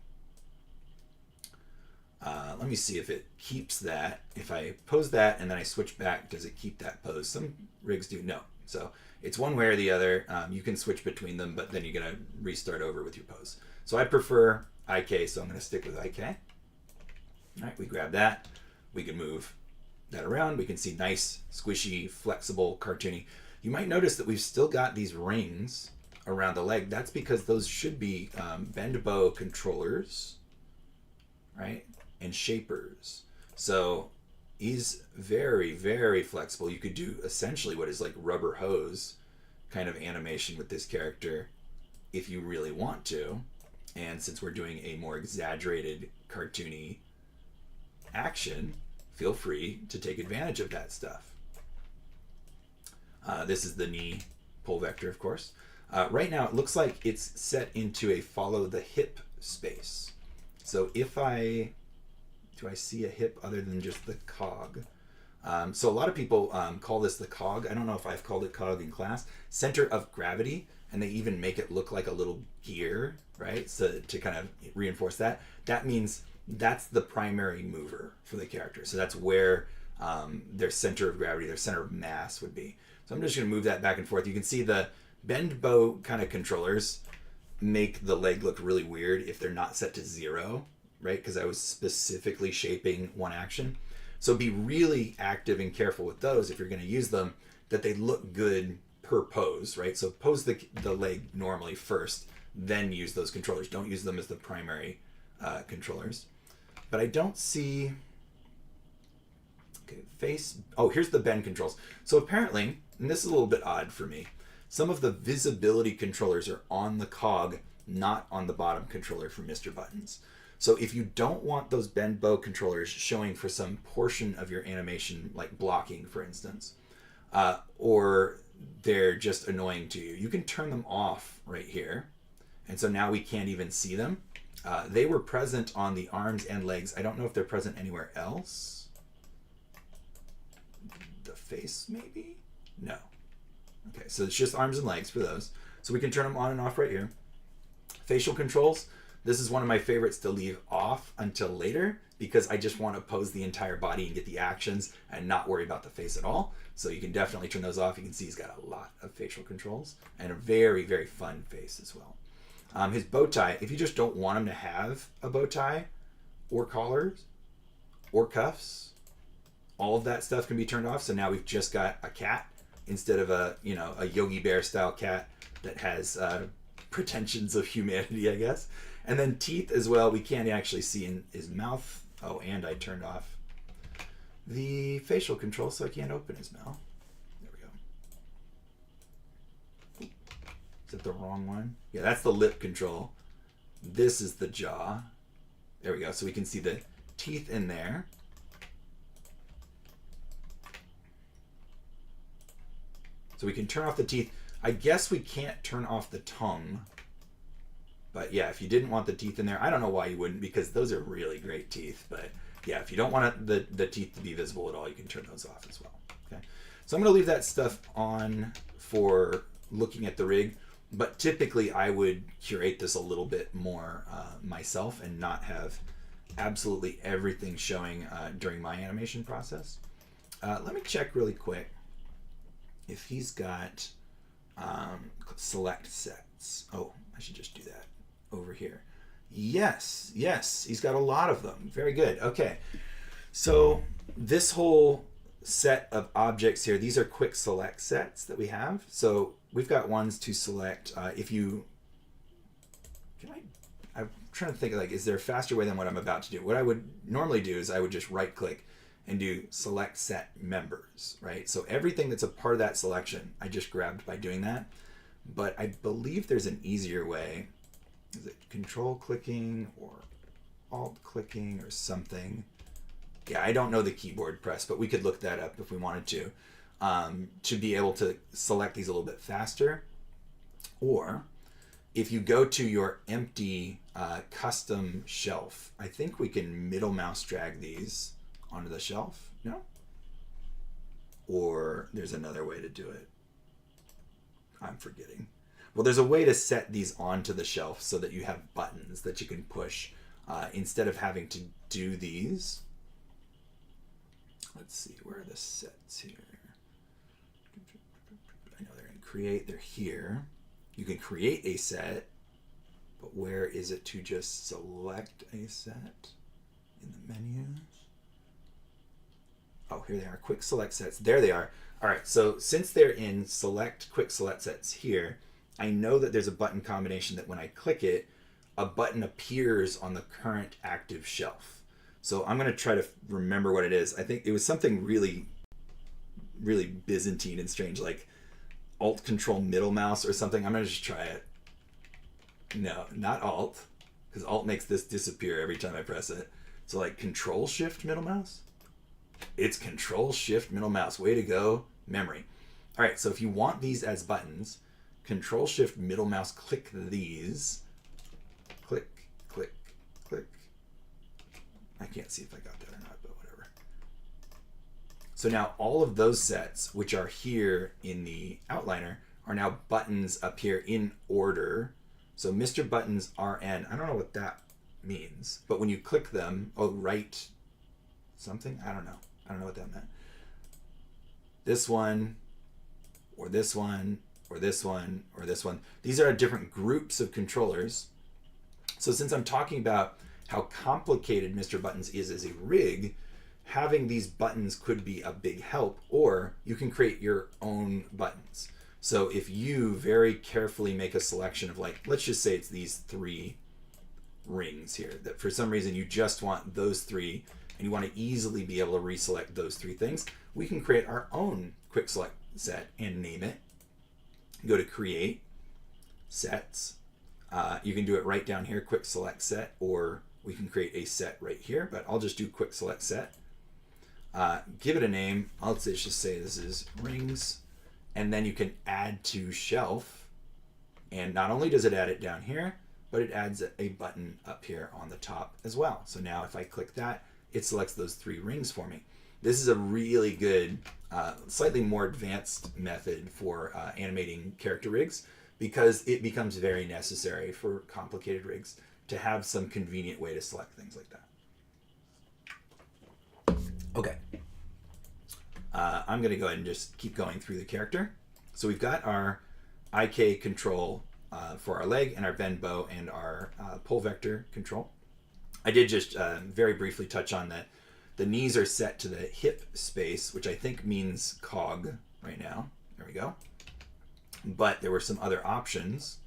Let me see if it keeps that. If I pose that and then I switch back, does it keep that pose? Some rigs do. No. So it's one way or the other. You can switch between them, but then you're going to restart over with your pose. So I prefer IK, so I'm going to stick with IK. All right, we grab that. We can move that around. We can see nice, squishy, flexible, cartoony. You might notice that we've still got these rings around the leg. That's because those should be bend bow controllers, right? And shapers. So he's very, very flexible. You could do essentially what is like rubber hose kind of animation with this character if you really want to. And since we're doing a more exaggerated, cartoony action, feel free to take advantage of that stuff. This is the knee pull vector, of course. Right now, it looks like it's set into a follow the hip space. So if do I see a hip other than just the cog? So a lot of people call this the cog. I don't know if I've called it cog in class. Center of gravity, and they even make it look like a little gear, right? So to kind of reinforce that. That means that's the primary mover for the character. So that's where their center of gravity, their center of mass would be. So I'm just going to move that back and forth. You can see the bend bow kind of controllers make the leg look really weird if they're not set to 0, right? Because I was specifically shaping one action. So be really active and careful with those if you're going to use them, that they look good per pose, right? So pose the leg normally first, then use those controllers. Don't use them as the primary controllers. But I don't see... Okay, face... Oh, here's the bend controls. So apparently, and this is a little bit odd for me, some of the visibility controllers are on the cog, not on the bottom controller for Mr. Buttons. So if you don't want those bend bow controllers showing for some portion of your animation, like blocking, for instance, or they're just annoying to you, you can turn them off right here. And so now we can't even see them. They were present on the arms and legs. I don't know if they're present anywhere else. The face, maybe? No. Okay, so it's just arms and legs for those. So we can turn them on and off right here. Facial controls. This is one of my favorites to leave off until later because I just want to pose the entire body and get the actions and not worry about the face at all. So you can definitely turn those off. You can see he's got a lot of facial controls and a very, very fun face as well. His bow tie, if you just don't want him to have a bow tie or collars or cuffs, all of that stuff can be turned off. So now we've just got a cat instead of a Yogi Bear style cat that has pretensions of humanity, I guess. And then teeth as well, we can't actually see in his mouth. Oh, and I turned off the facial control so I can't open his mouth. There we go. Is that the wrong one? Yeah, that's the lip control. This is the jaw. There we go. So we can see the teeth in there. So we can turn off the teeth. I guess we can't turn off the tongue. But yeah, if you didn't want the teeth in there, I don't know why you wouldn't, because those are really great teeth. But yeah, if you don't want the teeth to be visible at all, you can turn those off as well. Okay. So I'm going to leave that stuff on for looking at the rig. But typically I would curate this a little bit more myself and not have absolutely everything showing during my animation process. Let me check really quick if he's got select sets. Oh, I should just do that over here. Yes, he's got a lot of them. Very good. Okay, so this whole set of objects here, these are quick select sets that we have. So we've got ones to select. If you I'm trying to think, like, is there a faster way than what I'm about to do? What I would normally do is I would just right click and do select set members, right? So everything that's a part of that selection, I just grabbed by doing that. But I believe there's an easier way. Is it control clicking or alt clicking or something? Yeah, I don't know the keyboard press, but we could look that up if we wanted to be able to select these a little bit faster. Or if you go to your empty custom shelf, I think we can middle mouse drag these onto the shelf. No? Or there's another way to do it. I'm forgetting. Well, there's a way to set these onto the shelf so that you have buttons that you can push instead of having to do these. Let's see, where are the sets here? I know they're in create, they're here. You can create a set, but where is it to just select a set in the menus? Oh, here they are, quick select sets. There they are. All right, so since they're in select quick select sets here, I know that there's a button combination that when I click it, a button appears on the current active shelf. So I'm going to try to remember what it is. I think it was something really, really Byzantine and strange, like Alt Control middle mouse or something. I'm going to just try it. No, not Alt, because Alt makes this disappear every time I press it. So like Control Shift middle mouse. It's Control Shift middle mouse. Way to go, memory. All right, so if you want these as buttons, Control Shift middle mouse, click these. Click, click, click. I can't see if I got that or not, but whatever. So now all of those sets, which are here in the outliner, are now buttons up here in order. So Mr. Buttons RN, I don't know what that means, but when you click them, oh, right something? I don't know what that meant. This one, or this one, or this one, or this one. These are different groups of controllers. So since I'm talking about how complicated Mr. Buttons is as a rig, having these buttons could be a big help, or you can create your own buttons. So if you very carefully make a selection of, like, let's just say it's these 3 rings here, that for some reason you just want those 3 and you want to easily be able to reselect those 3 things, we can create our own quick select set and name it. Go to create sets. You can do it right down here, quick select set, or we can create a set right here, but I'll just do quick select set. Give it a name. I'll just say this is rings, and then you can add to shelf, and not only does it add it down here, but it adds a button up here on the top as well. So now if I click that, it selects those 3 rings for me. This is a really good, slightly more advanced method for animating character rigs, because it becomes very necessary for complicated rigs to have some convenient way to select things like that. Okay. I'm going to go ahead and just keep going through the character. So we've got our IK control for our leg, and our bend bow, and our pull vector control. I did just very briefly touch on that the knees are set to the hip space, which I think means cog right now. There we go. But there were some other options.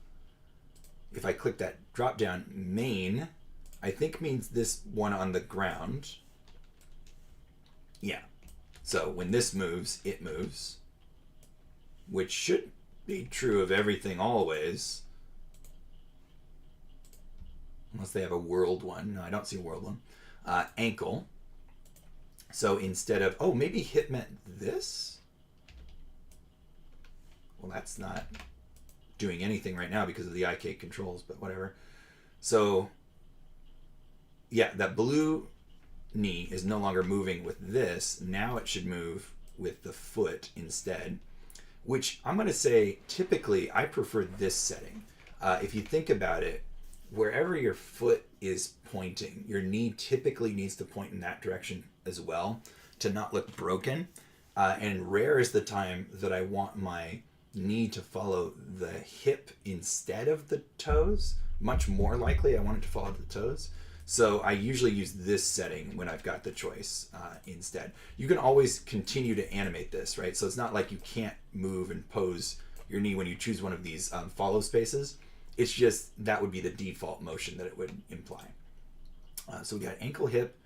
If I click that drop down, main, I think means this one on the ground. Yeah. So when this moves, it moves, which should be true of everything always. Unless they have a world one. No, I don't see a world one. Ankle. So instead of, oh, maybe hip meant this? Well, that's not doing anything right now because of the IK controls, but whatever. So, yeah, that blue knee is no longer moving with this. Now it should move with the foot instead, which I'm going to say typically I prefer this setting. If you think about it, wherever your foot is pointing, your knee typically needs to point in that direction as well to not look broken. And rare is the time that I want my knee to follow the hip instead of the toes. Much more likely I want it to follow the toes. So I usually use this setting when I've got the choice instead. You can always continue to animate this, right? So it's not like you can't move and pose your knee when you choose one of these follow spaces. It's just that would be the default motion that it would imply. So we got ankle, hip,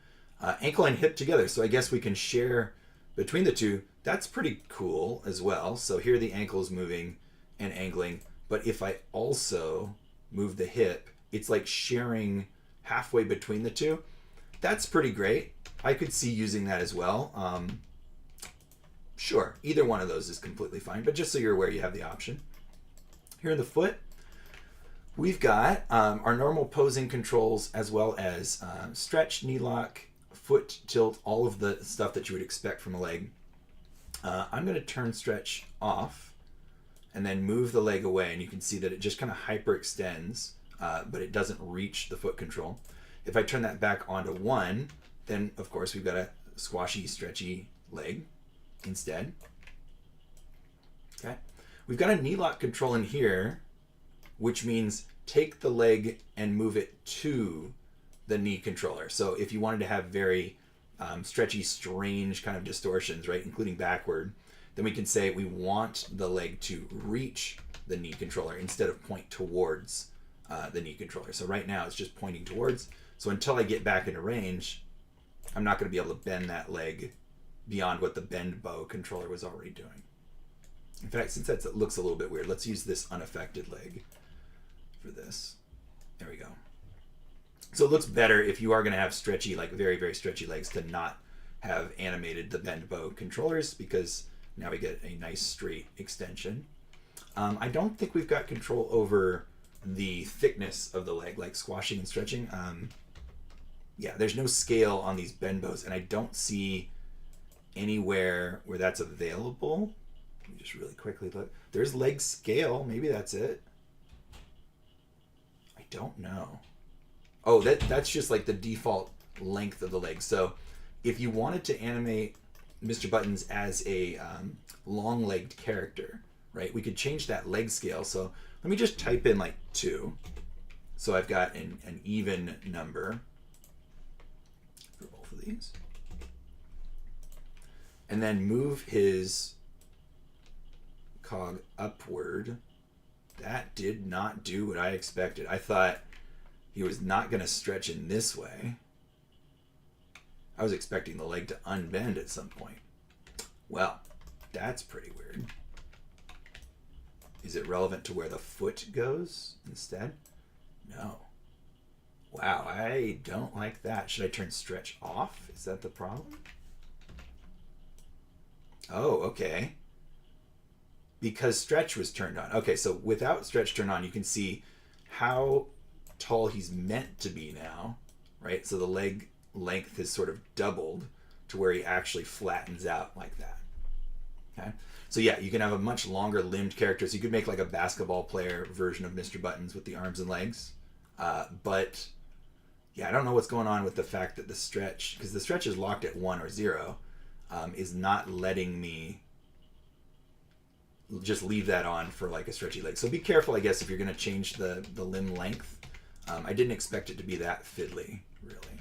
ankle and hip together. So I guess we can share between the two. That's pretty cool as well. So here the ankle is moving and angling. But if I also move the hip, it's like sharing halfway between the two. That's pretty great. I could see using that as well. Sure, either one of those is completely fine. But just so you're aware, you have the option. Here in the foot, we've got our normal posing controls, as well as stretch, knee lock, foot tilt, all of the stuff that you would expect from a leg. I'm going to turn stretch off and then move the leg away, and you can see that it just kind of hyperextends, but it doesn't reach the foot control. If I turn that back onto 1, then of course we've got a squashy, stretchy leg instead. Okay, we've got a knee lock control in here, which means take the leg and move it to the knee controller. So if you wanted to have very stretchy, strange kind of distortions, right, including backward, then we can say we want the leg to reach the knee controller instead of point towards the knee controller. So right now it's just pointing towards. So until I get back into range, I'm not going to be able to bend that leg beyond what the bend bow controller was already doing. In fact, since that looks a little bit weird, let's use this unaffected leg for this. There we go. So it looks better if you are going to have stretchy, like very, very stretchy legs, to not have animated the bend bow controllers, because now we get a nice straight extension. I don't think we've got control over the thickness of the leg, like squashing and stretching. Yeah, there's no scale on these bend bows, and I don't see anywhere where that's available. Let me just really quickly look. There's leg scale. Maybe that's it. I don't know. Oh, that's just like the default length of the leg. So if you wanted to animate Mr. Buttons as a long-legged character, right, we could change that leg scale. So let me just type in like 2. So I've got an even number for both of these. And then move his cog upward. That did not do what I expected. I thought he was not going to stretch in this way. I was expecting the leg to unbend at some point. Well, that's pretty weird. Is it relevant to where the foot goes instead? No. Wow, I don't like that. Should I turn stretch off? Is that the problem? Oh, okay. Because stretch was turned on. Okay, so without stretch turned on, you can see how tall he's meant to be now, right? So the leg length has sort of doubled to where he actually flattens out like that. Okay, so yeah, you can have a much longer limbed character. So you could make like a basketball player version of Mr. Buttons with the arms and legs. But yeah, I don't know what's going on with the fact that the stretch, because the stretch is locked at 1 or 0, is not letting me just leave that on for like a stretchy leg. So be careful, I guess, if you're going to change the limb length. I didn't expect it to be that fiddly, really.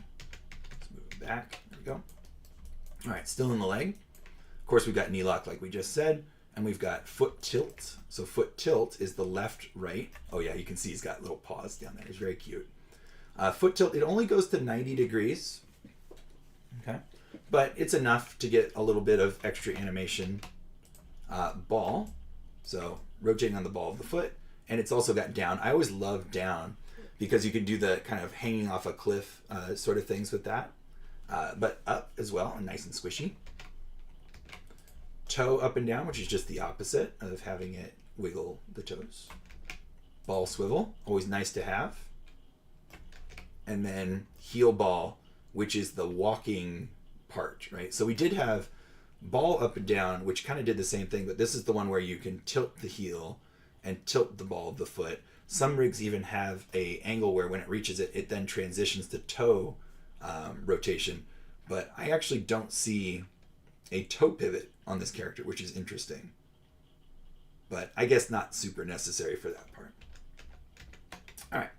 Let's move it back. There we go. All right, still in the leg. Of course, we've got knee lock like we just said, and we've got foot tilt. So foot tilt is the left, right. Oh yeah, you can see he's got little paws down there. He's very cute. Foot tilt, it only goes to 90 degrees. Okay, but it's enough to get a little bit of extra animation. Ball, so rotating on the ball of the foot, and it's also got down. I always love down because you can do the kind of hanging off a cliff sort of things with that, but up as well and nice and squishy. Toe up and down, which is just the opposite of having it wiggle the toes. Ball swivel, always nice to have. And then heel ball, which is the walking part, right? So we did have ball up and down, which kind of did the same thing, but this is the one where you can tilt the heel and tilt the ball of the foot. Some rigs even have a angle where when it reaches it, it then transitions to toe rotation. But I actually don't see a toe pivot on this character, which is interesting. But I guess not super necessary for that part. All right,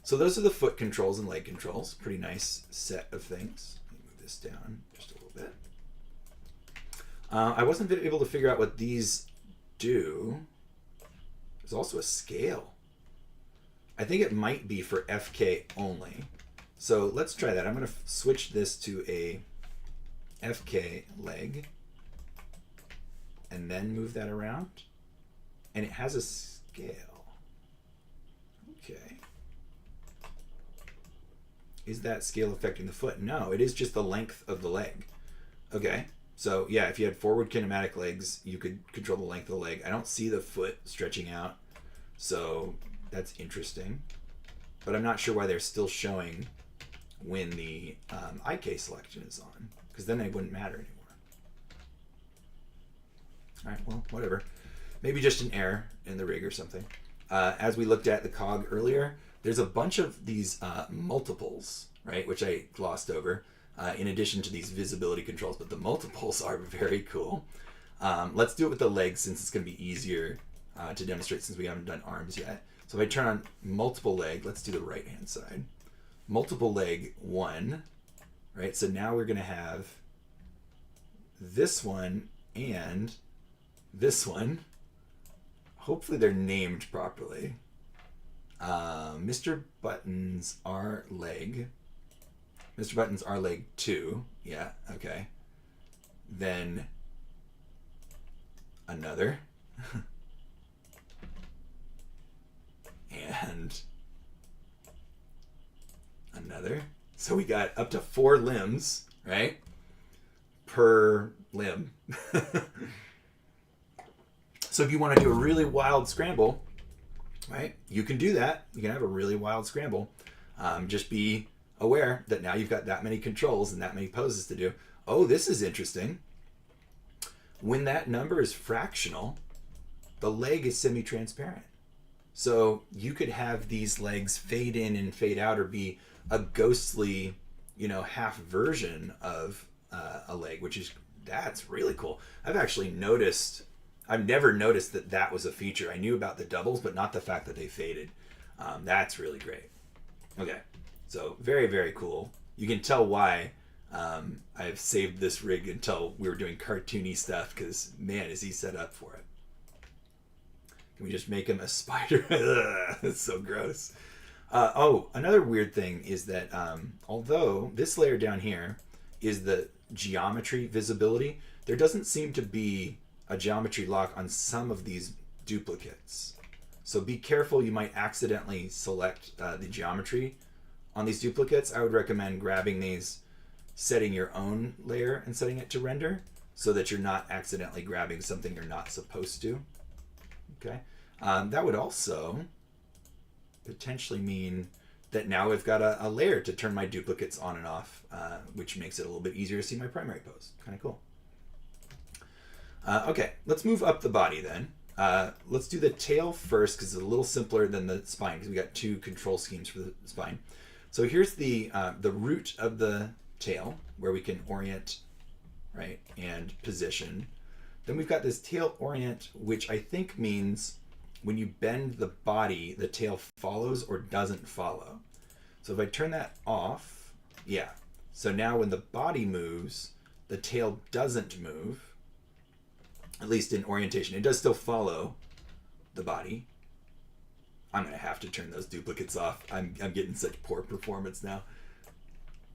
so those are the foot controls and leg controls. Pretty nice set of things. Let me move this down just a little bit. I wasn't able to figure out what these do. There's also a scale. I think it might be for FK only. So let's try that. I'm going to switch this to a FK leg and then move that around. And it has a scale. Okay. Is that scale affecting the foot? No, it is just the length of the leg. Okay. So yeah, if you had forward kinematic legs, you could control the length of the leg. I don't see the foot stretching out, so that's interesting. But I'm not sure why they're still showing when the IK selection is on, because then they wouldn't matter anymore. All right, well, whatever. Maybe just an error in the rig or something. As we looked at the cog earlier, there's a bunch of these multiples, right, which I glossed over. In addition to these visibility controls, but the multiples are very cool. Let's do it with the legs since it's going to be easier to demonstrate since we haven't done arms yet. So if I turn on multiple leg, let's do the right hand side. Multiple leg 1, right? So now we're going to have this one and this one. Hopefully they're named properly. Mr. Buttons R leg. Mr. Buttons R leg 2. Yeah, okay. Then another. And another. So we got up to 4 limbs, right? Per limb. So if you want to do a really wild scramble, right, you can do that. You can have a really wild scramble. Just be aware that now you've got that many controls and that many poses to do. Oh, this is interesting. when that number is fractional, the leg is semi-transparent. So you could have these legs fade in and fade out, or be a ghostly, half version of a leg, that's really cool. I've never noticed that was a feature. I knew about the doubles, but not the fact that they faded. That's really great. Okay, so very, very cool. You can tell why I've saved this rig until we were doing cartoony stuff, because man, is he set up for it. Can we just make him a spider? That's so gross. Another weird thing is that although this layer down here is the geometry visibility, there doesn't seem to be a geometry lock on some of these duplicates. So be careful, you might accidentally select the geometry on these duplicates. I would recommend grabbing these, setting your own layer and setting it to render, so that you're not accidentally grabbing something you're not supposed to. Okay, that would also potentially mean that now we've got a layer to turn my duplicates on and off, which makes it a little bit easier to see my primary pose. Kind of cool. Okay, let's move up the body then. Let's do the tail first, because it's a little simpler than the spine, because we got two control schemes for the spine. So here's the root of the tail, where we can orient, right, and position. Then we've got this tail orient, which I think means when you bend the body, the tail follows or doesn't follow. So if I turn that off, yeah. So now when the body moves, the tail doesn't move, at least in orientation. It does still follow the body. I'm going to have to turn those duplicates off. I'm getting such poor performance now.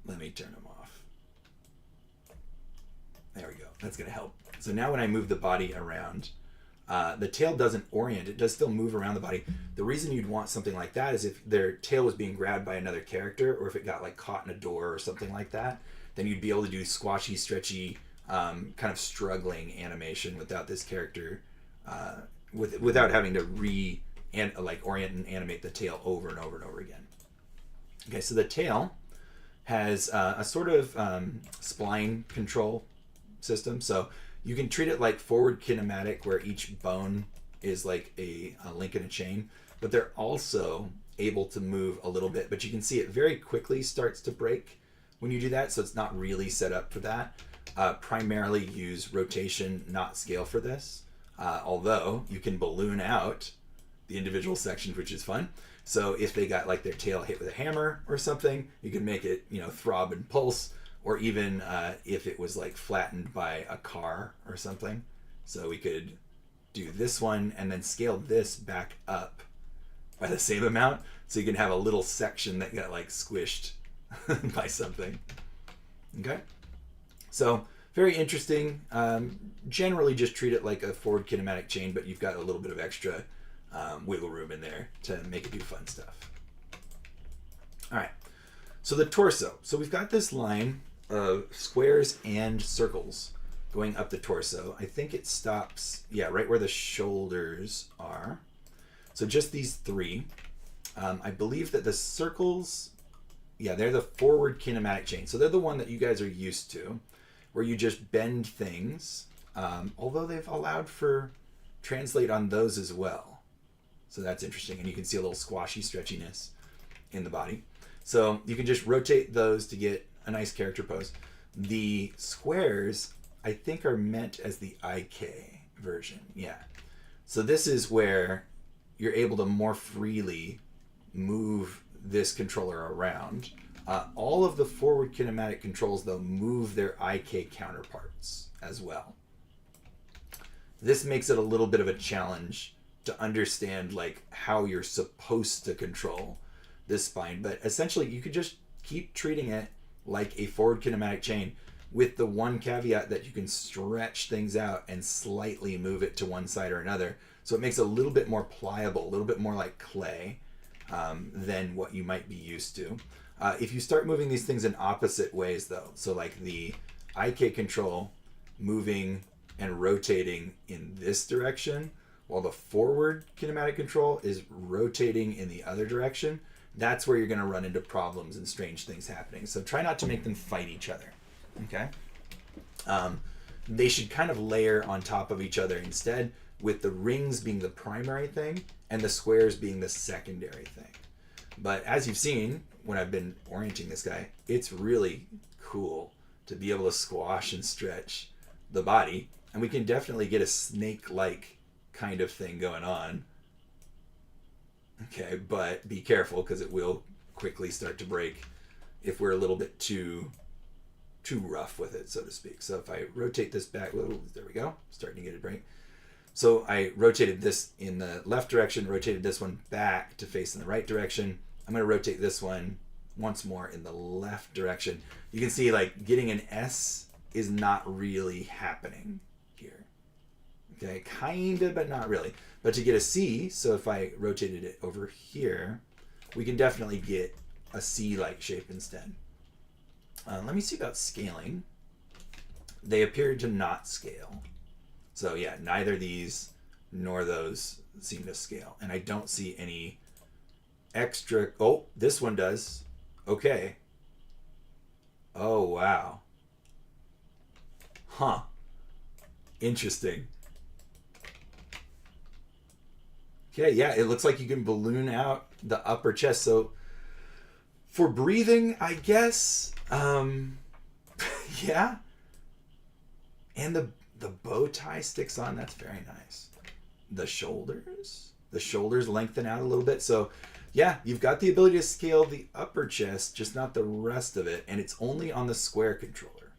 Let me turn them off. There we go. That's going to help. So now when I move the body around, the tail doesn't orient. It does still move around the body. The reason you'd want something like that is if their tail was being grabbed by another character, or if it got like caught in a door or something like that, then you'd be able to do squashy, stretchy, kind of struggling animation without this character, without having to orient and animate the tail over and over and over again. Okay, so the tail has a sort of spline control system. So you can treat it like forward kinematic, where each bone is like a link in a chain, but they're also able to move a little bit, but you can see it very quickly starts to break when you do that. So it's not really set up for that. Primarily use rotation, not scale for this. Although you can balloon out the individual sections, which is fun. So if they got like their tail hit with a hammer or something, you can make it, throb and pulse, or even if it was like flattened by a car or something. So we could do this one and then scale this back up by the same amount, so you can have a little section that got like squished by something. Okay, so very interesting. Generally just treat it like a forward kinematic chain, but you've got a little bit of extra wiggle room in there to make it do fun stuff. All right, so the torso. So we've got this line of squares and circles going up the torso. I think it stops, right where the shoulders are. So just these three. I believe that the circles, they're the forward kinematic chain. So they're the one that you guys are used to, where you just bend things, although they've allowed for translate on those as well. So that's interesting. And you can see a little squashy stretchiness in the body. So you can just rotate those to get a nice character pose. The squares, I think, are meant as the IK version. Yeah. So this is where you're able to more freely move this controller around. All of the forward kinematic controls, though, move their IK counterparts as well. This makes it a little bit of a challenge to understand like how you're supposed to control this spine, but essentially you could just keep treating it like a forward kinematic chain, with the one caveat that you can stretch things out and slightly move it to one side or another. So it makes it a little bit more pliable, a little bit more like clay than what you might be used to. If you start moving these things in opposite ways though, so like the IK control moving and rotating in this direction, while the forward kinematic control is rotating in the other direction, that's where you're going to run into problems and strange things happening. So try not to make them fight each other. Okay. they should kind of layer on top of each other instead, with the rings being the primary thing and the squares being the secondary thing. But as you've seen when I've been orienting this guy, it's really cool to be able to squash and stretch the body, and we can definitely get a snake-like kind of thing going on. Okay, but be careful because it will quickly start to break if we're a little bit too rough with it, so to speak. So if I rotate this back, whoa, there we go, starting to get it break. So I rotated this in the left direction, rotated this one back to face in the right direction. I'm going to rotate this one once more in the left direction. You can see like getting an S is not really happening here. Okay, kind of, but not really. But to get a C, so if I rotated it over here, we can definitely get a C-like shape instead. Let me see about scaling. They appear to not scale. So yeah, neither these nor those seem to scale. And I don't see any extra... Oh, this one does. Okay. Oh, wow. Huh. Interesting. Okay, yeah, it looks like you can balloon out the upper chest. So for breathing, I guess, yeah. And the bow tie sticks on. That's very nice. The shoulders lengthen out a little bit. So yeah, you've got the ability to scale the upper chest, just not the rest of it. And it's only on the square controller.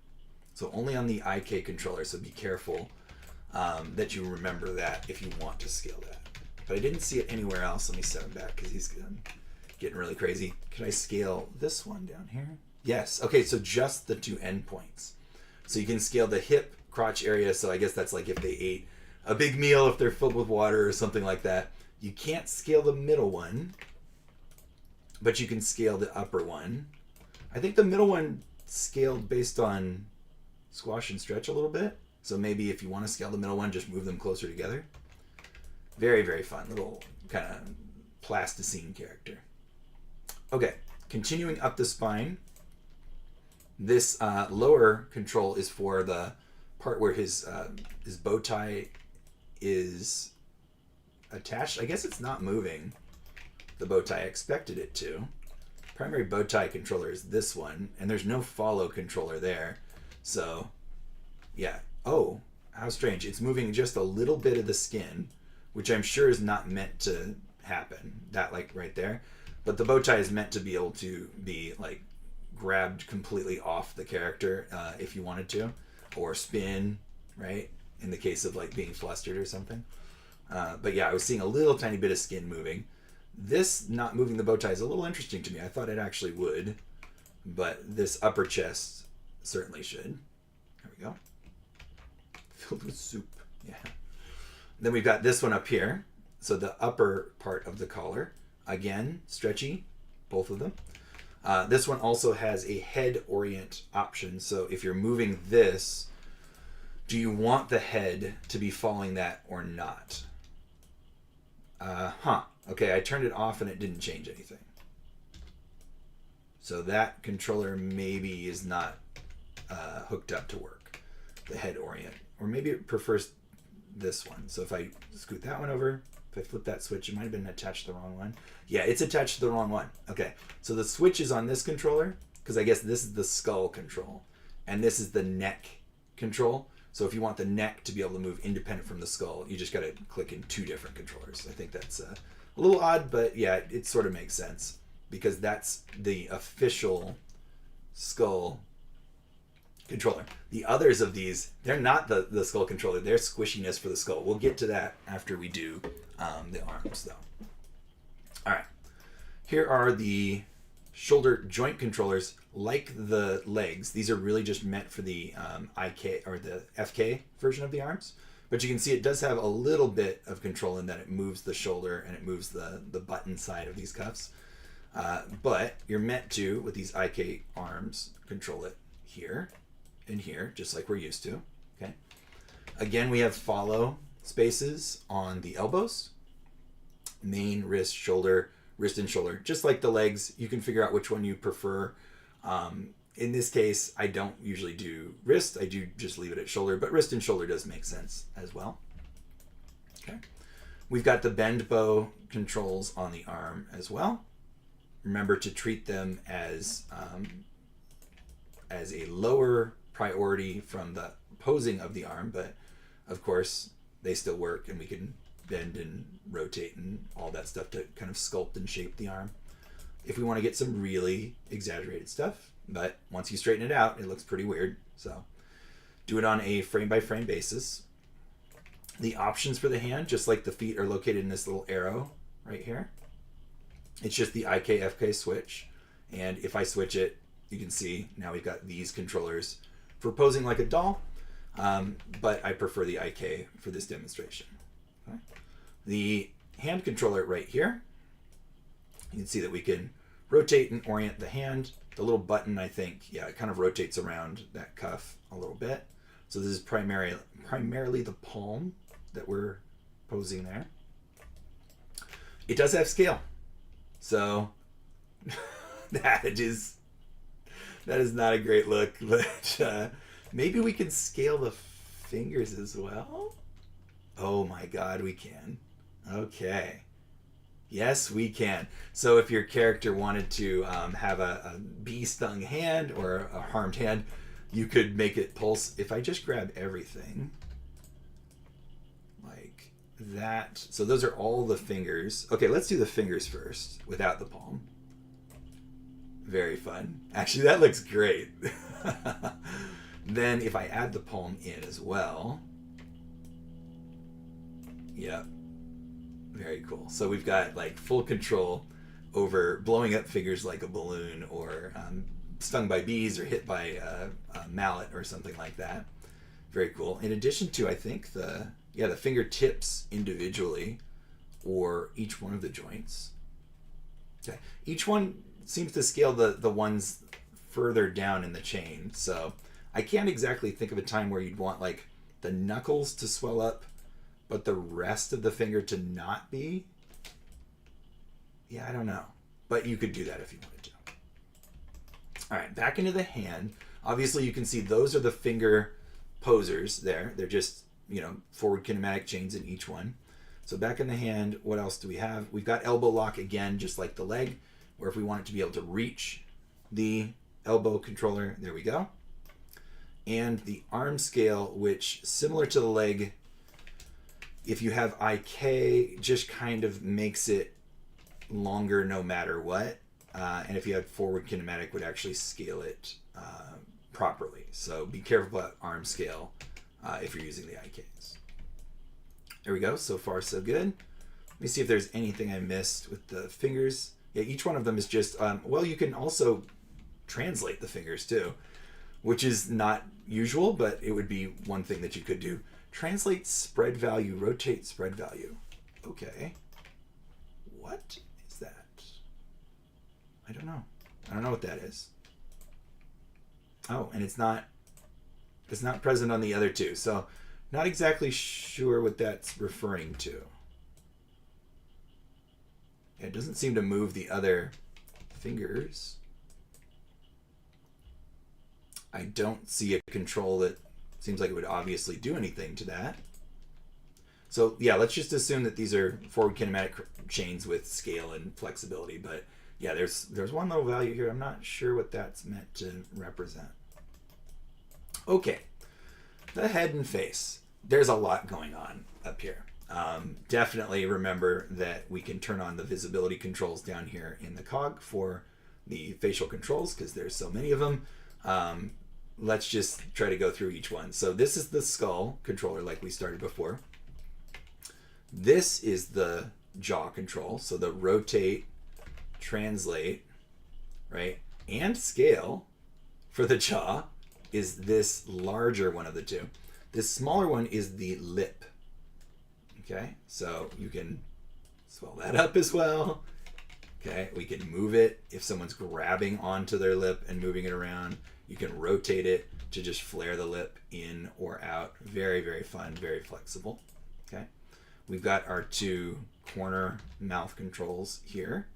So only on the IK controller. So be careful that you remember that if you want to scale that. But I didn't see it anywhere else. Let me set him back because he's getting really crazy. Can I scale this one down here? Yes. Okay, so just the two endpoints. So you can scale the hip crotch area. So I guess that's like if they ate a big meal, if they're filled with water or something like that. You can't scale the middle one, but you can scale the upper one. I think the middle one scaled based on squash and stretch a little bit. So maybe if you want to scale the middle one, just move them closer together. Very, very fun. Little kind of plasticine character. Okay, continuing up the spine. This lower control is for the part where his bow tie is attached. I guess it's not moving. The bow tie, I expected it to. Primary bow tie controller is this one, and there's no follow controller there. So, yeah. Oh, how strange. It's moving just a little bit of the skin, which I'm sure is not meant to happen. That, like, right there. But the bow tie is meant to be able to be, like, grabbed completely off the character if you wanted to. Or spin, right? In the case of, like, being flustered or something. But yeah, I was seeing a little tiny bit of skin moving. This not moving the bow tie is a little interesting to me. I thought it actually would. But this upper chest certainly should. There we go. Filled with soup. Yeah. Then we've got this one up here. So the upper part of the collar. Again, stretchy. Both of them. This one also has a head orient option. So if you're moving this, do you want the head to be following that or not? Okay, I turned it off and it didn't change anything. So that controller maybe is not hooked up to work. The head orient. Or maybe it prefers this one. So if I scoot that one over, if I flip that switch, it might have been attached to the wrong one. Yeah, it's attached to the wrong one. Okay, so the switch is on this controller, because I guess this is the skull control, and this is the neck control. So if you want the neck to be able to move independent from the skull, you just got to click in two different controllers. I think that's a little odd, but yeah, it sort of makes sense, because that's the official skull controller. The others of these, they're not the skull controller. They're squishiness for the skull. We'll get to that after we do the arms, though. All right. Here are the shoulder joint controllers. Like the legs, these are really just meant for the IK or the FK version of the arms. But you can see it does have a little bit of control in that it moves the shoulder and it moves the button side of these cuffs. But you're meant to, with these IK arms, control it here and here, just like we're used to. Okay. Again, we have follow spaces on the elbows, main, wrist, shoulder, wrist and shoulder. Just like the legs, you can figure out which one you prefer in this case, I don't usually do wrist. I do just leave it at shoulder, but wrist and shoulder does make sense as well. Okay. We've got the bend bow controls on the arm as well. Remember to treat them as a lower priority from the posing of the arm, but of course they still work, and we can bend and rotate and all that stuff to kind of sculpt and shape the arm if we want to get some really exaggerated stuff. But once you straighten it out, it looks pretty weird. So do it on a frame by frame basis. The options for the hand, just like the feet, are located in this little arrow right here. It's just the IK FK switch, and if I switch it, you can see now we've got these controllers for posing like a doll, but I prefer the IK for this demonstration. Okay. The hand controller right here, you can see that we can rotate and orient the hand. The little button, I think, yeah, it kind of rotates around that cuff a little bit. So this is primarily the palm that we're posing there. It does have scale. So that is not a great look, but maybe we can scale the fingers as well. Oh my God, we can. Okay. Yes, we can. So if your character wanted to have a bee-stung hand or a harmed hand, you could make it pulse. If I just grab everything like that. So those are all the fingers. Okay, let's do the fingers first without the palm. Very fun. Actually, that looks great. Then if I add the palm in as well. Yep. Very cool. So we've got like full control over blowing up fingers like a balloon, or stung by bees, or hit by a mallet or something like that. Very cool. In addition to, I think, the fingertips individually, or each one of the joints. Okay. Each one seems to scale the ones further down in the chain. So I can't exactly think of a time where you'd want like the knuckles to swell up, but the rest of the finger to not be. Yeah, I don't know. But you could do that if you wanted to. All right, back into the hand. Obviously, you can see those are the finger posers there. They're just, forward kinematic chains in each one. So back in the hand, what else do we have? We've got elbow lock again, just like the leg, where if we want it to be able to reach the elbow controller, there we go. And the arm scale, which, similar to the leg, if you have IK, just kind of makes it longer no matter what. And if you had forward kinematic, would actually scale it properly. So be careful about arm scale if you're using the IKs. There we go. So far, so good. Let me see if there's anything I missed with the fingers. Yeah, each one of them is just, well, you can also translate the fingers too, which is not usual, but it would be one thing that you could do. Translate spread value, rotate spread value. Okay. What is that? I don't know. I don't know what that is. Oh, and it's not present on the other two. So not exactly sure what that's referring to. It doesn't seem to move the other fingers. I don't see a control that seems like it would obviously do anything to that. So yeah, let's just assume that these are forward kinematic chains with scale and flexibility. But yeah, there's one little value here. I'm not sure what that's meant to represent. Okay, the head and face. There's a lot going on up here. Definitely remember that we can turn on the visibility controls down here in the cog for the facial controls, because there's so many of them. Let's just try to go through each one. So this is the skull controller like we started before. This is the jaw control. So the rotate, translate, right, and scale for the jaw is this larger one of the two. This smaller one is the lip. Okay, so you can swell that up as well. Okay, we can move it if someone's grabbing onto their lip and moving it around. You can rotate it to just flare the lip in or out. Very, very fun, very flexible. Okay, we've got our two corner mouth controls here,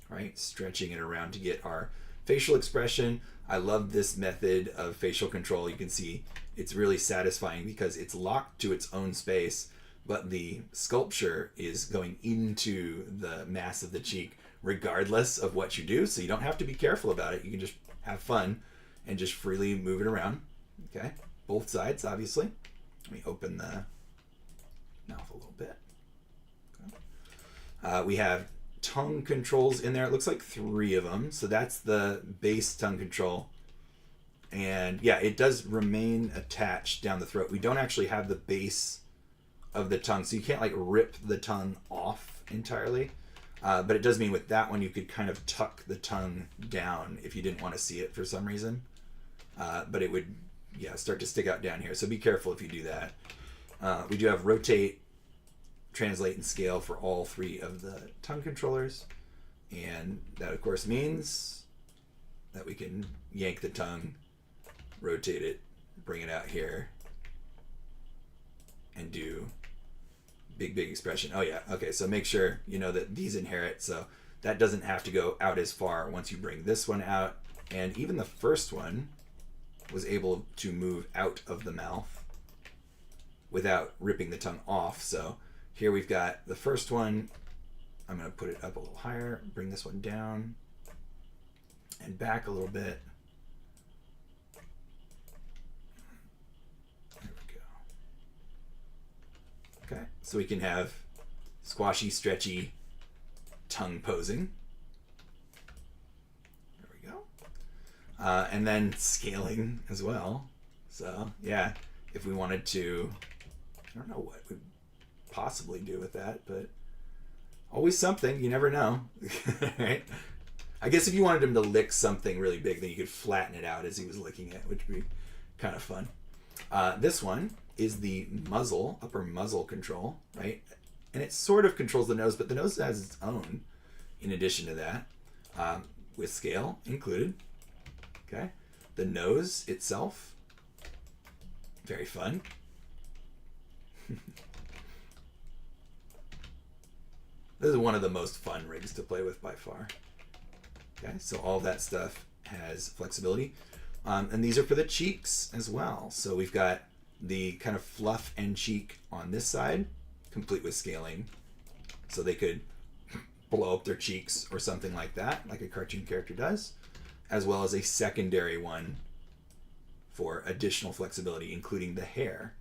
right? Stretching it around to get our Facial expression, I love this method of facial control. You can see it's really satisfying because it's locked to its own space, but the sculpture is going into the mass of the cheek regardless of what you do. So you don't have to be careful about it. You can just have fun and just freely move it around. Okay, both sides, obviously. Let me open the mouth a little bit. Okay. We have tongue controls in there. It looks like 3 of them. So that's the base tongue control. And yeah, it does remain attached down the throat. We don't actually have the base of the tongue, so you can't like rip the tongue off entirely. But it does mean with that one, you could kind of tuck the tongue down if you didn't want to see it for some reason. But it would, yeah, start to stick out down here. So be careful if you do that. We do have rotate, translate, and scale for all 3 of the tongue controllers. And that, of course, means that we can yank the tongue, rotate it, bring it out here, and do big expression. Oh yeah, okay, so make sure you know that these inherit, so that doesn't have to go out as far once you bring this one out. And even the first one was able to move out of the mouth without ripping the tongue off. So here we've got the first one. I'm going to put it up a little higher, bring this one down and back a little bit. Okay, so we can have squashy, stretchy tongue posing. There we go. And then scaling as well. So yeah, if we wanted to, I don't know what we'd possibly do with that, but always something, you never know. Right? I guess if you wanted him to lick something really big, then you could flatten it out as he was licking it, which would be kind of fun. This one is the muzzle, upper muzzle control, right? And it sort of controls the nose, but the nose has its own in addition to that, with scale included. Okay, the nose itself, very fun. This is one of the most fun rigs to play with by far. Okay, so all that stuff has flexibility. And these are for the cheeks as well. So we've got the kind of fluff and cheek on this side, complete with scaling. So they could blow up their cheeks or something like that, like a cartoon character does, as well as a secondary one for additional flexibility, including the hair.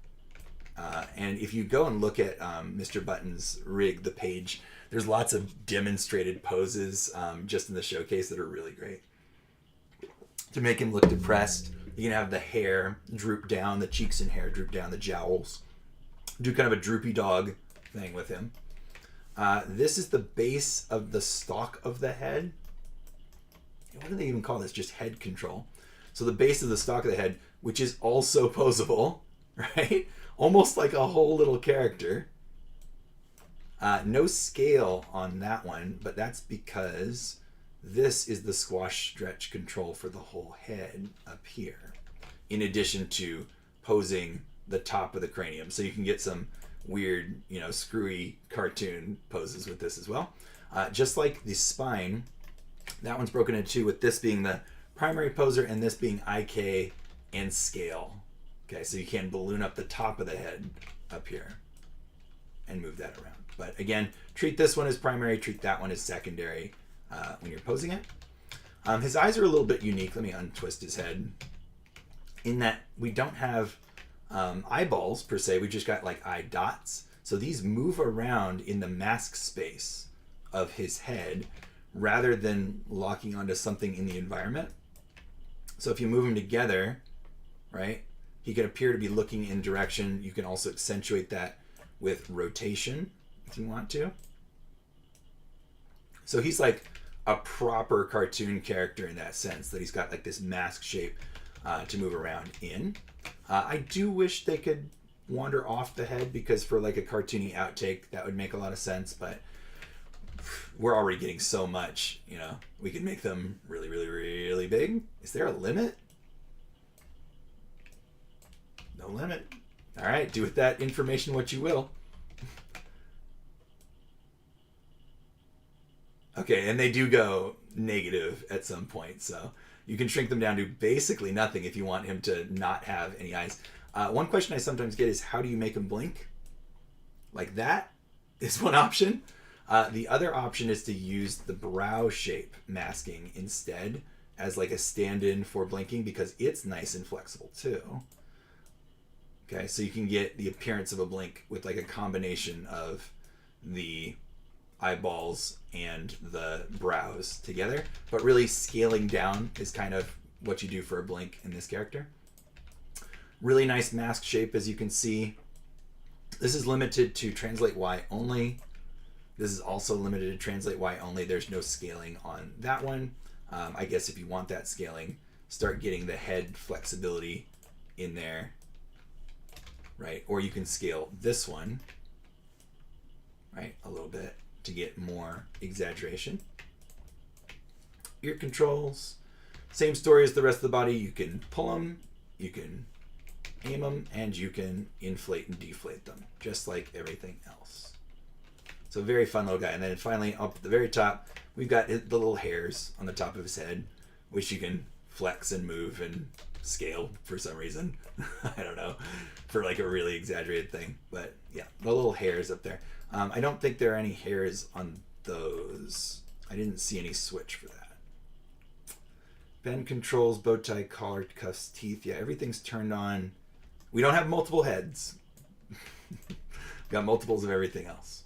And if you go and look at Mr. Button's rig, the page, there's lots of demonstrated poses just in the showcase that are really great. To make him look depressed, you can have the hair droop down, the cheeks and hair droop down, the jowls. Do kind of a droopy dog thing with him. This is the base of the stalk of the head. What do they even call this? Just head control. So the base of the stalk of the head, which is also posable, right? Almost like a whole little character. No scale on that one, but that's because this is the squash stretch control for the whole head up here, in addition to posing the top of the cranium. So you can get some weird, screwy cartoon poses with this as well. Just like the spine, that one's broken into two, with this being the primary poser and this being IK and scale. Okay, so you can balloon up the top of the head up here and move that around. But again, treat this one as primary, treat that one as secondary when you're posing it. His eyes are a little bit unique. Let me untwist his head. In that we don't have eyeballs per se, we just got like eye dots. So these move around in the mask space of his head rather than locking onto something in the environment. So if you move them together, right, he can appear to be looking in direction. You can also accentuate that with rotation if you want to. So he's like a proper cartoon character in that sense, that he's got like this mask shape to move around in. I do wish they could wander off the head, because for like a cartoony outtake, that would make a lot of sense, but we're already getting so much, we can make them really, really, really big. Is there a limit? No limit. All right, do with that information what you will. Okay. Okay, and they do go negative at some point, so you can shrink them down to basically nothing if you want him to not have any eyes. One question I sometimes get is how do you make him blink? Like that is one option. The other option is to use the brow shape masking instead as like a stand-in for blinking because it's nice and flexible too. Okay, so you can get the appearance of a blink with like a combination of the eyeballs and the brows together, but really scaling down is kind of what you do for a blink in this character. Really nice mask shape, as you can see. This is limited to translate Y only. This is also limited to translate Y only. There's no scaling on that one. I guess if you want that scaling, start getting the head flexibility in there, right? Or you can scale this one, right, a little bit to get more exaggeration. Ear controls, same story as the rest of the body. You can pull them, you can aim them, and you can inflate and deflate them, just like everything else. So very fun little guy. And then finally, up at the very top, we've got the little hairs on the top of his head, which you can flex and move and scale for some reason. I don't know, for like a really exaggerated thing. But yeah, the little hairs up there. I don't think there are any hairs on those. I didn't see any switch for that. Bend controls, bow tie, collar, cuffs, teeth. Yeah, everything's turned on. We don't have multiple heads. Got multiples of everything else.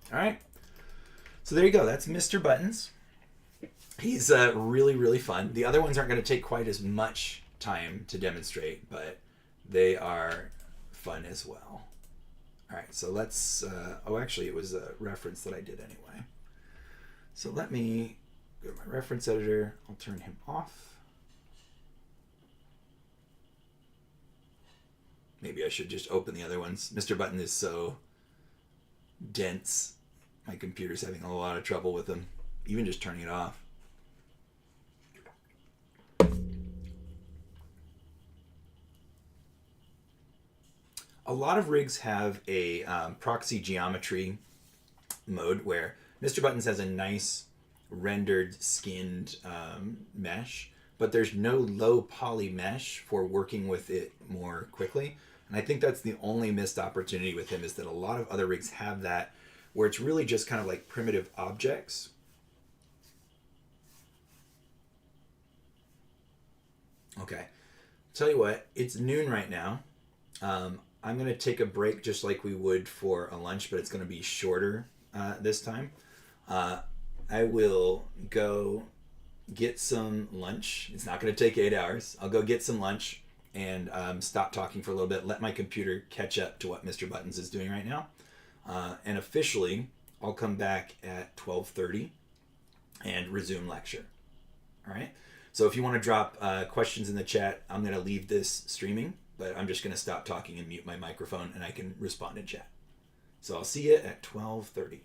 All right. So there you go. That's Mr. Buttons. He's really, really fun. The other ones aren't going to take quite as much time to demonstrate, but they are fun as well. All right, so let's, actually it was a reference that I did anyway. So let me go to my reference editor. I'll turn him off. Maybe I should just open the other ones. Mr. Button is so dense. My computer's having a lot of trouble with him, even just turning it off. A lot of rigs have a proxy geometry mode where Mr. Buttons has a nice rendered skinned mesh, but there's no low poly mesh for working with it more quickly. And I think that's the only missed opportunity with him, is that a lot of other rigs have that, where it's really just kind of like primitive objects. Okay, tell you what, it's noon right now. I'm going to take a break just like we would for a lunch, but it's going to be shorter this time. I will go get some lunch. It's not going to take 8 hours. I'll go get some lunch and stop talking for a little bit, let my computer catch up to what Mr. Buttons is doing right now. And officially, I'll come back at 12:30 and resume lecture. All right? So if you want to drop questions in the chat, I'm going to leave this streaming, but I'm just going to stop talking and mute my microphone, and I can respond in chat. So I'll see you at 12:30.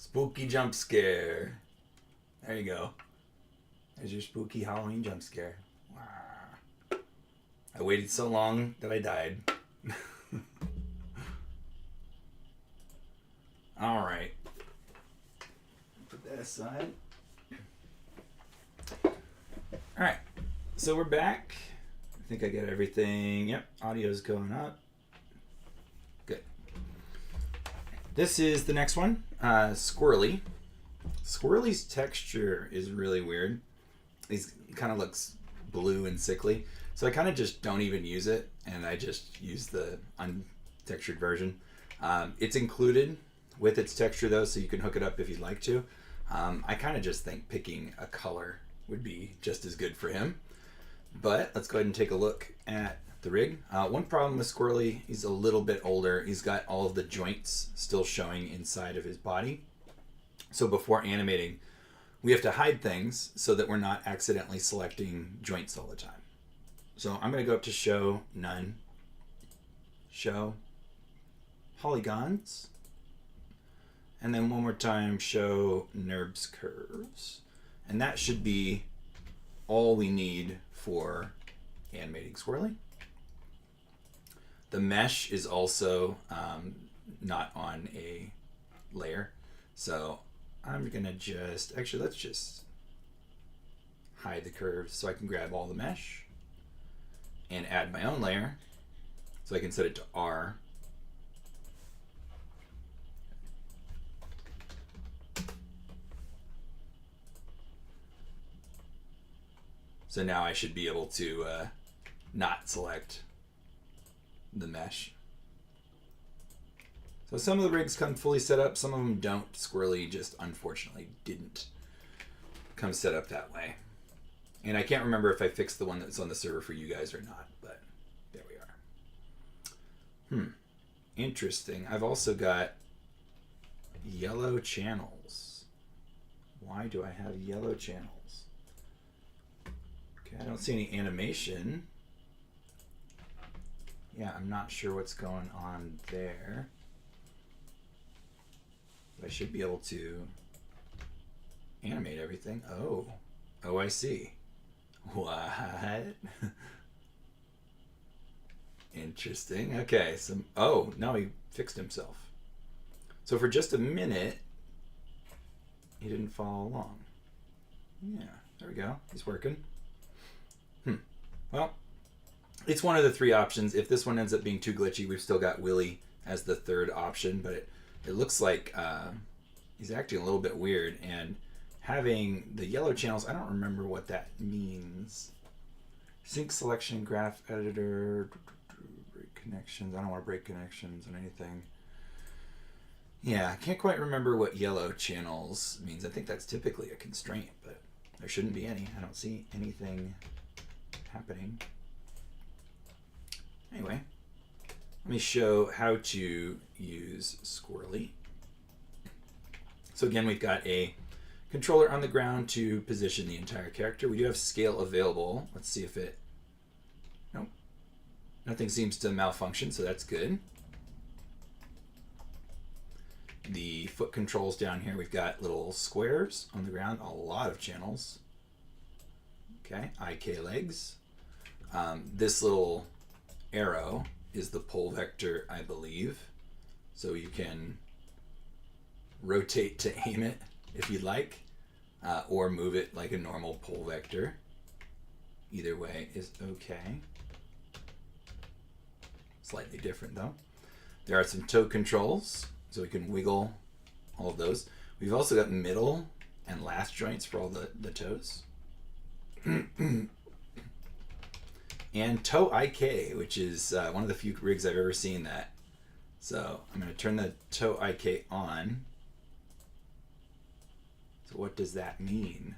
Spooky jump scare. There you go. There's your spooky Halloween jump scare. Wow. I waited so long that I died. All right. Put that aside. All right. So we're back. I think I got everything. Yep. Audio's going up. Good. This is the next one. Squirrely. Squirrely's texture is really weird. He kind of looks blue and sickly. So I kind of just don't even use it, and I just use the untextured version. It's included with its texture though, so you can hook it up if you'd like to. I kind of just think picking a color would be just as good for him. But let's go ahead and take a look at the rig. One problem with Squirrely, he's a little bit older. He's got all of the joints still showing inside of his body. So before animating, we have to hide things so that we're not accidentally selecting joints all the time. So I'm going to go up to show, none, show, polygons, and then one more time show NURBS curves. And that should be all we need for animating Squirrely. The mesh is also not on a layer. So I'm gonna just, actually let's just hide the curves so I can grab all the mesh and add my own layer. So I can set it to R. So now I should be able to not select the mesh. So some of the rigs come fully set up, some of them don't. Squirrely just unfortunately didn't come set up that way. And I can't remember if I fixed the one that's on the server for you guys or not, but there we are. Interesting. I've also got yellow channels. Why do I have yellow channels? Okay, I don't see any animation. Yeah, I'm not sure what's going on there. But I should be able to animate everything. Oh, I see. What? Interesting. Okay, oh, no, he fixed himself. So for just a minute, he didn't follow along. Yeah, there we go. He's working. Well, it's one of the three options. If this one ends up being too glitchy, we've still got Willy as the third option, but it looks like he's acting a little bit weird, and having the yellow channels, I don't remember what that means. Sync selection, graph editor, break connections. I don't want to break connections on anything. Yeah, I can't quite remember what yellow channels means. I think that's typically a constraint, but there shouldn't be any. I don't see anything happening. Anyway, let me show how to use Squirrely. So again, we've got a controller on the ground to position the entire character. We do have scale available. Let's see if it... Nope. Nothing seems to malfunction, so that's good. The foot controls down here, we've got little squares on the ground, a lot of channels. Okay, IK legs. This little arrow is the pole vector, I believe. So you can rotate to aim it if you'd like, or move it like a normal pole vector. Either way is okay. Slightly different though. There are some toe controls, so we can wiggle all of those. We've also got middle and last joints for all the toes. And toe IK, which is one of the few rigs I've ever seen that. So I'm going to turn the toe IK on. So what does that mean?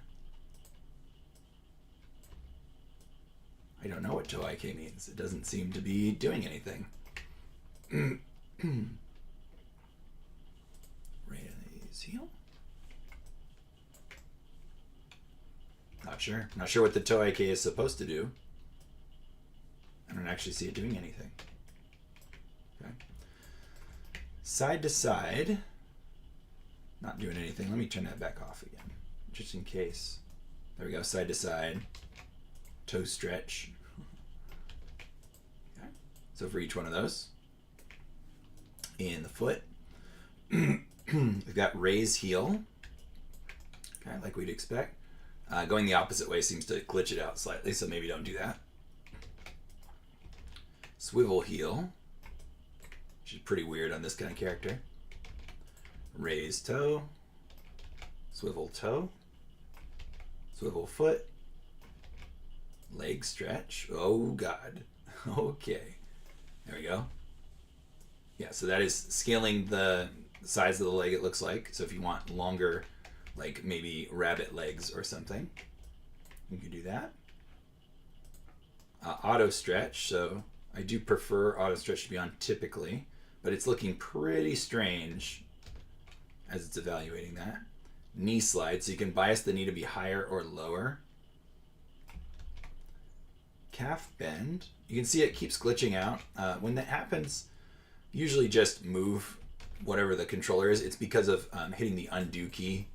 I don't know what toe IK means. It doesn't seem to be doing anything. Raise heel? Not sure. Not sure what the toe IK is supposed to do. I don't actually see it doing anything. Okay. Side to side. Not doing anything. Let me turn that back off again, just in case. There we go, side to side. Toe stretch. Okay. So for each one of those. In the foot, we've got raise heel. Okay, like we'd expect. Going the opposite way seems to glitch it out slightly, so maybe don't do that. Swivel heel, which is pretty weird on this kind of character. Raise toe, swivel toe, swivel foot, leg stretch. Oh God. Okay, there we go. Yeah, so that is scaling the size of the leg, it looks like. So if you want longer, like maybe rabbit legs or something, you can do that. Auto stretch, so I do prefer auto stretch to be on typically, but it's looking pretty strange as it's evaluating that. Knee slide, so you can bias the knee to be higher or lower. Calf bend, you can see it keeps glitching out. When that happens, usually just move whatever the controller is. It's because of hitting the undo key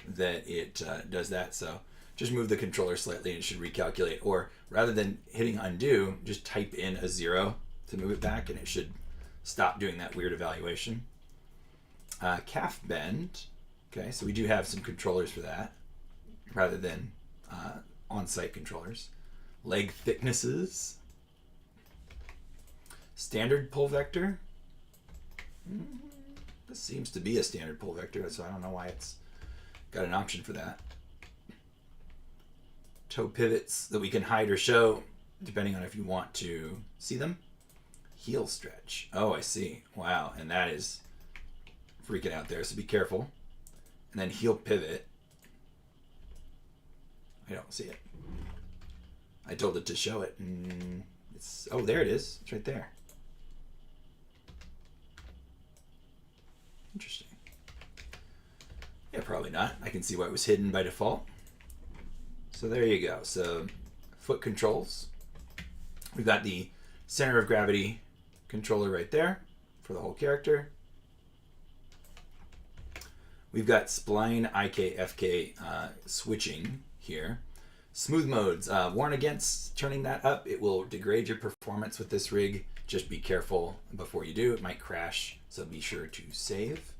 that it does that. So just move the controller slightly and it should recalculate. Or rather than hitting undo, just type in a 0 to move it back and it should stop doing that weird evaluation. Calf bend. Okay, so we do have some controllers for that rather than on-site controllers. Leg thicknesses. Standard pull vector. This seems to be a standard pull vector, so I don't know why it's got an option for that. Toe pivots that we can hide or show depending on if you want to see them. Heel stretch. Oh, I see. Wow, and that is freaking out there, so be careful. And then heel pivot. I don't see it. I told it to show it. Oh, there it is. It's right there. Interesting. Yeah, probably not. I can see why it was hidden by default. So there you go. So foot controls. We've got the center of gravity controller right there for the whole character. We've got spline IK FK switching here. Smooth modes. Warn against turning that up. It will degrade your performance with this rig. Just be careful before you do. It might crash, so be sure to save.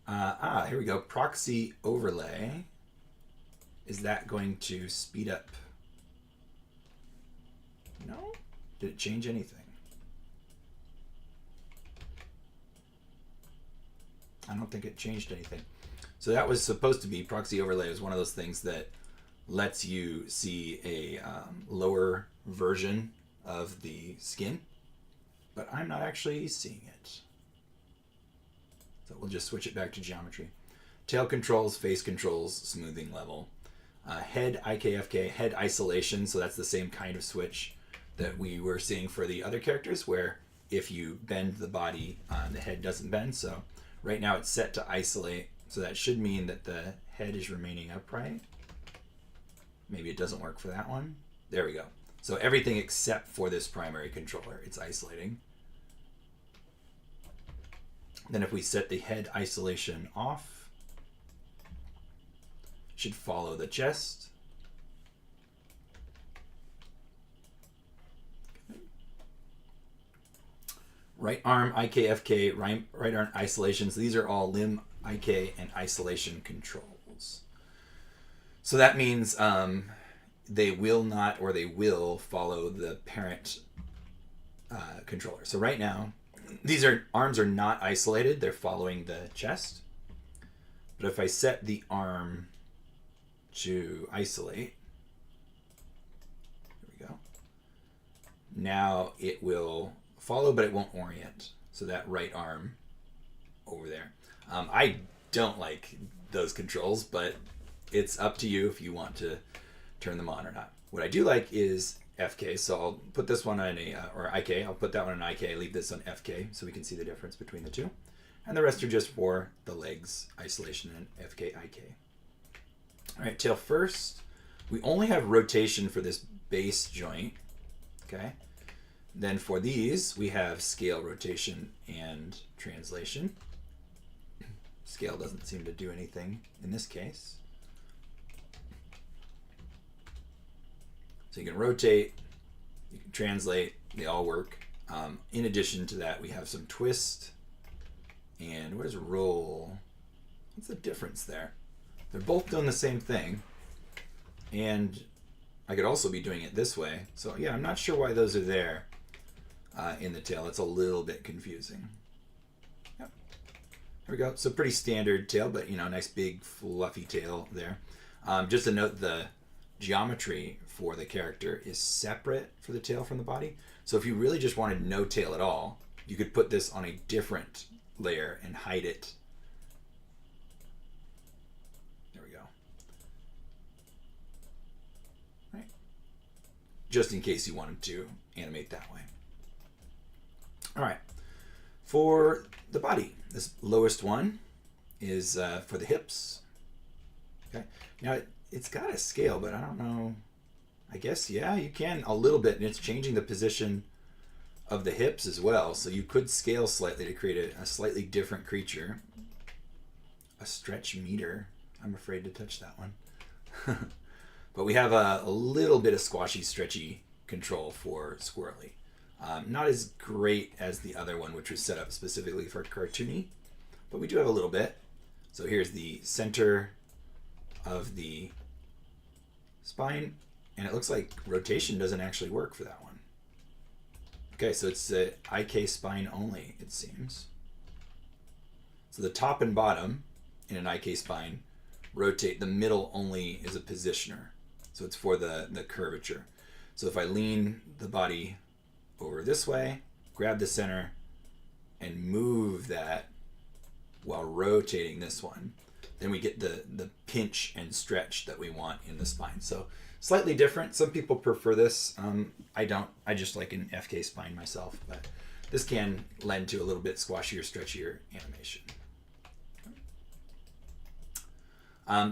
Here we go. Proxy overlay. Is that going to speed up? No? Did it change anything? I don't think it changed anything. So that was supposed to be, proxy overlay was one of those things that lets you see a lower version of the skin, but I'm not actually seeing it. So we'll just switch it back to geometry. Tail controls, face controls, smoothing level. Head IKFK, head isolation, so that's the same kind of switch that we were seeing for the other characters, where if you bend the body, the head doesn't bend. So right now it's set to isolate, so that should mean that the head is remaining upright. Maybe it doesn't work for that one. There we go. So everything except for this primary controller, it's isolating. Then if we set the head isolation off, it should follow the chest. Okay. Right arm IKFK, right arm isolations. These are all limb IK and isolation controls. So that means they will not, or they will follow the parent controller. So right now, these arms are not isolated. They're following the chest. But if I set the arm to isolate, there we go. Now it will follow, but it won't orient. So that right arm over there. I don't like those controls, but it's up to you if you want to turn them on or not. What I do like is FK, so I'll put this one on a, or IK, I'll put that one on IK, leave this on FK so we can see the difference between the two. And the rest are just for the legs, isolation and FK, IK. All right, tail first. We only have rotation for this base joint, okay? Then for these, we have scale, rotation, and translation. Scale doesn't seem to do anything in this case. So you can rotate, you can translate, they all work. In addition to that, we have some twist. And what is roll? What's the difference there? They're both doing the same thing. And I could also be doing it this way. So yeah, I'm not sure why those are there in the tail. It's a little bit confusing. Yep. There we go. So pretty standard tail, but you know, nice big fluffy tail there. Just to note, the geometry for the character is separate for the tail from the body. So if you really just wanted no tail at all, you could put this on a different layer and hide it. There we go. Right. Just in case you wanted to animate that way. All right. For the body, this lowest one is for the hips. Okay. Now it's got a scale, but I don't know. I guess, yeah, you can a little bit, and it's changing the position of the hips as well. So you could scale slightly to create a slightly different creature. A stretch meter. I'm afraid to touch that one. But we have a little bit of squashy, stretchy control for Squirrely. Not as great as the other one, which was set up specifically for cartoony, but we do have a little bit. So here's the center of the spine, and it looks like rotation doesn't actually work for that one. Okay, so it's the IK spine only, it seems. So the top and bottom in an IK spine rotate. The middle only is a positioner. So it's for the curvature. So if I lean the body over this way, grab the center, and move that while rotating this one, then we get the pinch and stretch that we want in the spine. So slightly different. Some people prefer this. I don't. I just like an FK spine myself, but this can lend to a little bit squashier, stretchier animation.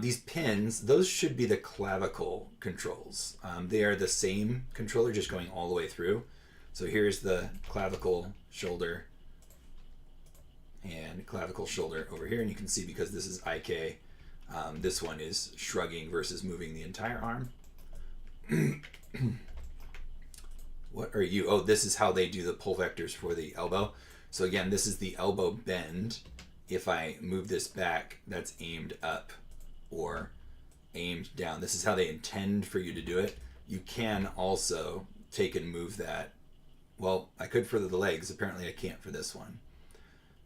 These pins, those should be the clavicle controls. They are the same controller, just going all the way through. So here's the clavicle, shoulder, and clavicle, shoulder over here. And you can see, because this is IK, this one is shrugging versus moving the entire arm. What are you? Oh, this is how they do the pull vectors for the elbow. So again, this is the elbow bend. If I move this back, that's aimed up or aimed down. This is how they intend for you to do it. You can also take and move that. Well, I could for the legs. Apparently I can't for this one.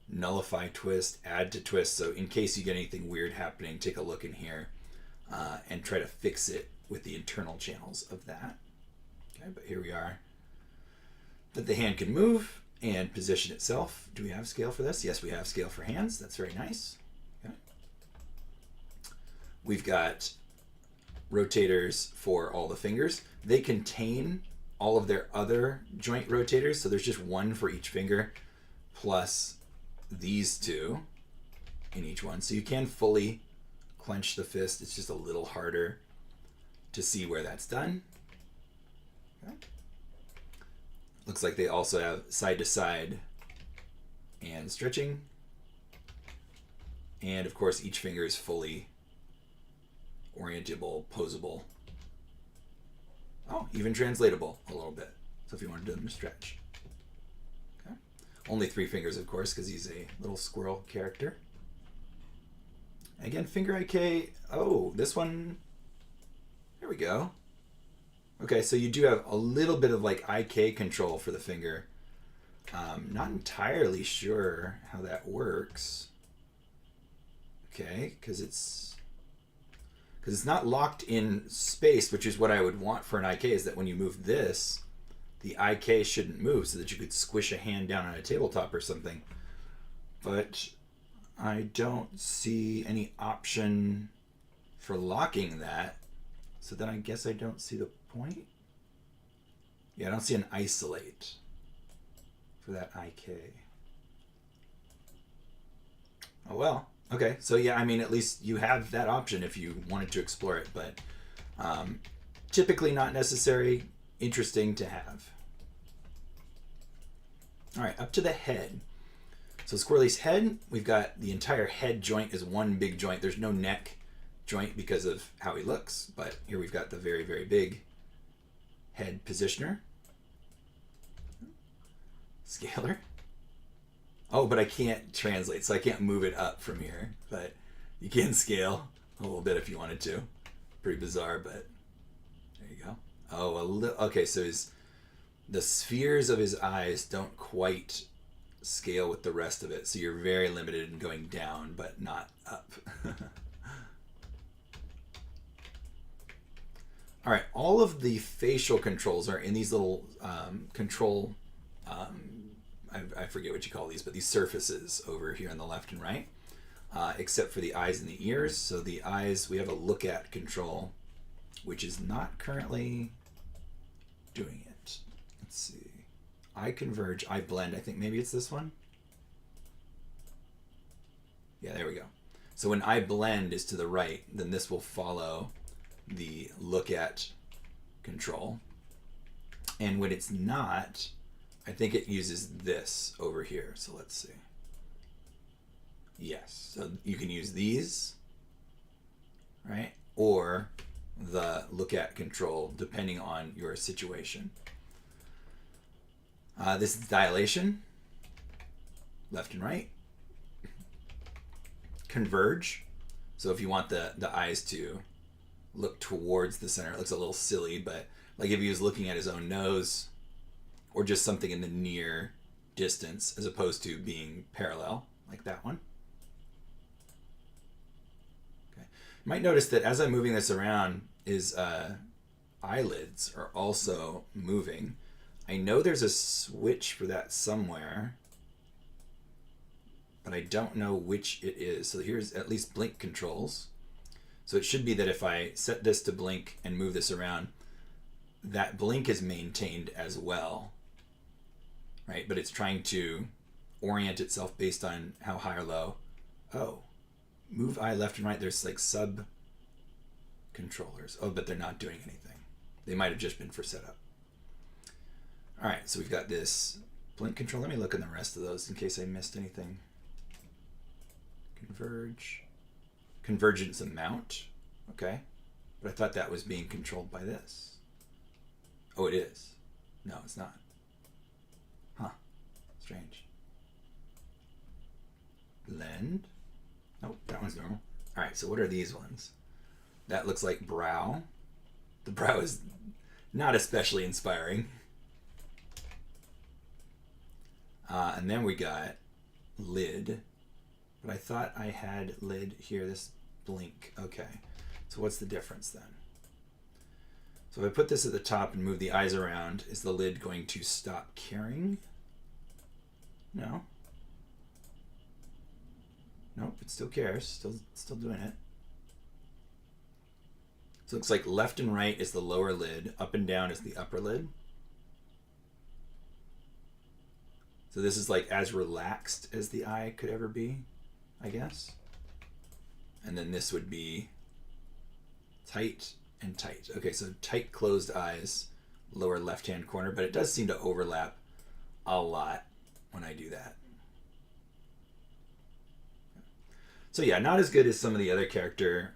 Nullify twist, add to twist. So in case you get anything weird happening, take a look in here and try to fix it with the internal channels of that. Okay, but here we are. That the hand can move and position itself. Do we have scale for this? Yes, we have scale for hands. That's very nice. Okay. We've got rotators for all the fingers. They contain all of their other joint rotators, so there's just one for each finger, plus these two in each one. So you can fully clench the fist. It's just a little harder to see where that's done. Okay. Looks like they also have side to side and stretching. And of course, each finger is fully orientable, posable. Oh, even translatable a little bit. So if you wanted them to stretch. Okay. Only 3 fingers, of course, because he's a little squirrel character. Again, finger IK. Oh, this one. There we go. Okay, so you do have a little bit of like IK control for the finger. Not entirely sure how that works. Okay, because it's not locked in space, which is what I would want for an IK, is that when you move this, the IK shouldn't move, so that you could squish a hand down on a tabletop or something. But I don't see any option for locking that. So then I guess I don't see the point. Yeah, I don't see an isolate for that IK. Oh well. Okay, so yeah, I mean, at least you have that option if you wanted to explore it, but typically not necessary. Interesting to have. All right, up to the head. So Squirrely's head, we've got the entire head joint is one big joint. There's no neck joint because of how he looks, but here we've got the very, very big head positioner. Scalar. Oh, but I can't translate, so I can't move it up from here, but you can scale a little bit if you wanted to. Pretty bizarre, but there you go. Oh, a little. Okay, so the spheres of his eyes don't quite scale with the rest of it, so you're very limited in going down, but not up. All right, all of the facial controls are in these little control. I forget what you call these, but these surfaces over here on the left and right, except for the eyes and the ears. So the eyes, we have a look at control, which is not currently doing it. Let's see. Eye converge, eye blend. I think maybe it's this one. Yeah, there we go. So when eye blend is to the right, then this will follow the look at control. And when it's not, I think it uses this over here. So let's see. Yes, so you can use these, right? Or the look at control, depending on your situation. This is dilation, left and right. Converge, so if you want the eyes to look towards the center, it looks a little silly, but like if he was looking at his own nose or just something in the near distance as opposed to being parallel, like that one. Okay. You might notice that as I'm moving this around, his eyelids are also moving. I know there's a switch for that somewhere, but I don't know which it is. So here's at least blink controls. So it should be that if I set this to blink and move this around, that blink is maintained as well, right? But it's trying to orient itself based on how high or low. Oh, move eye left and right. There's like sub controllers. Oh, but they're not doing anything. They might have just been for setup. All right, so we've got this blink control. Let me look in the rest of those in case I missed anything. Converge. Convergence amount. Okay. But I thought that was being controlled by this. Oh, it is. No, it's not. Huh. Strange. Blend. Nope, that one's normal. All right, so what are these ones? That looks like brow. The brow is not especially inspiring. And then we got lid. But I thought I had lid here, this blink. Okay, so what's the difference then? So if I put this at the top and move the eyes around, is the lid going to stop caring? No. Nope, it still cares, still doing it. So it looks like left and right is the lower lid, up and down is the upper lid. So this is like as relaxed as the eye could ever be, I guess. And then this would be tight and tight. Okay, so tight closed eyes, lower left-hand corner, but it does seem to overlap a lot when I do that. So yeah, not as good as some of the other character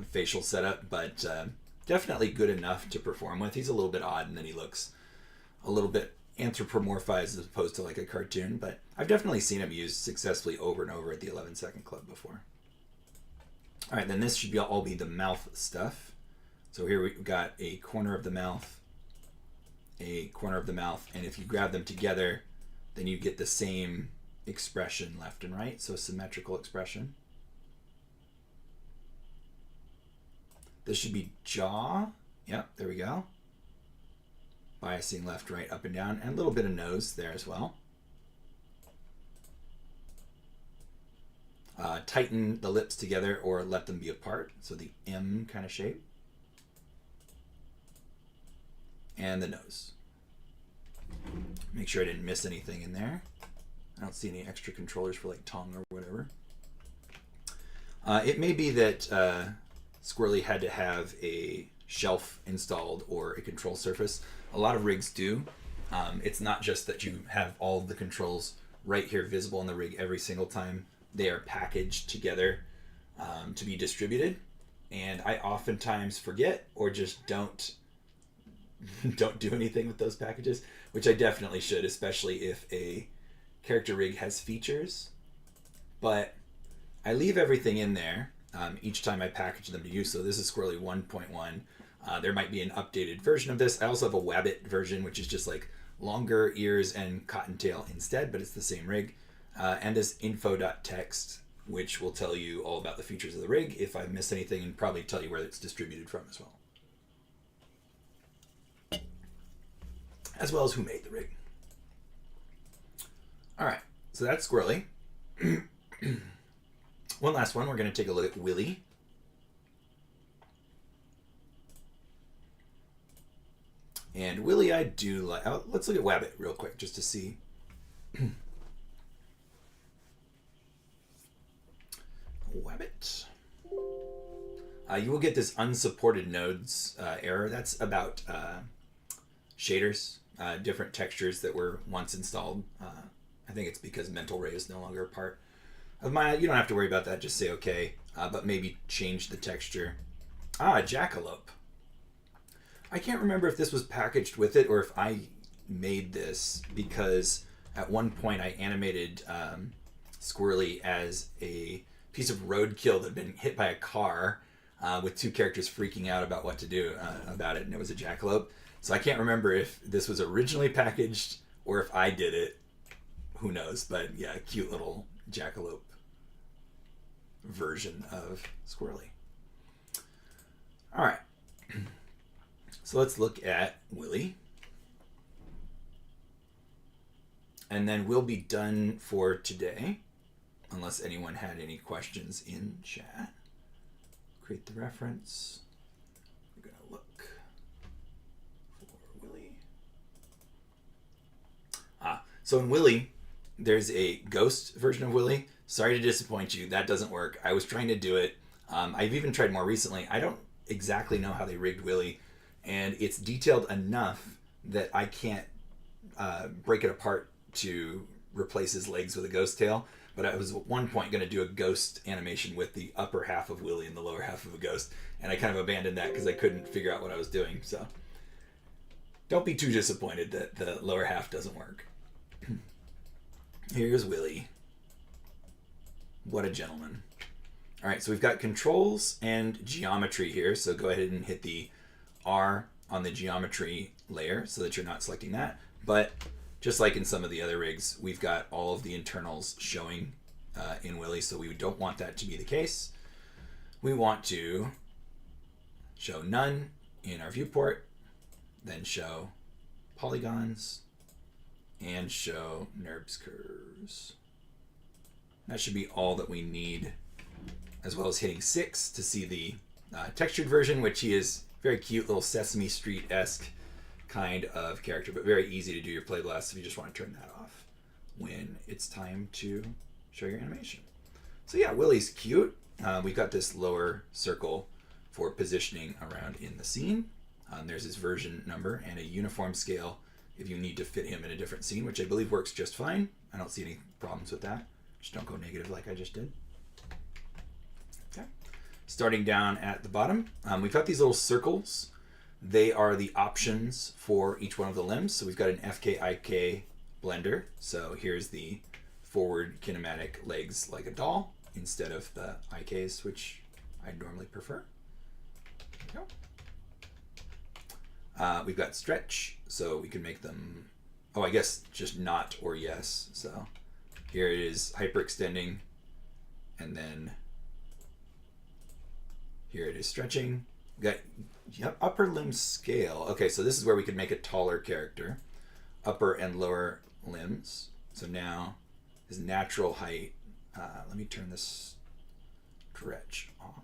facial setup, but definitely good enough to perform with. He's a little bit odd, and then he looks a little bit anthropomorphized as opposed to like a cartoon, but I've definitely seen him used successfully over and over at the 11 Second Club before. All right, then this should all be the mouth stuff. So here we've got a corner of the mouth, a corner of the mouth, and if you grab them together, then you get the same expression left and right, so symmetrical expression. This should be jaw. Yep, there we go. Biasing left, right, up and down, and a little bit of nose there as well. Tighten the lips together or let them be apart, so the M kind of shape. And the nose. Make sure I didn't miss anything in there. I don't see any extra controllers for like tongue or whatever. It may be that Squirrely had to have a shelf installed or a control surface. A lot of rigs do. It's not just that you have all of the controls right here visible in the rig every single time they are packaged together to be distributed. And I oftentimes forget or just don't do anything with those packages, which I definitely should, especially if a character rig has features. But I leave everything in there each time I package them to use. So this is Squirrely 1.1. There might be an updated version of this. I also have a Wabbit version, which is just like longer ears and cottontail instead, but it's the same rig. And this info.txt, which will tell you all about the features of the rig if I miss anything, and probably tell you where it's distributed from as well as who made the rig. All right, so that's Squirrely. One last one, we're going to take a look at Willy. And Willy I do like. Oh, let's look at Wabbit real quick just to see. Wabbit. You will get this unsupported nodes error. That's about shaders, different textures that were once installed. I think it's because Mental Ray is no longer a part of Maya. You don't have to worry about that. Just say okay, but maybe change the texture. Jackalope. I can't remember if this was packaged with it or if I made this, because at one point I animated Squirrely as a piece of roadkill that had been hit by a car with two characters freaking out about what to do about it, and it was a jackalope. So I can't remember if this was originally packaged or if I did it. Who knows? But yeah, cute little jackalope version of Squirrely. All right. So let's look at Willy. And then we'll be done for today, unless anyone had any questions in chat. Create the reference. We're going to look for Willy. So in Willy, there's a ghost version of Willy. Sorry to disappoint you, that doesn't work. I was trying to do it. I've even tried more recently. I don't exactly know how they rigged Willy, and it's detailed enough that I can't break it apart to replace his legs with a ghost tail. But I was at one point going to do a ghost animation with the upper half of Willy and the lower half of a ghost, and I kind of abandoned that because I couldn't figure out what I was doing. So don't be too disappointed that the lower half doesn't work. Here's Willy. What a gentleman. All right, so we've got controls and geometry here. So go ahead and hit the R on the geometry layer so that you're not selecting that. But just like in some of the other rigs, we've got all of the internals showing in Willy, so we don't want that to be the case. We want to show none in our viewport, then show polygons, and show NURBS curves. That should be all that we need, as well as hitting 6 to see the textured version, which he is very cute, little Sesame Street-esque kind of character, but very easy to do your play blast if you just want to turn that off when it's time to show your animation. So yeah, Willy's cute. We've got this lower circle for positioning around in the scene. There's his version number and a uniform scale if you need to fit him in a different scene, which I believe works just fine. I don't see any problems with that. Just don't go negative like I just did. Okay. Starting down at the bottom, we've got these little circles. They are the options for each one of the limbs. So we've got an FKIK blender. So here's the forward kinematic legs like a doll instead of the IKs, which I normally prefer. There we go. We've got stretch, so we can make them, I guess just not or yes. So here it is hyperextending, and then here it is stretching. We got upper limb scale. Okay, so this is where we could make a taller character. Upper and lower limbs. So now his natural height, let me turn this stretch off.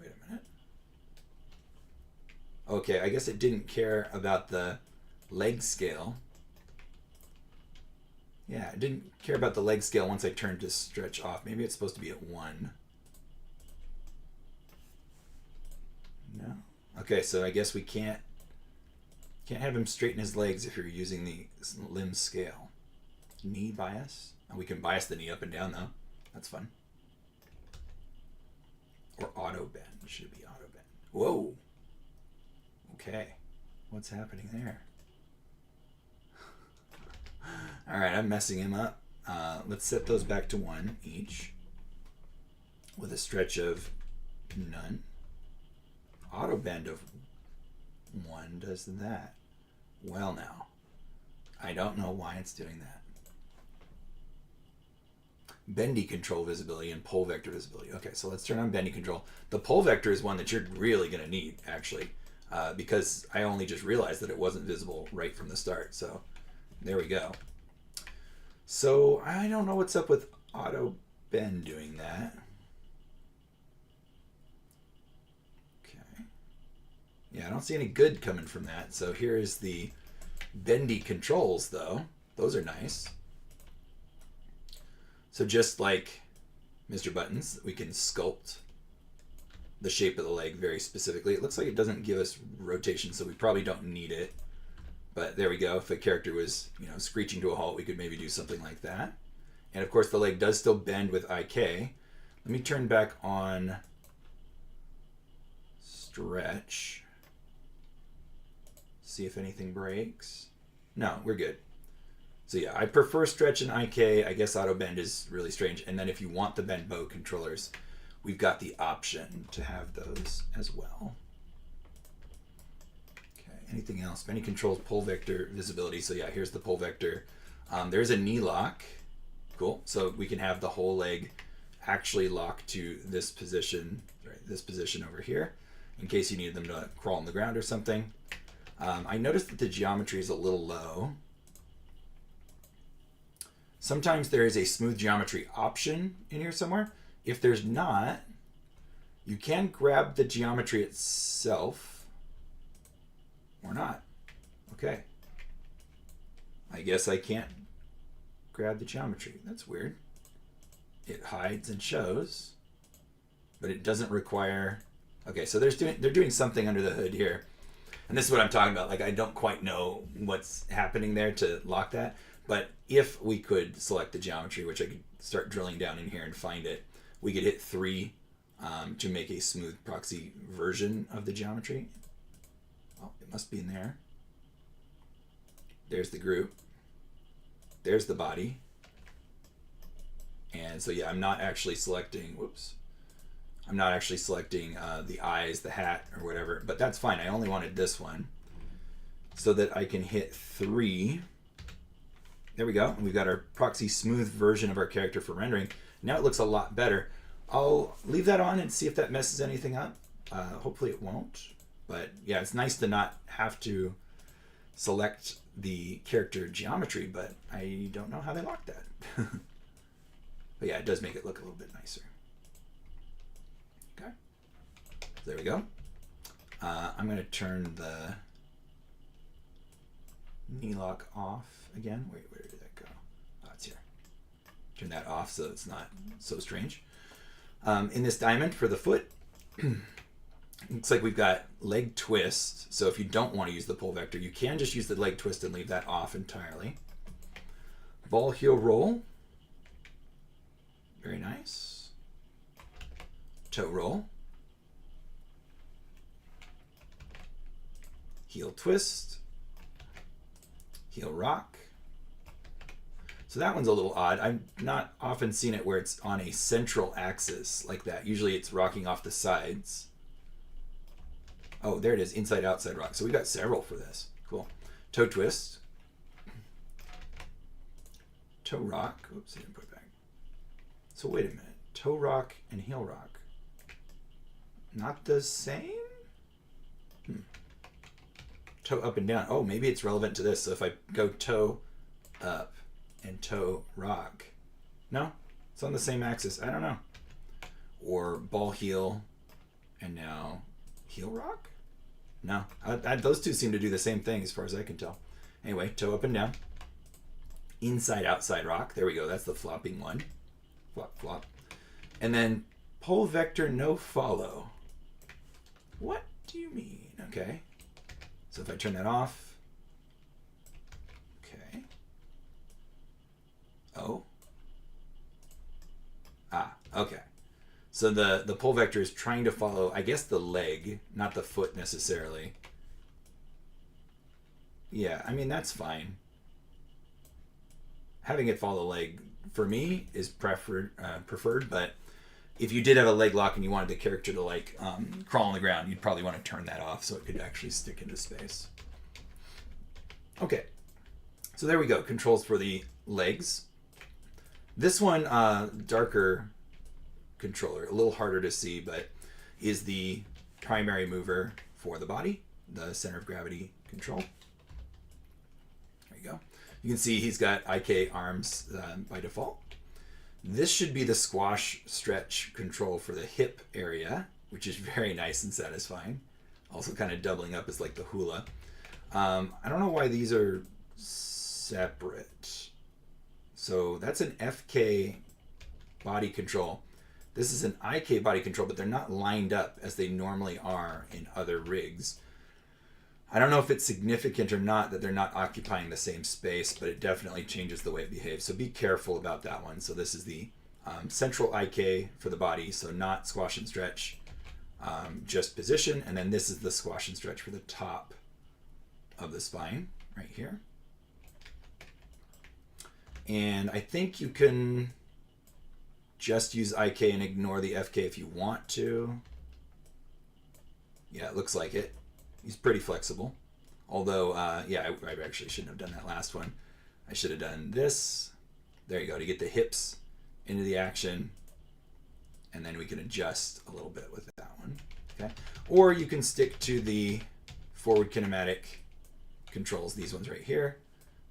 Wait a minute. Okay, I guess it didn't care about the leg scale. Yeah, it didn't care about the leg scale once I turned this stretch off. Maybe it's supposed to be at 1. No. Okay, so I guess we can't Can't have him straighten his legs if you're using the limb scale. Knee bias. Oh, we can bias the knee up and down though. That's fun. Or auto bend. Should be auto bend. Whoa. Okay. What's happening there? All right, I'm messing him up. Let's set those back to 1 each with a stretch of none. Auto bend of 1 does that. Well, now, I don't know why it's doing that. Bendy control visibility and pole vector visibility. Okay, so let's turn on bendy control. The pole vector is one that you're really going to need, actually, because I only just realized that it wasn't visible right from the start. So there we go. So I don't know what's up with auto bend doing that. Okay. Yeah, I don't see any good coming from that. So here is the bendy controls, though. Those are nice. So just like Mr. Buttons, we can sculpt the shape of the leg very specifically. It looks like it doesn't give us rotation, so we probably don't need it. But there we go. If a character was, screeching to a halt, we could maybe do something like that. And of course, the leg does still bend with IK. Let me turn back on stretch. See if anything breaks. No, we're good. So yeah, I prefer stretch and IK. I guess auto bend is really strange. And then if you want the bend bow controllers, we've got the option to have those as well. Okay, anything else? Bendy controls pole vector visibility. So yeah, here's the pole vector. There's a knee lock. Cool. So we can have the whole leg actually lock to this position, right? This position over here, in case you need them to crawl on the ground or something. I noticed that the geometry is a little low. Sometimes there is a smooth geometry option in here somewhere. If there's not, you can grab the geometry itself or not. Okay. I guess I can't grab the geometry. That's weird. It hides and shows, but it doesn't require. Okay, so they're doing something under the hood here. And this is what I'm talking about. Like, I don't quite know what's happening there to lock that. But if we could select the geometry, which I could start drilling down in here and find it, we could hit 3 to make a smooth proxy version of the geometry. Oh, it must be in there. There's the group. There's the body. And so, yeah, I'm not actually selecting, I'm not actually selecting the eyes, the hat, or whatever, but that's fine. I only wanted this one so that I can hit 3. There we go. And we've got our proxy smooth version of our character for rendering. Now it looks a lot better. I'll leave that on and see if that messes anything up. Hopefully it won't. But yeah, it's nice to not have to select the character geometry, but I don't know how they lock that. But yeah, it does make it look a little bit nicer. Okay. There we go. I'm going to turn the knee lock off again. Wait, where did that go? Oh, it's here. Turn that off so it's not so strange. In this diamond for the foot, looks like we've got leg twist. So if you don't want to use the pole vector, you can just use the leg twist and leave that off entirely. Ball heel roll. Very nice. Toe roll. Heel twist. Heel rock. So that one's a little odd. I've not often seen it where it's on a central axis like that. Usually it's rocking off the sides. Oh, there it is, inside outside rock. So we've got several for this. Cool. Toe twist. Toe rock. Oops, I didn't put it back. So wait a minute. Toe rock and heel rock. Not the same? Toe up and down. Oh, maybe it's relevant to this. So if I go toe up and toe rock. No? It's on the same axis. I don't know. Or ball heel and now heel rock? No. Those two seem to do the same thing as far as I can tell. Anyway, toe up and down. Inside outside rock. There we go. That's the flopping one. Flop, flop. And then pole vector no follow. What do you mean? Okay. So if I turn that off, So the pull vector is trying to follow, I guess, the leg, not the foot necessarily. Yeah, I mean, that's fine. Having it follow the leg, for me, is preferred, but if you did have a leg lock and you wanted the character to like crawl on the ground, you'd probably want to turn that off so it could actually stick into space. Okay, so there we go. Controls for the legs. This one, darker controller, a little harder to see, but is the primary mover for the body, the center of gravity control. There you go. You can see he's got IK arms by default. This should be the squash stretch control for the hip area, which is very nice and satisfying. Also kind of doubling up as like the hula. I don't know why these are separate. So that's an FK body control. This is an IK body control, but they're not lined up as they normally are in other rigs. I don't know if it's significant or not that they're not occupying the same space, but it definitely changes the way it behaves. So be careful about that one. So this is the central IK for the body, so not squash and stretch, just position. And then this is the squash and stretch for the top of the spine right here. And I think you can just use IK and ignore the FK if you want to. Yeah, it looks like it. He's pretty flexible. Although, yeah, I actually shouldn't have done that last one. I should have done this. There you go, to get the hips into the action. And then we can adjust a little bit with that one. Okay. Or you can stick to the forward kinematic controls, these ones right here.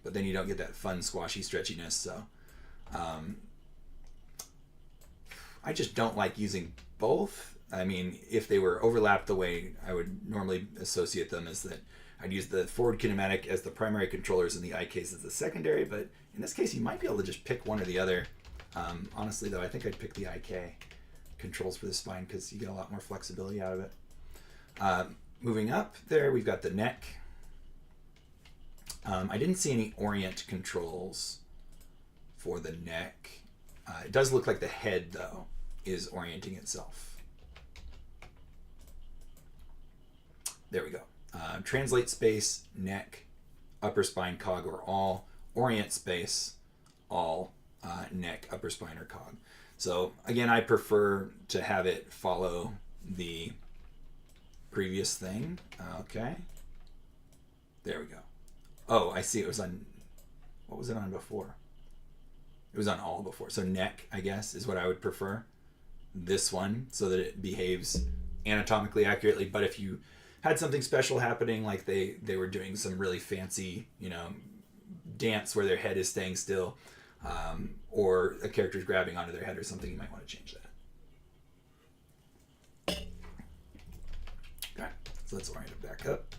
But then you don't get that fun squashy stretchiness. So I just don't like using both. I mean, if they were overlapped the way I would normally associate them, is that I'd use the forward kinematic as the primary controllers and the IKs as the secondary, but in this case you might be able to just pick one or the other. Honestly though, I think I'd pick the IK controls for the spine because you get a lot more flexibility out of it. Moving up there, we've got the neck. I didn't see any orient controls for the neck. It does look like the head though is orienting itself. There we go. Translate space, neck, upper spine, cog, or all. Orient space, all, neck, upper spine, or cog. So again, I prefer to have it follow the previous thing. Okay. There we go. Oh, I see it was on, what was it on before? It was on all before. So neck, I guess, is what I would prefer. This one, so that it behaves anatomically accurately. But if you had something special happening, like they were doing some really fancy, dance where their head is staying still, or a character's grabbing onto their head or something, you might want to change that. Okay, so let's orient it back up.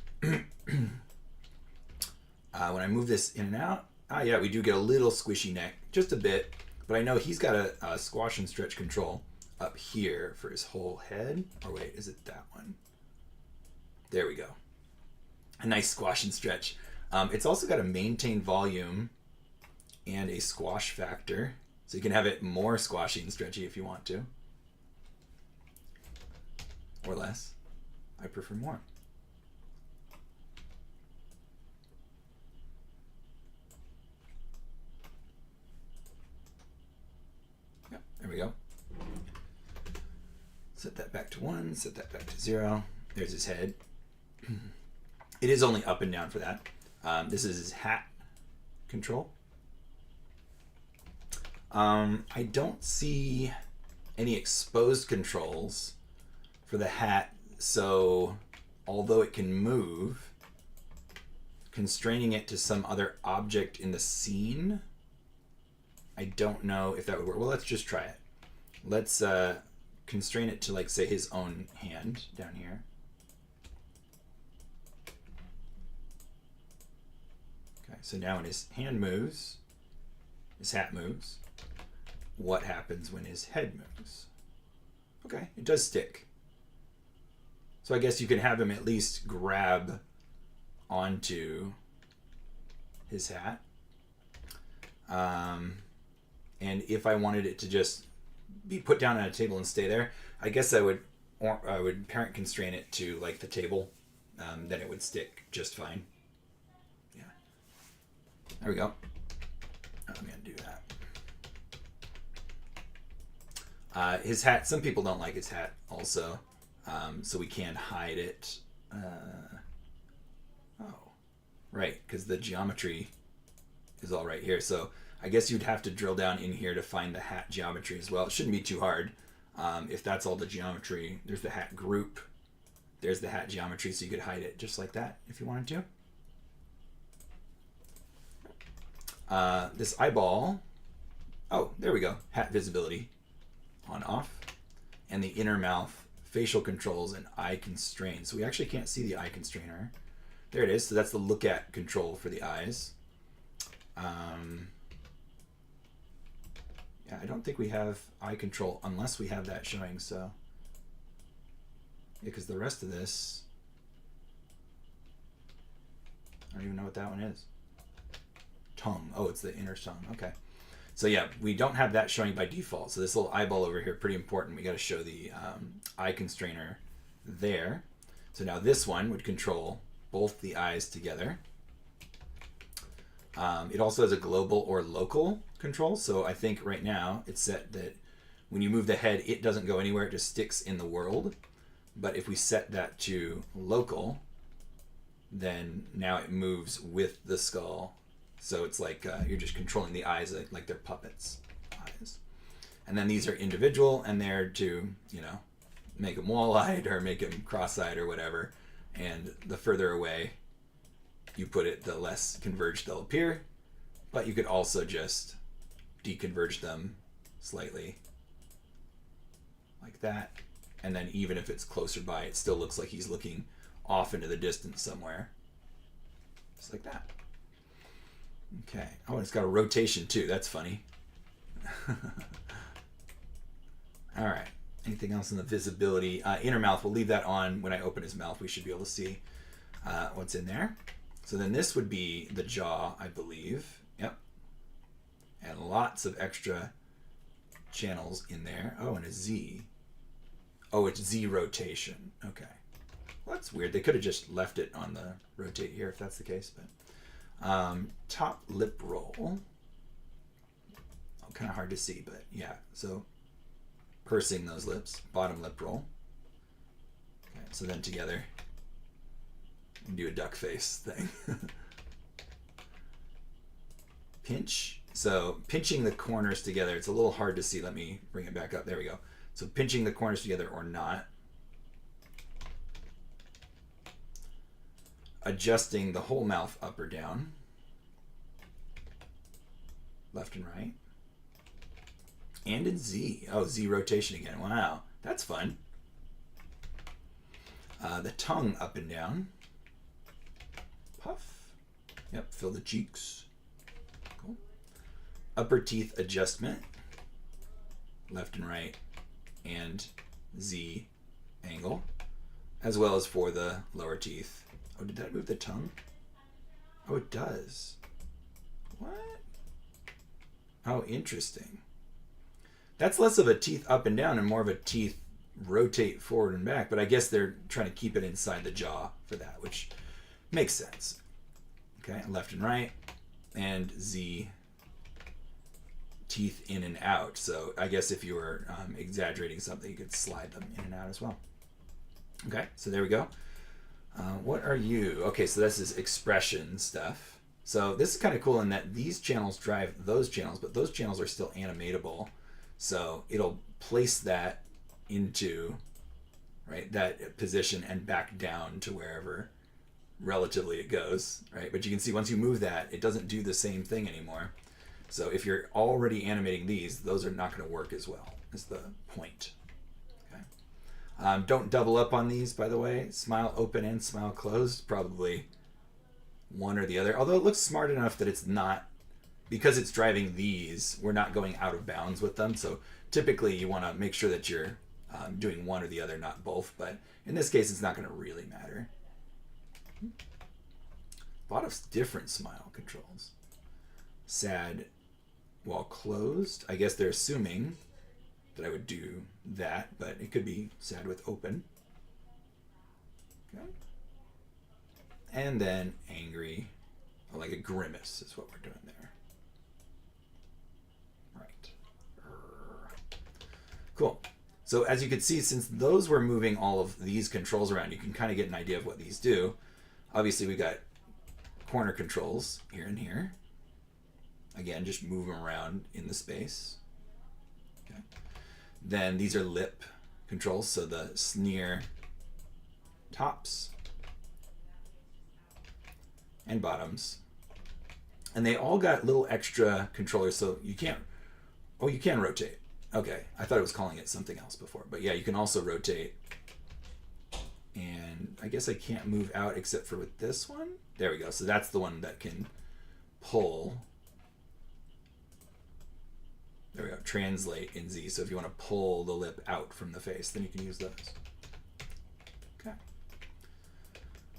When I move this in and out, yeah, we do get a little squishy neck, just a bit, but I know he's got a squash and stretch control up here for his whole head. Or wait, is it that one? There we go. A nice squash and stretch. It's also got a maintain volume and a squash factor. So you can have it more squashy and stretchy if you want to. Or less. I prefer more. Yeah, there we go. Set that back to 1, set that back to 0. There's his head. It is only up and down for that. This is his hat control. I don't see any exposed controls for the hat, so although it can move, constraining it to some other object in the scene, I don't know if that would work. Well, let's just try it. Let's constrain it to, like, say, his own hand down here. So now when his hand moves, his hat moves. What happens when his head moves? Okay, it does stick. So I guess you can have him at least grab onto his hat. And if I wanted it to just be put down on a table and stay there. I guess I would parent constrain it to like the table. Then it would stick just fine. Yeah. There we go. I'm gonna do that. His hat. Some people don't like his hat also, so we can hide it. Oh, right, because the geometry is all right here. So I guess you'd have to drill down in here to find the hat geometry as well. It shouldn't be too hard. If that's all the geometry, there's the hat group. There's the hat geometry, so you could hide it just like that if you wanted to. This eyeball. Oh, there we go. Hat visibility on off. And the inner mouth, facial controls, and eye constraint. So we actually can't see the eye constrainer. There it is. So that's the look at control for the eyes. Yeah, I don't think we have eye control unless we have that showing, so. Yeah, because the rest of this, I don't even know what that one is. Tongue. Oh, it's the inner tongue. Okay. So yeah, we don't have that showing by default. So this little eyeball over here, pretty important. We got to show the eye constrainer there. So now this one would control both the eyes together. It also has a global or local control. So I think right now it's set that when you move the head, it doesn't go anywhere. It just sticks in the world. But if we set that to local, then now it moves with the skull. So it's like you're just controlling the eyes like they're puppets' eyes. And then these are individual, and they're to, you know, make them wall-eyed or make them cross-eyed or whatever. And the further away you put it, the less converged they'll appear. But you could also just deconverge them slightly like that. And then even if it's closer by, it still looks like he's looking off into the distance somewhere. Just like that. Okay. Oh, and it's got a rotation too. That's funny. All right. Anything else in the visibility? Inner mouth, we'll leave that on. When I open his mouth, we should be able to see what's in there. So then this would be the jaw, I believe. Yep. And lots of extra channels in there. Oh, and a Z. Oh, it's Z rotation. Okay. Well, that's weird. They could have just left it on the rotate here if that's the case. But top lip roll. Oh, kind of hard to see, but yeah. So pursing those lips. Bottom lip roll. Okay, so then together, you can do a duck face thing. Pinch. So pinching the corners together. It's a little hard to see. Let me bring it back up. There we go. So pinching the corners together or not. Adjusting the whole mouth up or down. Left and right. And in Z. Oh, Z rotation again. Wow. That's fun. The tongue up and down. Puff. Yep, fill the cheeks. Cool. Upper teeth adjustment. Left and right. And Z angle. As well as for the lower teeth. Oh, did that move the tongue? Oh, it does. What? Oh, interesting. That's less of a teeth up and down and more of a teeth rotate forward and back, but I guess they're trying to keep it inside the jaw for that, which makes sense. Okay, left and right, and Z teeth in and out. So I guess if you were exaggerating something, you could slide them in and out as well. Okay, so there we go. What are you? Okay, so this is expression stuff. So this is kind of cool in that these channels drive those channels, but those channels are still animatable. So it'll place that into, right, that position and back down to wherever relatively it goes, right? But you can see once you move that, it doesn't do the same thing anymore. So if you're already animating these, those are not going to work as well, is the point. Okay. Don't double up on these, by the way. Smile open and smile closed, probably one or the other. Although it looks smart enough that it's not, because it's driving these, we're not going out of bounds with them. So typically you want to make sure that you're doing one or the other, not both. But in this case, it's not going to really matter. A lot of different smile controls. Sad while closed. I guess they're assuming that I would do that, but it could be sad with open. Okay. And then angry, like a grimace is what we're doing there. Right. Cool. So as you can see, since those were moving all of these controls around, you can kind of get an idea of what these do. Obviously, we got corner controls here and here. Again, just move them around in the space. Okay. Then these are lip controls, so the sneer tops and bottoms. And they all got little extra controllers, so you can't, oh, you can rotate. Okay, I thought it was calling it something else before, but yeah, you can also rotate. And I guess I can't move out except for with this one. There we go, so that's the one that can pull. There we go, translate in Z. So if you want to pull the lip out from the face, then you can use those. Okay.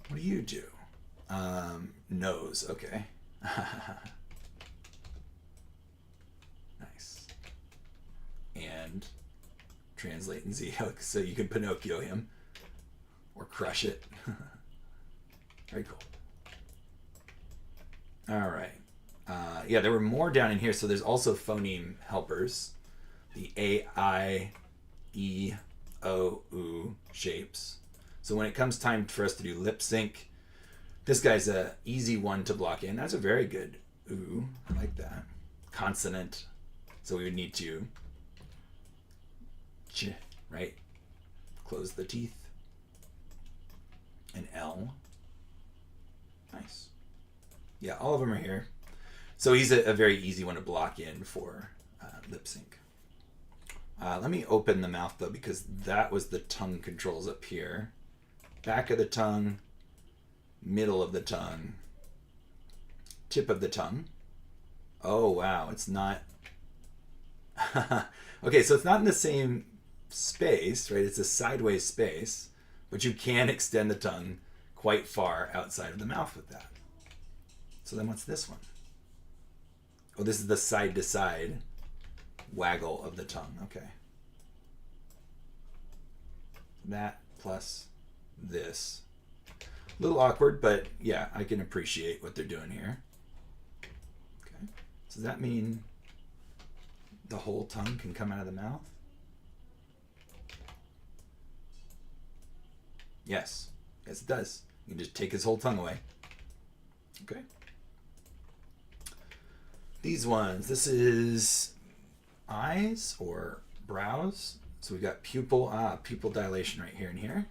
What do you do? Nose, okay. Nice. And translate in Z, so you can Pinocchio him. Or crush it. Very cool. All right. Yeah, there were more down in here. So there's also phoneme helpers. The A, I, E, O, U shapes. So when it comes time for us to do lip sync, this guy's a easy one to block in. That's a very good ooh. I like that. Consonant. So we would need to ch, right? Close the teeth. An L. Nice. Yeah, all of them are here. So he's a very easy one to block in for lip sync. Let me open the mouth though, because that was the tongue controls up here. Back of the tongue, middle of the tongue, tip of the tongue. Oh, wow, it's not. Okay, so it's not in the same space, right? It's a sideways space, but you can extend the tongue quite far outside of the mouth with that. So then what's this one? Oh, this is the side to side waggle of the tongue. Okay. That plus this. A little awkward, but yeah, I can appreciate what they're doing here. Okay. Does that mean the whole tongue can come out of the mouth? Yes. Yes, it does. You can just take his whole tongue away. Okay. These ones, this is eyes or brows. So we've got pupil, pupil dilation right here and here.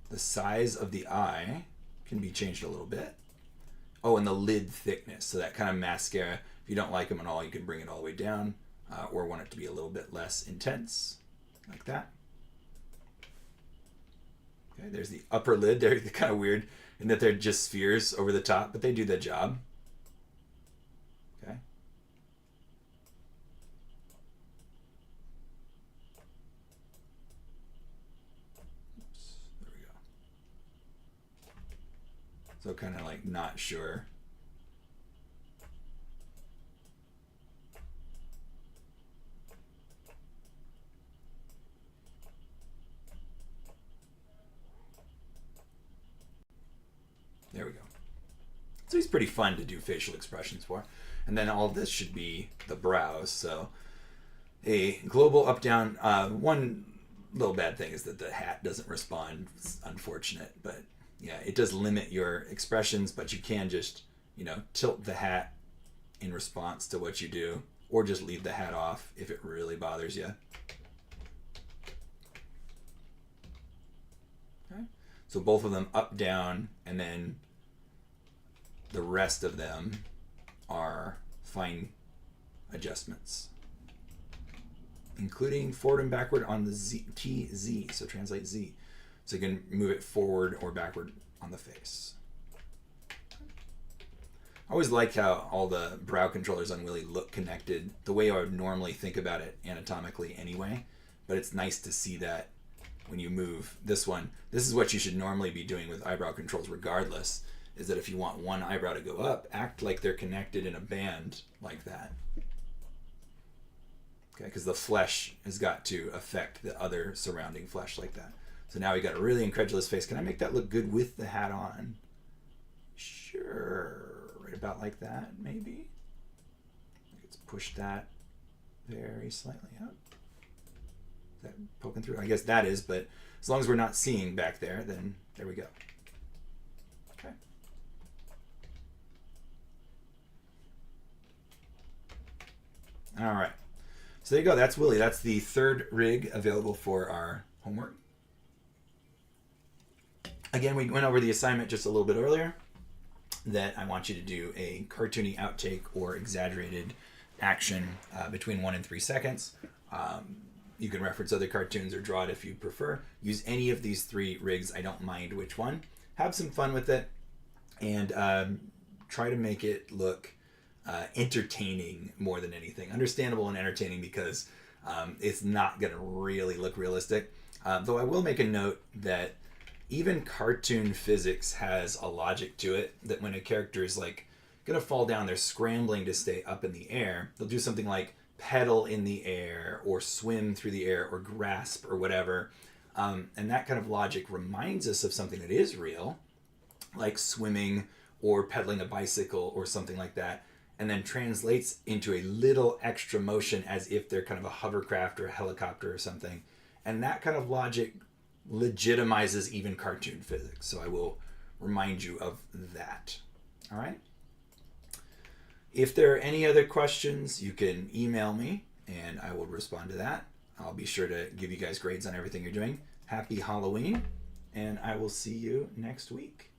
The size of the eye can be changed a little bit. Oh, and the lid thickness. So that kind of mascara, if you don't like them at all, you can bring it all the way down or want it to be a little bit less intense, like that. Okay, there's the upper lid. They're kind of weird in that they're just spheres over the top, but they do the job. Okay. Oops, there we go. So kind of like not sure. There we go. So he's pretty fun to do facial expressions for. And then all this should be the brows. So a global up down. One little bad thing is that the hat doesn't respond. It's unfortunate, but yeah, it does limit your expressions, but you can just, tilt the hat in response to what you do, or just leave the hat off if it really bothers you. Okay. So both of them up, down, and then the rest of them are fine adjustments, including forward and backward on the Z, T, Z, so translate Z. So you can move it forward or backward on the face. I always like how all the brow controllers on Willy look connected, the way I would normally think about it anatomically anyway, but it's nice to see that when you move this one. This is what you should normally be doing with eyebrow controls regardless, is that if you want one eyebrow to go up, act like they're connected in a band like that. Okay, because the flesh has got to affect the other surrounding flesh like that. So now we got a really incredulous face. Can I make that look good with the hat on? Sure, right about like that, maybe. Let's push that very slightly up. Is that poking through? I guess that is, but as long as we're not seeing back there, then there we go. Okay. All right. So there you go. That's Willie. That's the third rig available for our homework. Again, we went over the assignment just a little bit earlier that I want you to do a cartoony outtake or exaggerated action between 1 and 3 seconds. You can reference other cartoons or draw it if you prefer. Use any of these 3 rigs. I don't mind which one. Have some fun with it and try to make it look entertaining more than anything. Understandable and entertaining because it's not going to really look realistic. Though I will make a note that even cartoon physics has a logic to it, that when a character is like going to fall down, they're scrambling to stay up in the air. They'll do something like pedal in the air or swim through the air or grasp or whatever. And that kind of logic reminds us of something that is real, like swimming or pedaling a bicycle or something like that, and then translates into a little extra motion as if they're kind of a hovercraft or a helicopter or something. And that kind of logic legitimizes even cartoon physics. So I will remind you of that. All right? If there are any other questions, you can email me and I will respond to that. I'll be sure to give you guys grades on everything you're doing. Happy Halloween, and I will see you next week.